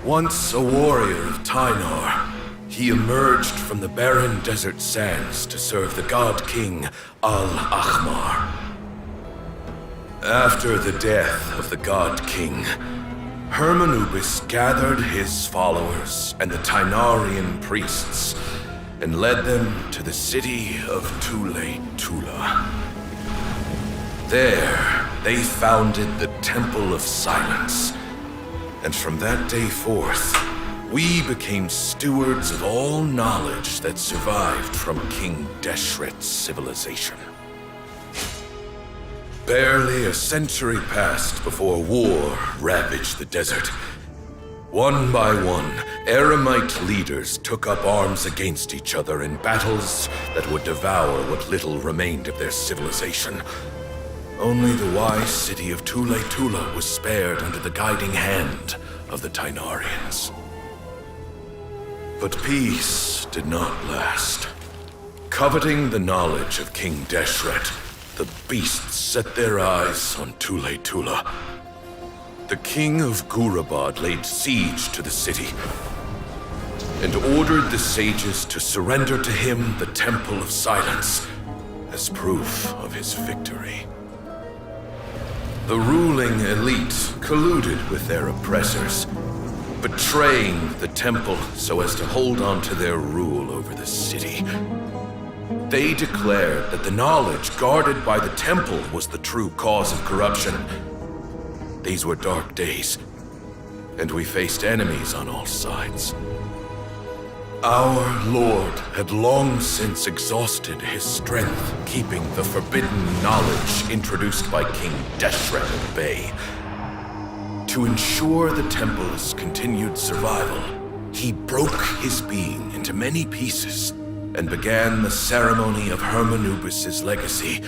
Once a warrior of Tynar, he emerged from the barren desert sands to serve the god king Al-Ahmar. After the death of the god king, Hermanubis gathered his followers and the Tynarian priests and led them to the city of Tule-Tula. There, they founded the Temple of Silence, and from that day forth, we became stewards of all knowledge that survived from King Deshret's civilization. Barely a century passed before war ravaged the desert. One by one, Eremite leaders took up arms against each other in battles that would devour what little remained of their civilization. Only the wise city of Tule-Tula was spared under the guiding hand of the Tynarians. But peace did not last. Coveting the knowledge of King Deshret, the beasts set their eyes on Tule-Tula. The king of Gurabad laid siege to the city and ordered the sages to surrender to him the Temple of Silence as proof of his victory. The ruling elite colluded with their oppressors, betraying the temple so as to hold on to their rule over the city. They declared that the knowledge guarded by the temple was the true cause of corruption. These were dark days, and we faced enemies on all sides. Our Lord had long since exhausted his strength, keeping the forbidden knowledge introduced by King Deshret at bay. To ensure the temple's continued survival, he broke his being into many pieces and began the ceremony of Hermanubis' legacy,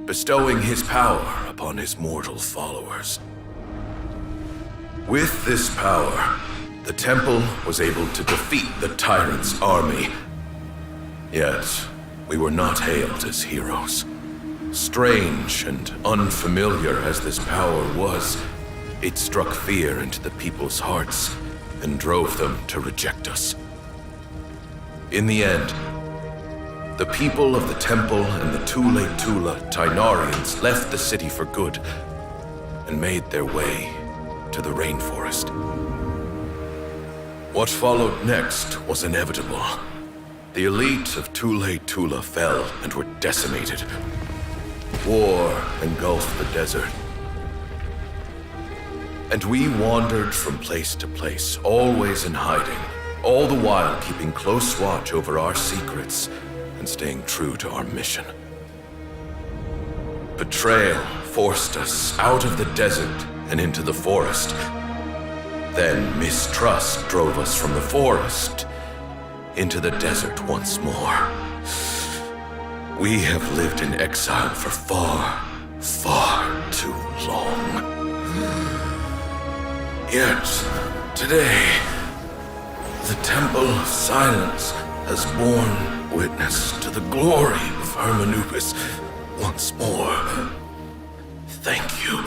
bestowing his power upon his mortal followers. With this power, the temple was able to defeat the tyrant's army. Yet, we were not hailed as heroes. Strange and unfamiliar as this power was, it struck fear into the people's hearts and drove them to reject us. In the end, the people of the temple and the Tule-Tula Tynarians left the city for good and made their way to the rainforest. What followed next was inevitable. The elite of Tule-Tula fell and were decimated. War engulfed the desert. And we wandered from place to place, always in hiding, all the while keeping close watch over our secrets and staying true to our mission. Betrayal forced us out of the desert and into the forest. Then mistrust drove us from the forest into the desert once more. We have lived in exile for far, far too long. Yet, today, the Temple of Silence has borne witness to the glory of Hermanubis once more. Thank you.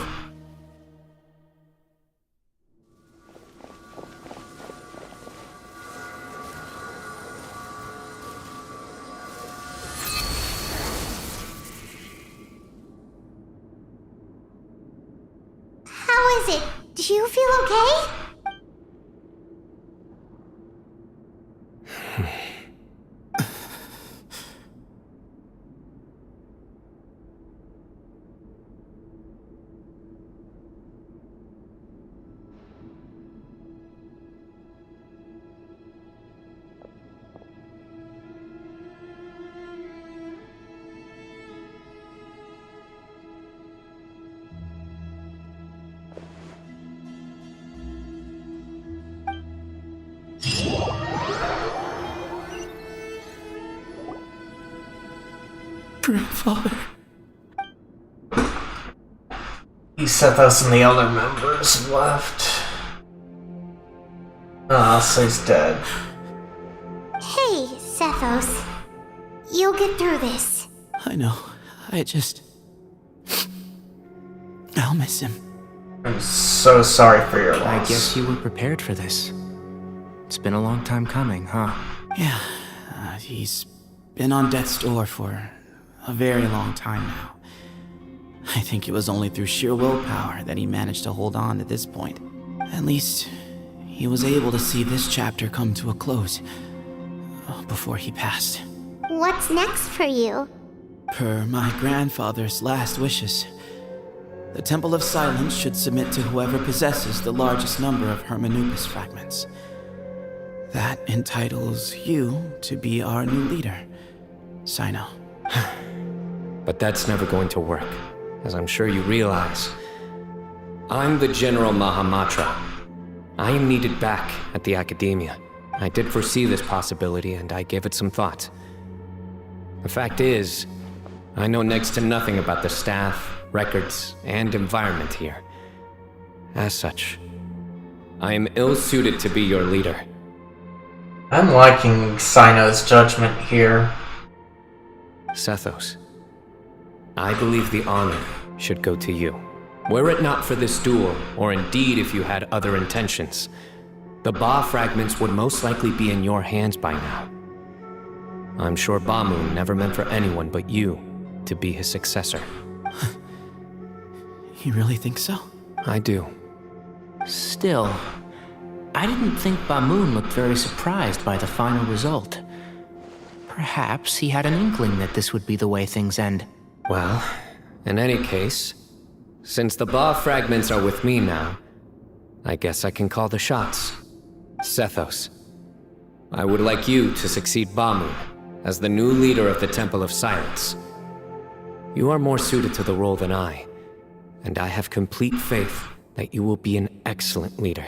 How is it? Do you feel okay? Grandfather. Sethos and the other members left. So he's dead. Hey, Sethos. You'll get through this. I know. I'll miss him. I'm so sorry for your loss. I guess you were prepared for this. It's been a long time coming, huh? Yeah, he's been on death's door for a very long time now. I think it was only through sheer willpower that he managed to hold on to this point. At least, he was able to see this chapter come to a close before he passed. What's next for you? Per my grandfather's last wishes, the Temple of Silence should submit to whoever possesses the largest number of Hermanubis fragments. That entitles you to be our new leader, Cyno. But that's never going to work, as I'm sure you realize. I'm the General Mahamatra. I am needed back at the Academia. I did foresee this possibility, and I gave it some thought. The fact is, I know next to nothing about the staff, records, and environment here. As such, I am ill-suited to be your leader. I'm liking Cyno's judgment here. Sethos, I believe the honor should go to you. Were it not for this duel, or indeed if you had other intentions, the Ba fragments would most likely be in your hands by now. I'm sure Bamun never meant for anyone but you to be his successor. You really think so? I do. Still, I didn't think Bamun looked very surprised by the final result. Perhaps he had an inkling that this would be the way things end. Well, in any case, since the Ba fragments are with me now, I guess I can call the shots. Sethos, I would like you to succeed Bamun as the new leader of the Temple of Silence. You are more suited to the role than I, and I have complete faith that you will be an excellent leader.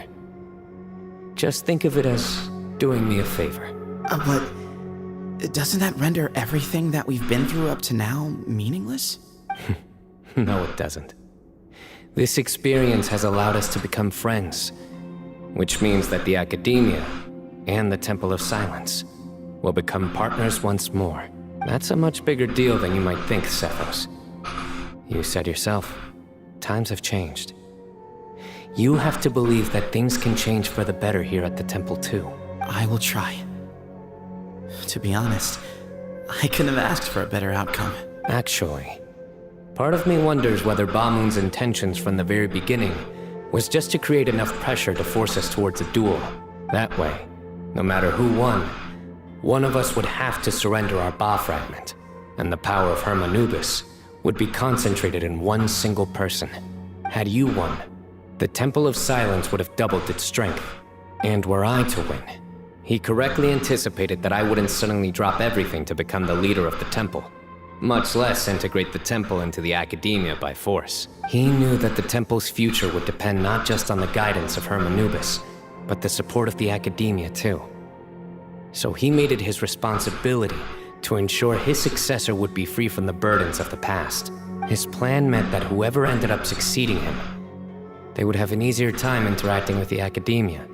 Just think of it as doing me a favor. But doesn't that render everything that we've been through up to now meaningless? No, it doesn't. This experience has allowed us to become friends, which means that the Academia and the Temple of Silence will become partners once more. That's a much bigger deal than you might think, Sethos. You said yourself, times have changed. You have to believe that things can change for the better here at the temple too. I will try. To be honest, I couldn't have asked for a better outcome. Actually, part of me wonders whether Bamun's intentions from the very beginning was just to create enough pressure to force us towards a duel. That way, no matter who won, one of us would have to surrender our Ba fragment, and the power of Hermanubis would be concentrated in one single person. Had you won, the Temple of Silence would have doubled its strength. And were I to win, he correctly anticipated that I wouldn't suddenly drop everything to become the leader of the temple, much less integrate the temple into the Academia by force. He knew that the temple's future would depend not just on the guidance of Hermanubis, but the support of the Academia too. So he made it his responsibility to ensure his successor would be free from the burdens of the past. His plan meant that whoever ended up succeeding him, they would have an easier time interacting with the Academia.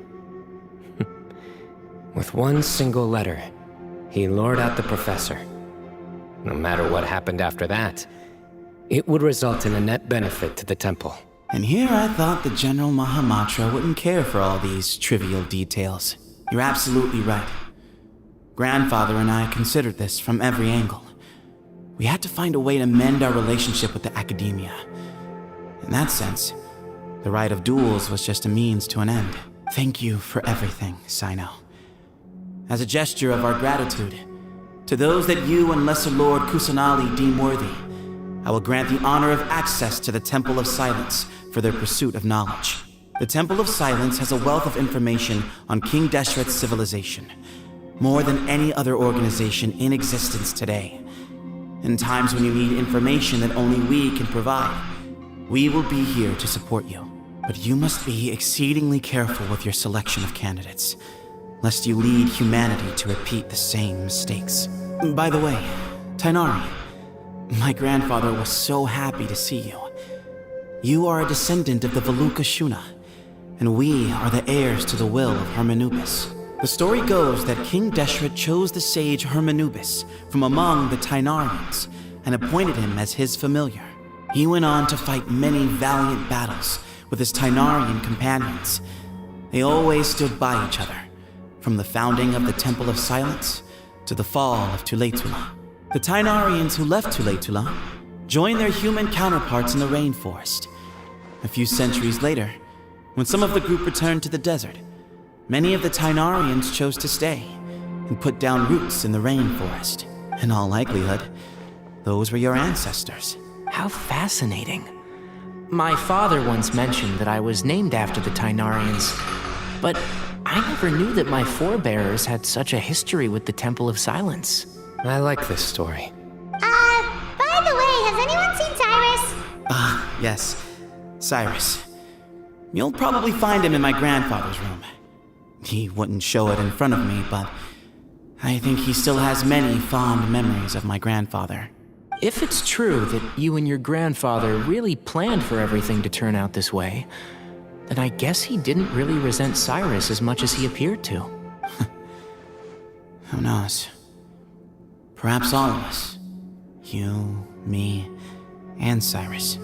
With one single letter, he lured out the professor. No matter what happened after that, it would result in a net benefit to the temple. And here I thought the General Mahamatra wouldn't care for all these trivial details. You're absolutely right. Grandfather and I considered this from every angle. We had to find a way to mend our relationship with the Academia. In that sense, the right of duels was just a means to an end. Thank you for everything, Cyno. As a gesture of our gratitude, to those that you and Lesser Lord Kusanali deem worthy, I will grant the honor of access to the Temple of Silence for their pursuit of knowledge. The Temple of Silence has a wealth of information on King Deshret's civilization, more than any other organization in existence today. In times when you need information that only we can provide, we will be here to support you. But you must be exceedingly careful with your selection of candidates, lest you lead humanity to repeat the same mistakes. By the way, Tainari, my grandfather was so happy to see you. You are a descendant of the Veluca Shuna, and we are the heirs to the will of Hermanubis. The story goes that King Deshret chose the sage Hermanubis from among the Tainarians and appointed him as his familiar. He went on to fight many valiant battles with his Tainarian companions. They always stood by each other, from the founding of the Temple of Silence to the fall of Tuletula. The Tainarians who left Tuletula joined their human counterparts in the rainforest. A few centuries later, when some of the group returned to the desert, many of the Tainarians chose to stay and put down roots in the rainforest. In all likelihood, those were your ancestors. How fascinating. My father once mentioned that I was named after the Tainarians, but I never knew that my forebears had such a history with the Temple of Silence. I like this story. By the way, has anyone seen Cyrus? Yes, Cyrus. You'll probably find him in my grandfather's room. He wouldn't show it in front of me, but I think he still has many fond memories of my grandfather. If it's true that you and your grandfather really planned for everything to turn out this way, then I guess he didn't really resent Cyrus as much as he appeared to. Who knows? Perhaps all of us, you, me, and Cyrus,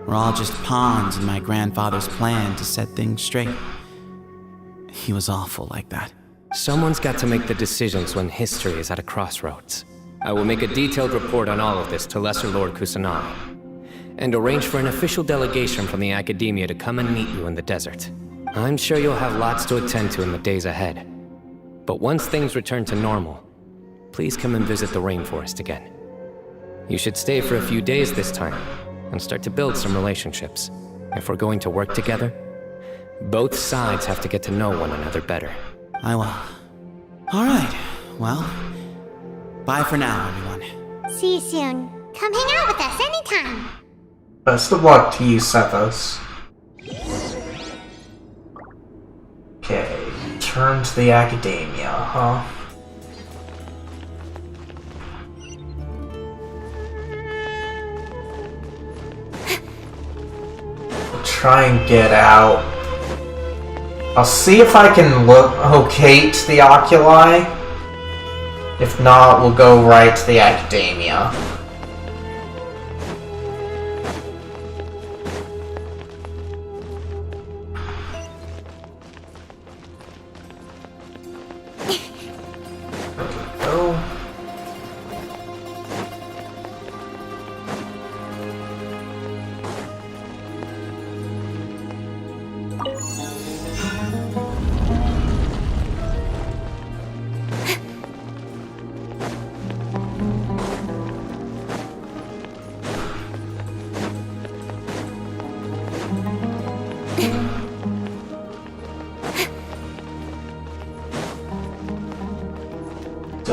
we're all just pawns in my grandfather's plan to set things straight. He was awful like that. Someone's got to make the decisions when history is at a crossroads. I will make a detailed report on all of this to Lesser Lord Kusanagi, and arrange for an official delegation from the Academia to come and meet you in the desert. I'm sure you'll have lots to attend to in the days ahead. But once things return to normal, please come and visit the rainforest again. You should stay for a few days this time, and start to build some relationships. If we're going to work together, both sides have to get to know one another better. I will. All right, well, bye for now, everyone. See you soon. Come hang out with us anytime. Best of luck to you, Sethos. Okay, turn to the Academia, huh? I'll try and get out. I'll see if I can locate the oculi. If not, we'll go right to the Academia.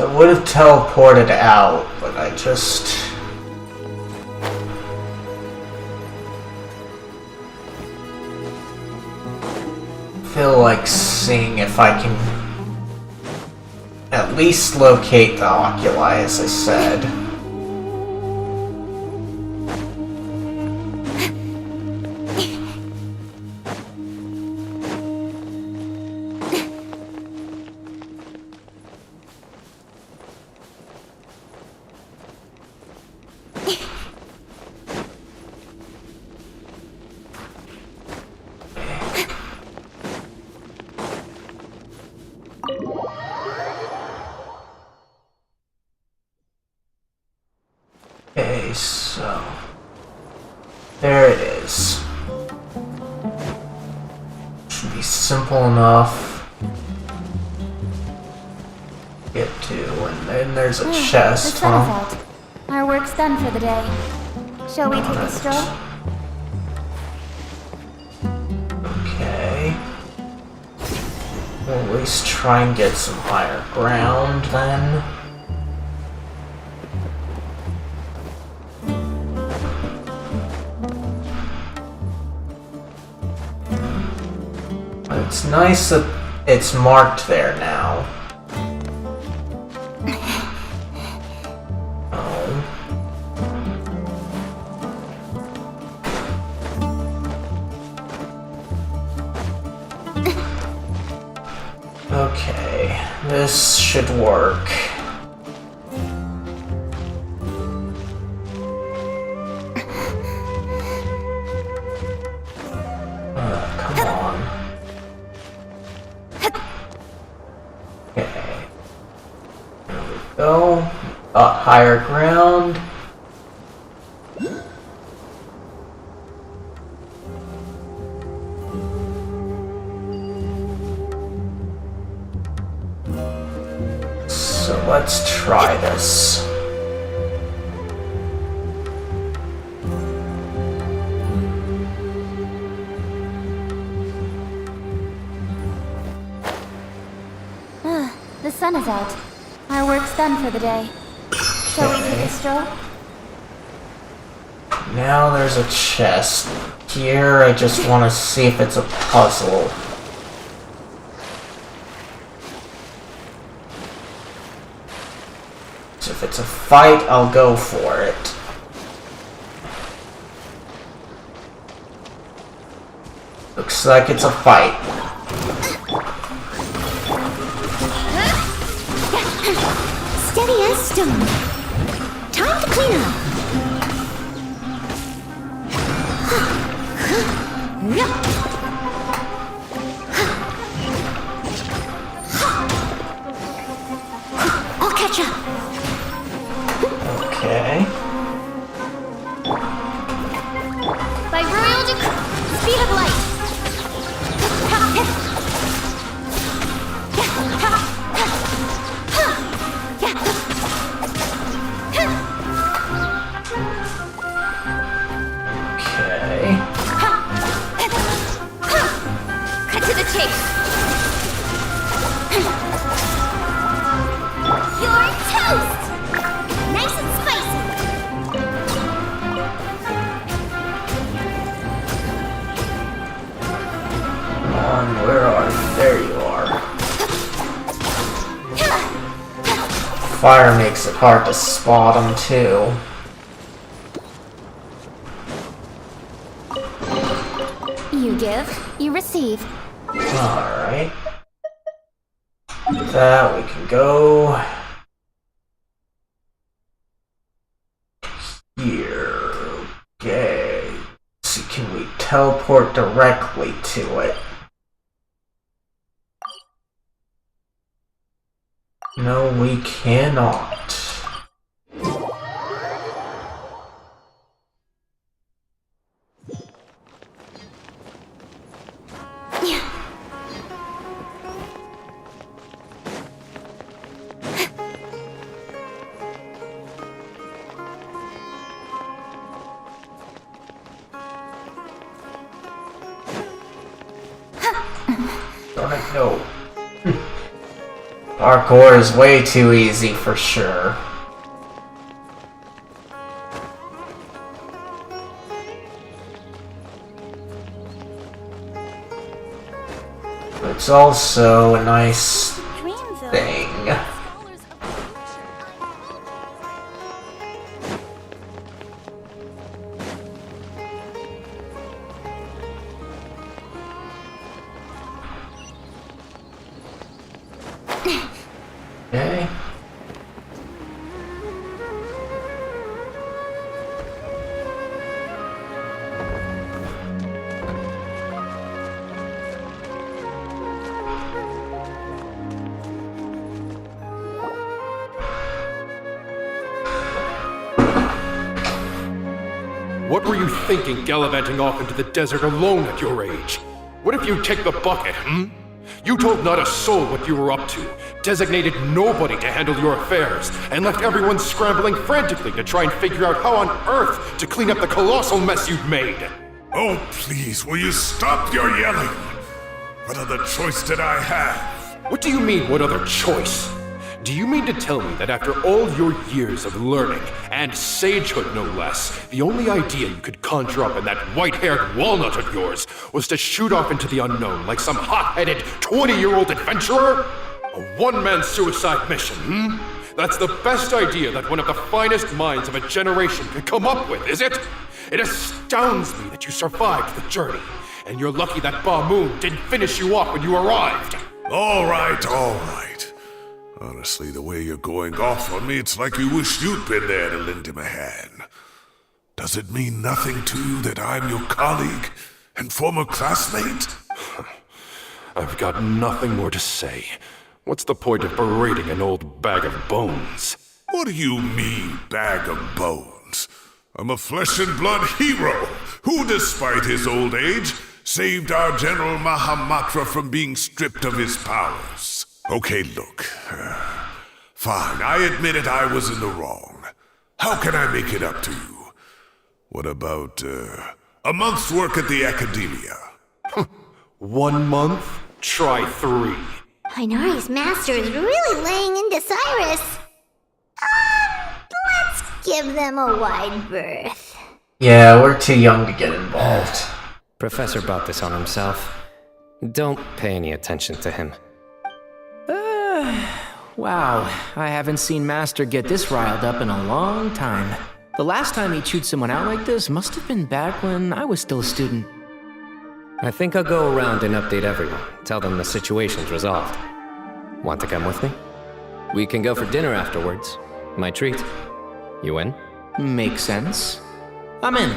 I would have teleported out, but I just... feel like seeing if I can at least locate the oculi, as I said. Okay, so there it is. Should be simple enough to get to, and then there's a chest, It's huh? fault. Our work's done for the day. Shall we take a stroll? Okay. We'll at least try and get some higher ground then. It's nice that it's marked there now. Oh. This should work. Come on. Okay. There we go. Higher ground. So let's try this. The sun is out. Our work's done for the day. Shall we take a stroll? Now there's a chest. Here I just want to see if it's a puzzle. So if it's a fight, I'll go for it. Looks like it's a fight. Steady as stone. Time to clean up. I'll catch up. Okay. By royal speed of light. Okay. Cut to the chase. You're toast. Nice and spicy. Come on, where are you? There you are. Fire makes it hard to spot them too. You give, you receive. Alright. With that, we can go here. Okay. Let's see, can we teleport directly to it? No, we cannot. Darn it, no. Parkour is way too easy for sure. It's also a nice thing. Okay. What were you thinking gallivanting off into the desert alone at your age? What if you take the bucket, You told not a soul what you were up to, designated nobody to handle your affairs, and left everyone scrambling frantically to try and figure out how on earth to clean up the colossal mess you'd made. Oh, please, will you stop your yelling? What other choice did I have? What do you mean, what other choice? Do you mean to tell me that after all your years of learning, and sagehood no less, the only idea you could conjure up in that white-haired walnut of yours was to shoot off into the unknown like some hot-headed 20-year-old adventurer? A one-man suicide mission, That's the best idea that one of the finest minds of a generation could come up with, is it? It astounds me that you survived the journey, and you're lucky that Ba Moon didn't finish you off when you arrived. All right, all right. Honestly, the way you're going off on me, it's like you wish you'd been there to lend him a hand. Does it mean nothing to you that I'm your colleague and former classmate? I've got nothing more to say. What's the point of berating an old bag of bones? What do you mean, bag of bones? I'm a flesh and blood hero who, despite his old age, saved our General Mahamatra from being stripped of his powers. Okay, look. Fine, I admit it, I was in the wrong. How can I make it up to you? What about, a month's work at the Academia? 1 month? Try 3. Hinari's master is really laying into Cyrus. Let's give them a wide berth. Yeah, we're too young to get involved. Professor brought this on himself. Don't pay any attention to him. Wow, I haven't seen Master get this riled up in a long time. The last time he chewed someone out like this must have been back when I was still a student. I think I'll go around and update everyone. Tell them the situation's resolved. Want to come with me? We can go for dinner afterwards. My treat. You in? Makes sense. I'm in.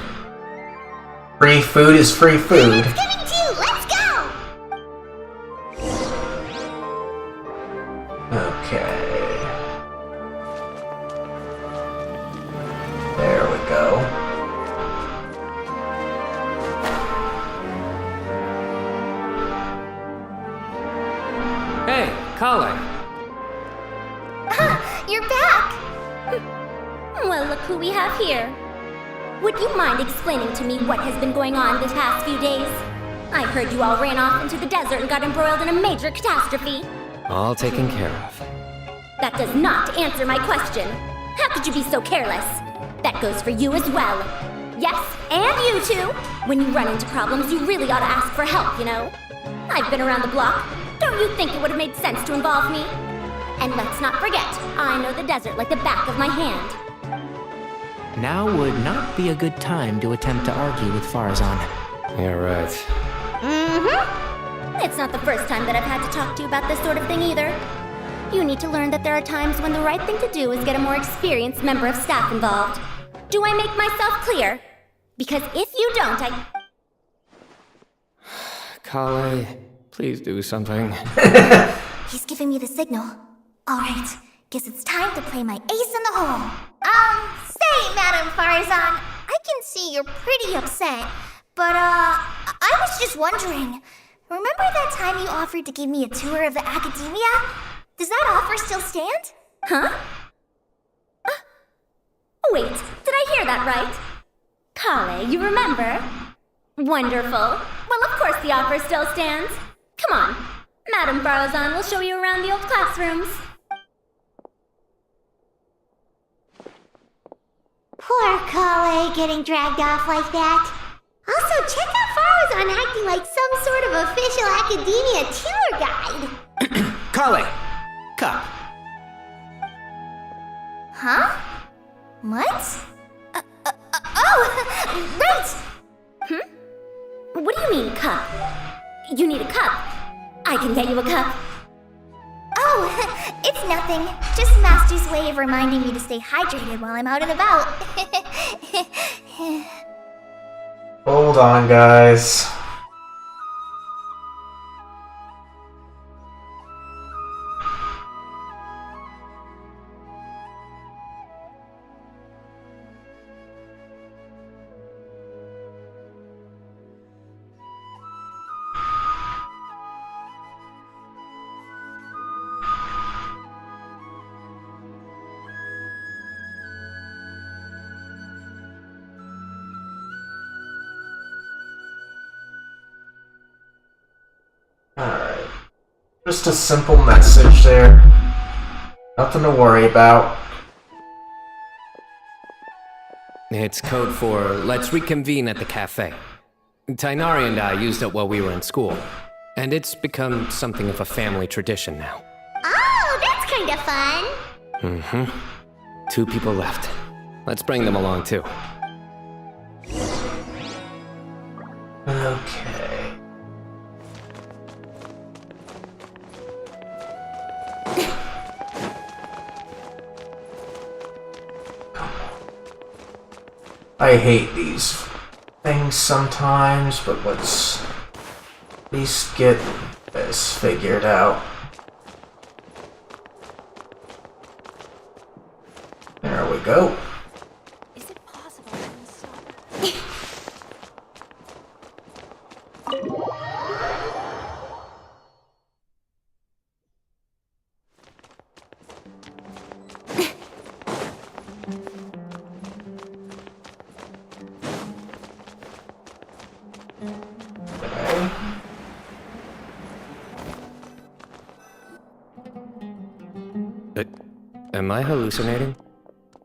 Free food is free food. Thanksgiving too, let's go! Okay. There we go. Hey, Kale. You're back! Well, look who we have here. Would you mind explaining to me what has been going on the past few days? I heard you all ran off into the desert and got embroiled in a major catastrophe. All taken care of. That does not answer my question. How could you be so careless? That goes for you as well. Yes, and you too. When you run into problems, you really ought to ask for help, you know? I've been around the block. Don't you think it would have made sense to involve me? And let's not forget, I know the desert like the back of my hand. Now would not be a good time to attempt to argue with Farazan. You're right. Mm-hmm. It's not the first time that I've had to talk to you about this sort of thing either. You need to learn that there are times when the right thing to do is get a more experienced member of staff involved. Do I make myself clear? Because if you don't, Kale, please do something. He's giving me the signal. Alright, guess it's time to play my ace in the hole. Say, Madam Farazan, I can see you're pretty upset, but, I was just wondering, remember that time you offered to give me a tour of the Academia? Does that offer still stand? Huh? Wait, did I hear that right? Kale, you remember? Wonderful. Well, of course the offer still stands. Come on, Madam Farazan will show you around the old classrooms. Poor Kale getting dragged off like that. Also, check out Farazan acting like some sort of official Academia tour guide. Kale! Cup. Huh? What? Oh, right! What do you mean, cup? You need a cup. I can get you a cup. Oh, it's nothing. Just Master's way of reminding me to stay hydrated while I'm out and about. Hold on, guys. Alright. Just a simple message there. Nothing to worry about. It's code for let's reconvene at the cafe. Tainari and I used it while we were in school, and it's become something of a family tradition now. Oh, that's kind of fun. Mm-hmm. 2 people left. Let's bring them along too. Okay. I hate these things sometimes, but let's at least get this figured out. There we go. Is it possible I can stop? Am I hallucinating?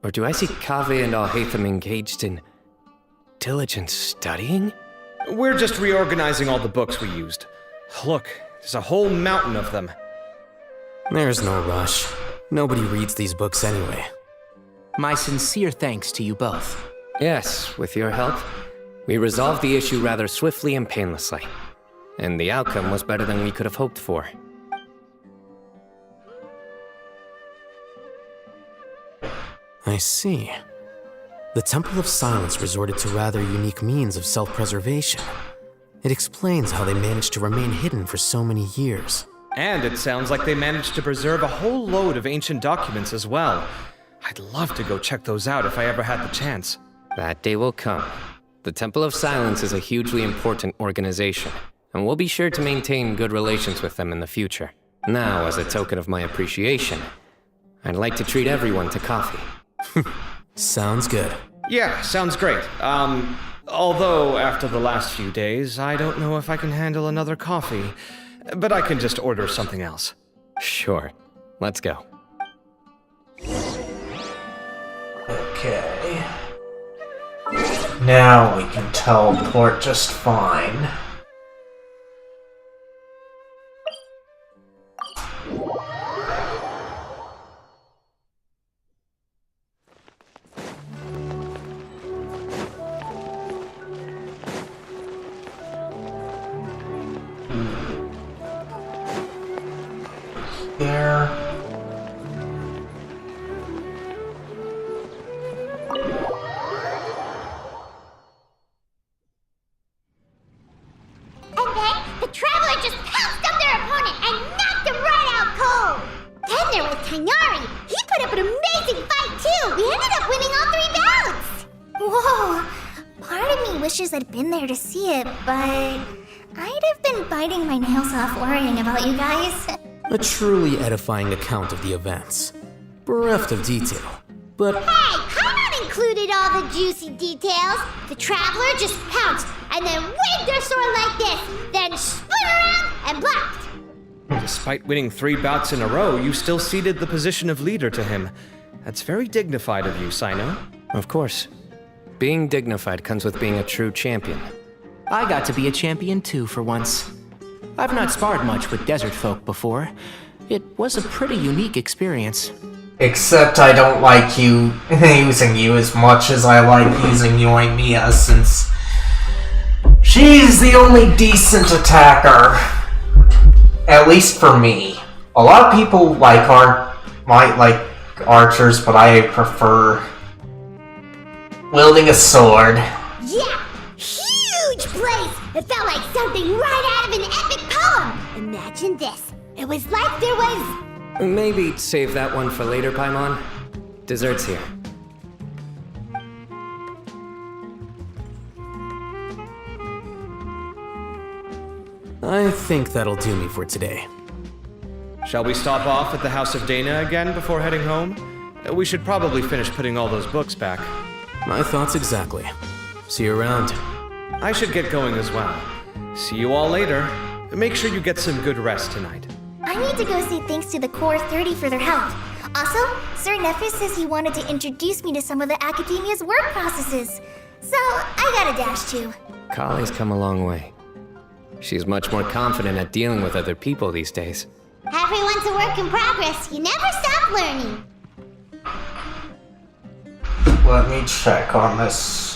Or do I see Kaveh and Alhaitham engaged in diligent studying? We're just reorganizing all the books we used. Look, there's a whole mountain of them. There's no rush. Nobody reads these books anyway. My sincere thanks to you both. Yes, with your help, we resolved the issue rather swiftly and painlessly. And the outcome was better than we could have hoped for. I see. The Temple of Silence resorted to rather unique means of self-preservation. It explains how they managed to remain hidden for so many years. And it sounds like they managed to preserve a whole load of ancient documents as well. I'd love to go check those out if I ever had the chance. That day will come. The Temple of Silence is a hugely important organization, and we'll be sure to maintain good relations with them in the future. Now, as a token of my appreciation, I'd like to treat everyone to coffee. Sounds good. Yeah, sounds great. Although after the last few days, I don't know if I can handle another coffee. But I can just order something else. Sure. Let's go. Okay. Now we can teleport just fine. There. And then the Traveler just pounced on their opponent and knocked him right out cold. Then there was Tainari. He put up an amazing fight too. We ended up winning all 3 bouts. Whoa! Part of me wishes I'd been there to see it, but I'd have been biting my nails off worrying about you guys. A truly edifying account of the events. Bereft of detail, but... Hey, Paimon included all the juicy details. The Traveler just pounced and then waved their sword like this, then spun around and blocked. Despite winning 3 bouts in a row, you still ceded the position of leader to him. That's very dignified of you, Cyno. Of course. Being dignified comes with being a true champion. I got to be a champion too for once. I've not sparred much with desert folk before. It was a pretty unique experience. Except I don't like using you as much as I like using Yoimiya, since she's the only decent attacker. At least for me. A lot of people might like archers, but I prefer wielding a sword. Yeah, huge blaze. It felt like something right out of an epic poem. Imagine this. It was like there was... Maybe save that one for later, Paimon. Dessert's here. I think that'll do me for today. Shall we stop off at the House of Dana again before heading home? We should probably finish putting all those books back. My thoughts exactly. See you around. I should get going as well. See you all later. Make sure you get some good rest tonight. I need to go say thanks to the Core 30 for their help. Also, Sir Nephis says he wanted to introduce me to some of the Academia's work processes. So, I gotta dash too. Kali's come a long way. She's much more confident at dealing with other people these days. Everyone's a work in progress. You never stop learning. Let me check on this.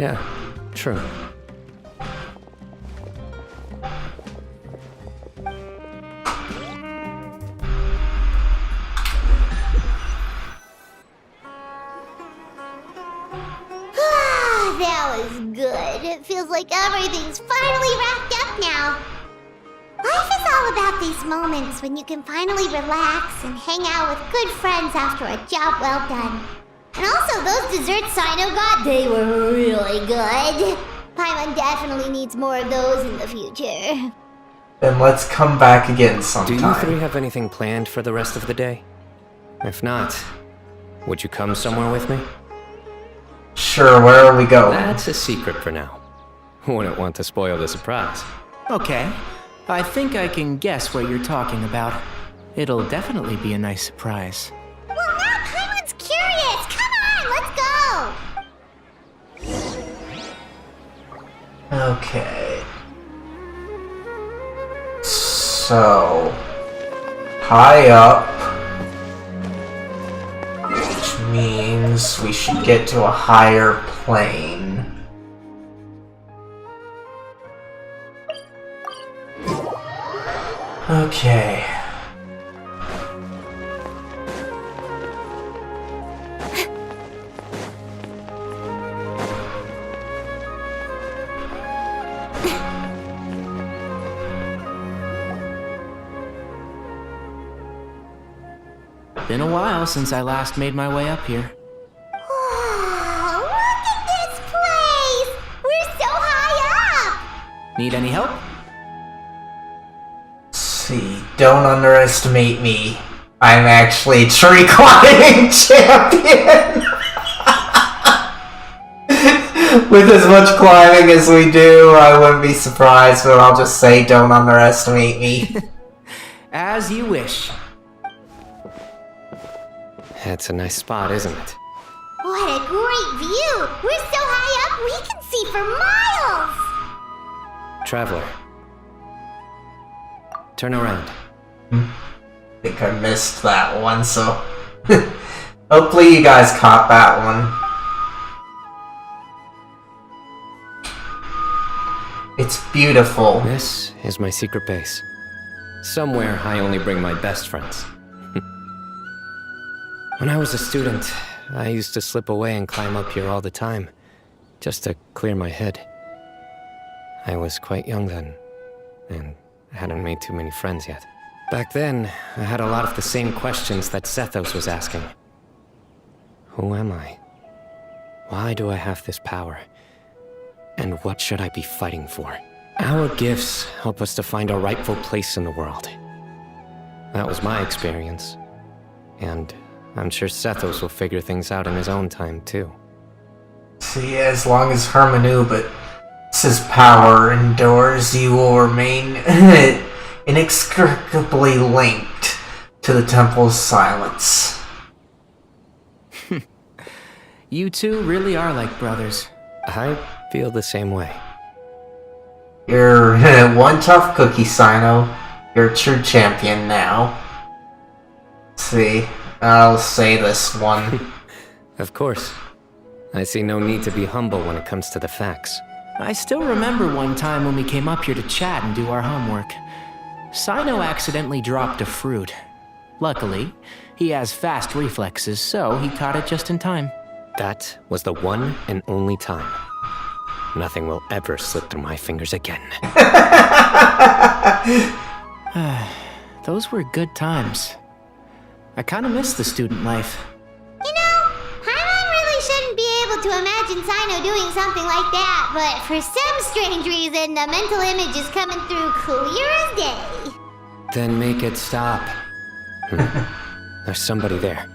Yeah, true. That was good. It feels like everything's finally wrapped up now. Life is all about these moments when you can finally relax and hang out with good friends after a job well done. And also, those desserts Cyno got, they were really good. Paimon definitely needs more of those in the future. Then let's come back again Do sometime. you three have anything planned for the rest of the day? If not, would you come somewhere with me? Sure, where are we going? That's a secret for now. Wouldn't want to spoil the surprise. Okay. I think I can guess what you're talking about. It'll definitely be a nice surprise. Well, now Paimon's curious. Come on, let's go. Okay. So, high up, which means we should get to a higher plane. Okay. Been a while since I last made my way up here. Wow, look at this place! We're so high up! Need any help? See, don't underestimate me. I'm actually a tree climbing champion! With as much climbing as we do, I wouldn't be surprised, but I'll just say don't underestimate me. As you wish. It's a nice spot, isn't it? What a great view! We're so high up, we can see for miles! Traveler. Turn around. I think I missed that one, so... hopefully you guys caught that one. It's beautiful. This is my secret base. Somewhere I only bring my best friends. When I was a student, I used to slip away and climb up here all the time, just to clear my head. I was quite young then, and hadn't made too many friends yet. Back then, I had a lot of the same questions that Sethos was asking. Who am I? Why do I have this power? And what should I be fighting for? Our gifts help us to find our rightful place in the world. That was my experience. And I'm sure Sethos will figure things out in his own time, too. See, as long as Hermanubis' power endures, you will remain inextricably linked to the Temple's silence. You two really are like brothers. I feel the same way. You're one tough cookie, Cyno. You're a true champion now. See, I'll say this one. Of course. I see no need to be humble when it comes to the facts. I still remember one time when we came up here to chat and do our homework. Cyno accidentally dropped a fruit. Luckily, he has fast reflexes, so he caught it just in time. That was the one and only time. Nothing will ever slip through my fingers again. Those were good times. I kinda miss the student life. You know, Paimon really shouldn't be able to imagine Cyno doing something like that, but for some strange reason, the mental image is coming through clear as day. Then make it stop. There's somebody there.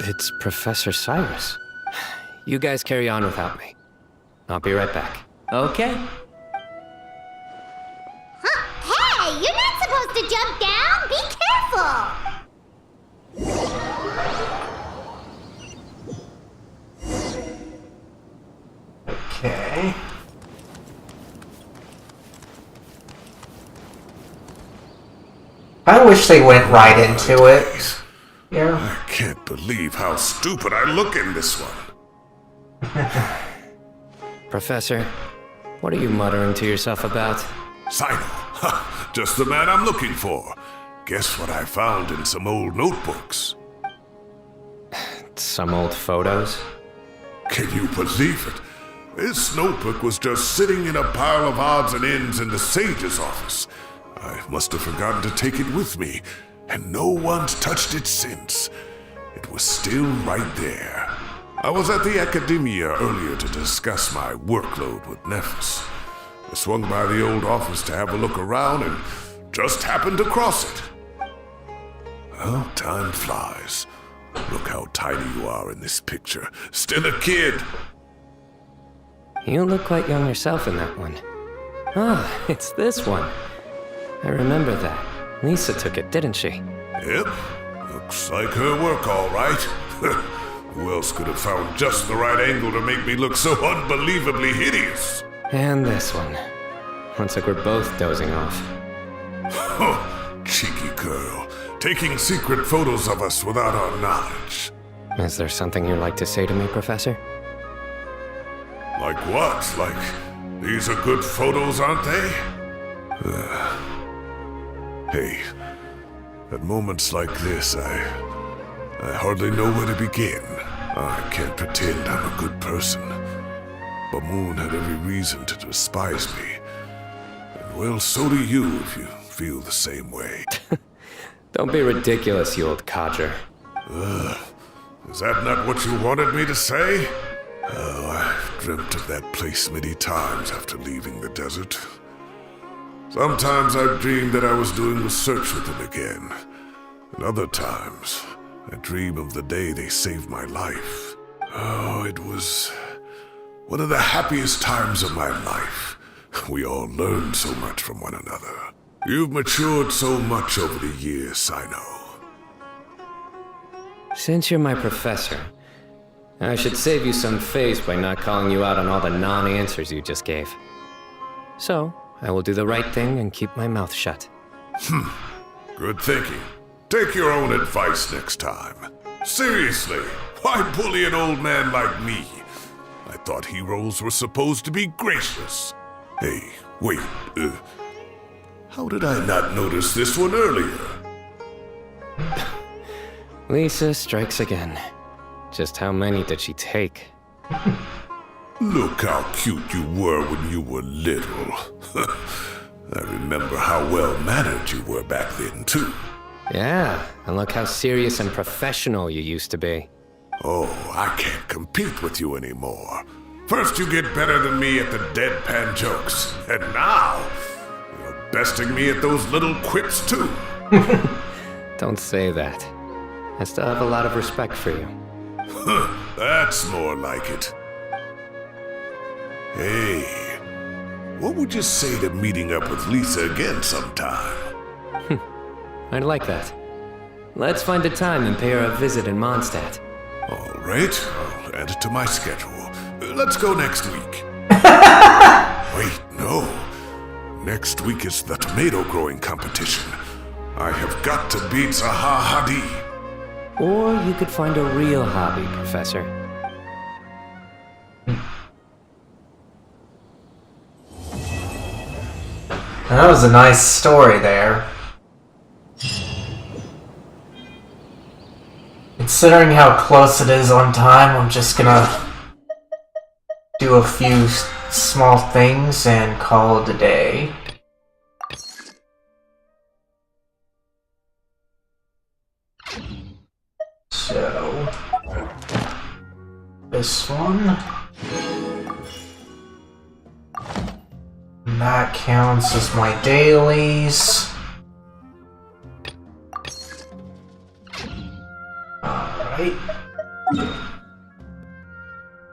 It's Professor Cyrus. You guys carry on without me. I'll be right back. Okay. Huh? Hey, you're not supposed to jump down! Be careful! Okay. I wish they went right into it. Yeah. I can't believe how stupid I look in this one. Professor, what are you muttering to yourself about? Cyno, just the man I'm looking for. Guess what I found in some old notebooks? Some old photos? Can you believe it? This notebook was just sitting in a pile of odds and ends in the sage's office. I must have forgotten to take it with me, and no one's touched it since. It was still right there. I was at the Academia earlier to discuss my workload with Nephis. I swung by the old office to have a look around and just happened to cross it. Well, time flies. Look how tiny you are in this picture. Still a kid. You look quite young yourself in that one. Ah, it's this one. I remember that. Lisa took it, didn't she? Yep. Looks like her work, all right. Who else could have found just the right angle to make me look so unbelievably hideous? And this one. Looks like we're both dozing off. Cheeky girl. Taking secret photos of us without our knowledge. Is there something you'd like to say to me, Professor? Like what? Like, these are good photos, aren't they? Hey, at moments like this, I hardly know where to begin. I can't pretend I'm a good person. But Moon had every reason to despise me. And well, so do you if you feel the same way. Don't be ridiculous, you old codger. Is that not what you wanted me to say? Oh, I've dreamt of that place many times after leaving the desert. Sometimes I've dreamed that I was doing research with them again. And other times, I dream of the day they saved my life. Oh, it was one of the happiest times of my life. We all learned so much from one another. You've matured so much over the years, Cyno. Since you're my professor, I should save you some face by not calling you out on all the non-answers you just gave. So, I will do the right thing and keep my mouth shut. Good thinking. Take your own advice next time. Seriously, why bully an old man like me? I thought heroes were supposed to be gracious. Hey, wait, how did I not notice this one earlier? Lisa strikes again. Just how many did she take? Look how cute you were when you were little. I remember how well-mannered you were back then, too. Yeah, and look how serious and professional you used to be. Oh, I can't compete with you anymore. First you get better than me at the deadpan jokes, and now you're besting me at those little quips, too. Don't say that. I still have a lot of respect for you. That's more like it. Hey, what would you say to meeting up with Lisa again sometime? I'd like that. Let's find a time and pay her a visit in Mondstadt. All right, I'll add it to my schedule. Let's go next week. Wait, no. Next week is the tomato growing competition. I have got to beat Zaha Hadid. Or you could find a real hobby, Professor. That was a nice story there. Considering how close it is on time, I'm just gonna do a few small things and call it a day. So, this one. And that counts as my dailies. Alright.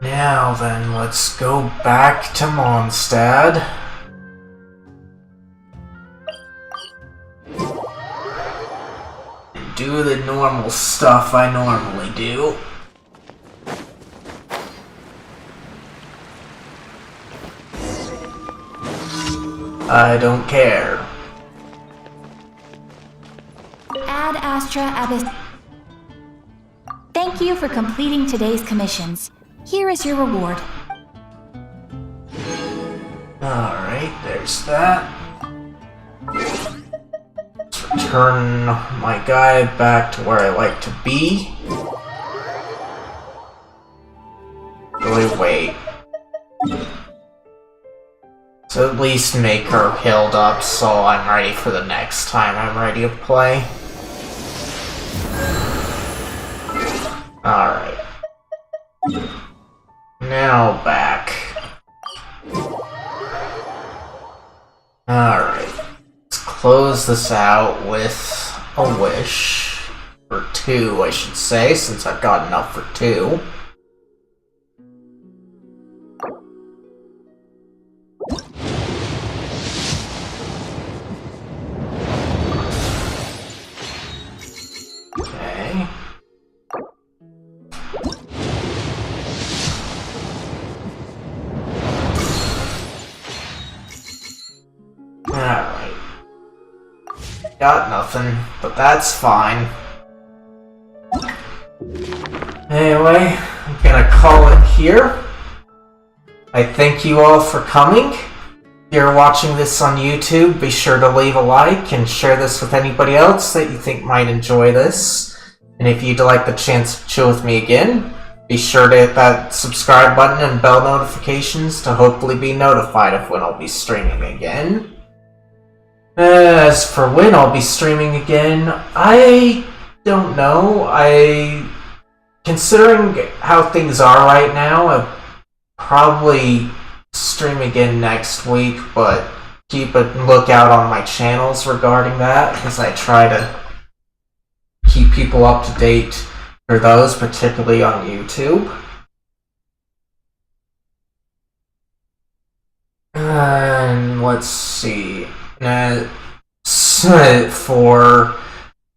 Now then, let's go back to Mondstadt. And do the normal stuff I normally do. I don't care. Ad Astra Abyss. Thank you for completing today's commissions. Here is your reward. Alright, there's that. Let's return my guy back to where I like to be. Really wait. So at least make her healed up so I'm ready for the next time I'm ready to play. Alright. Now back. Alright. Let's close this out with a wish. Or two, I should say, since I've got enough for two. Okay. Alright. Got nothing, but that's fine. Anyway, I'm gonna call it here. I thank you all for coming. If you're watching this on YouTube, be sure to leave a like and share this with anybody else that you think might enjoy this. And if you'd like the chance to chill with me again, be sure to hit that subscribe button and bell notifications to hopefully be notified of when I'll be streaming again. As for when I'll be streaming again, I don't know. Considering how things are right now, I'll probably stream again next week, but keep a lookout on my channels regarding that, because I try to keep people up to date for those, particularly on YouTube. And let's see. For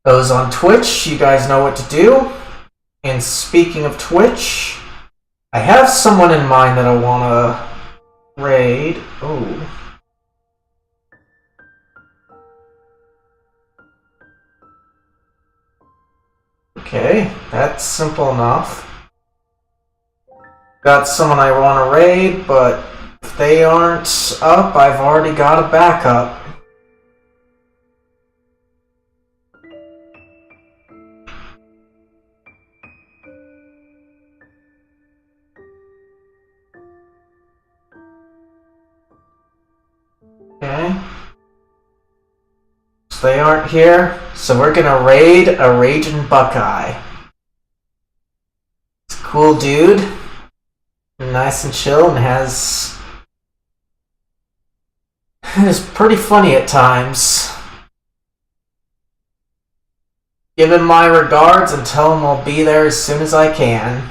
those on Twitch, you guys know what to do. And speaking of Twitch, I have someone in mind that I want to raid. Oh. Okay, that's simple enough. Got someone I want to raid, but if they aren't up, I've already got a backup. Okay. So they aren't here, so we're gonna raid a Raging Buckeye. It's a cool dude. Nice and chill, and is pretty funny at times. Give him my regards and tell him I'll be there as soon as I can.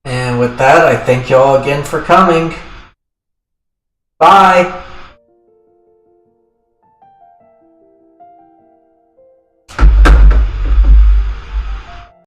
And with that, I thank you all again for coming. Bye!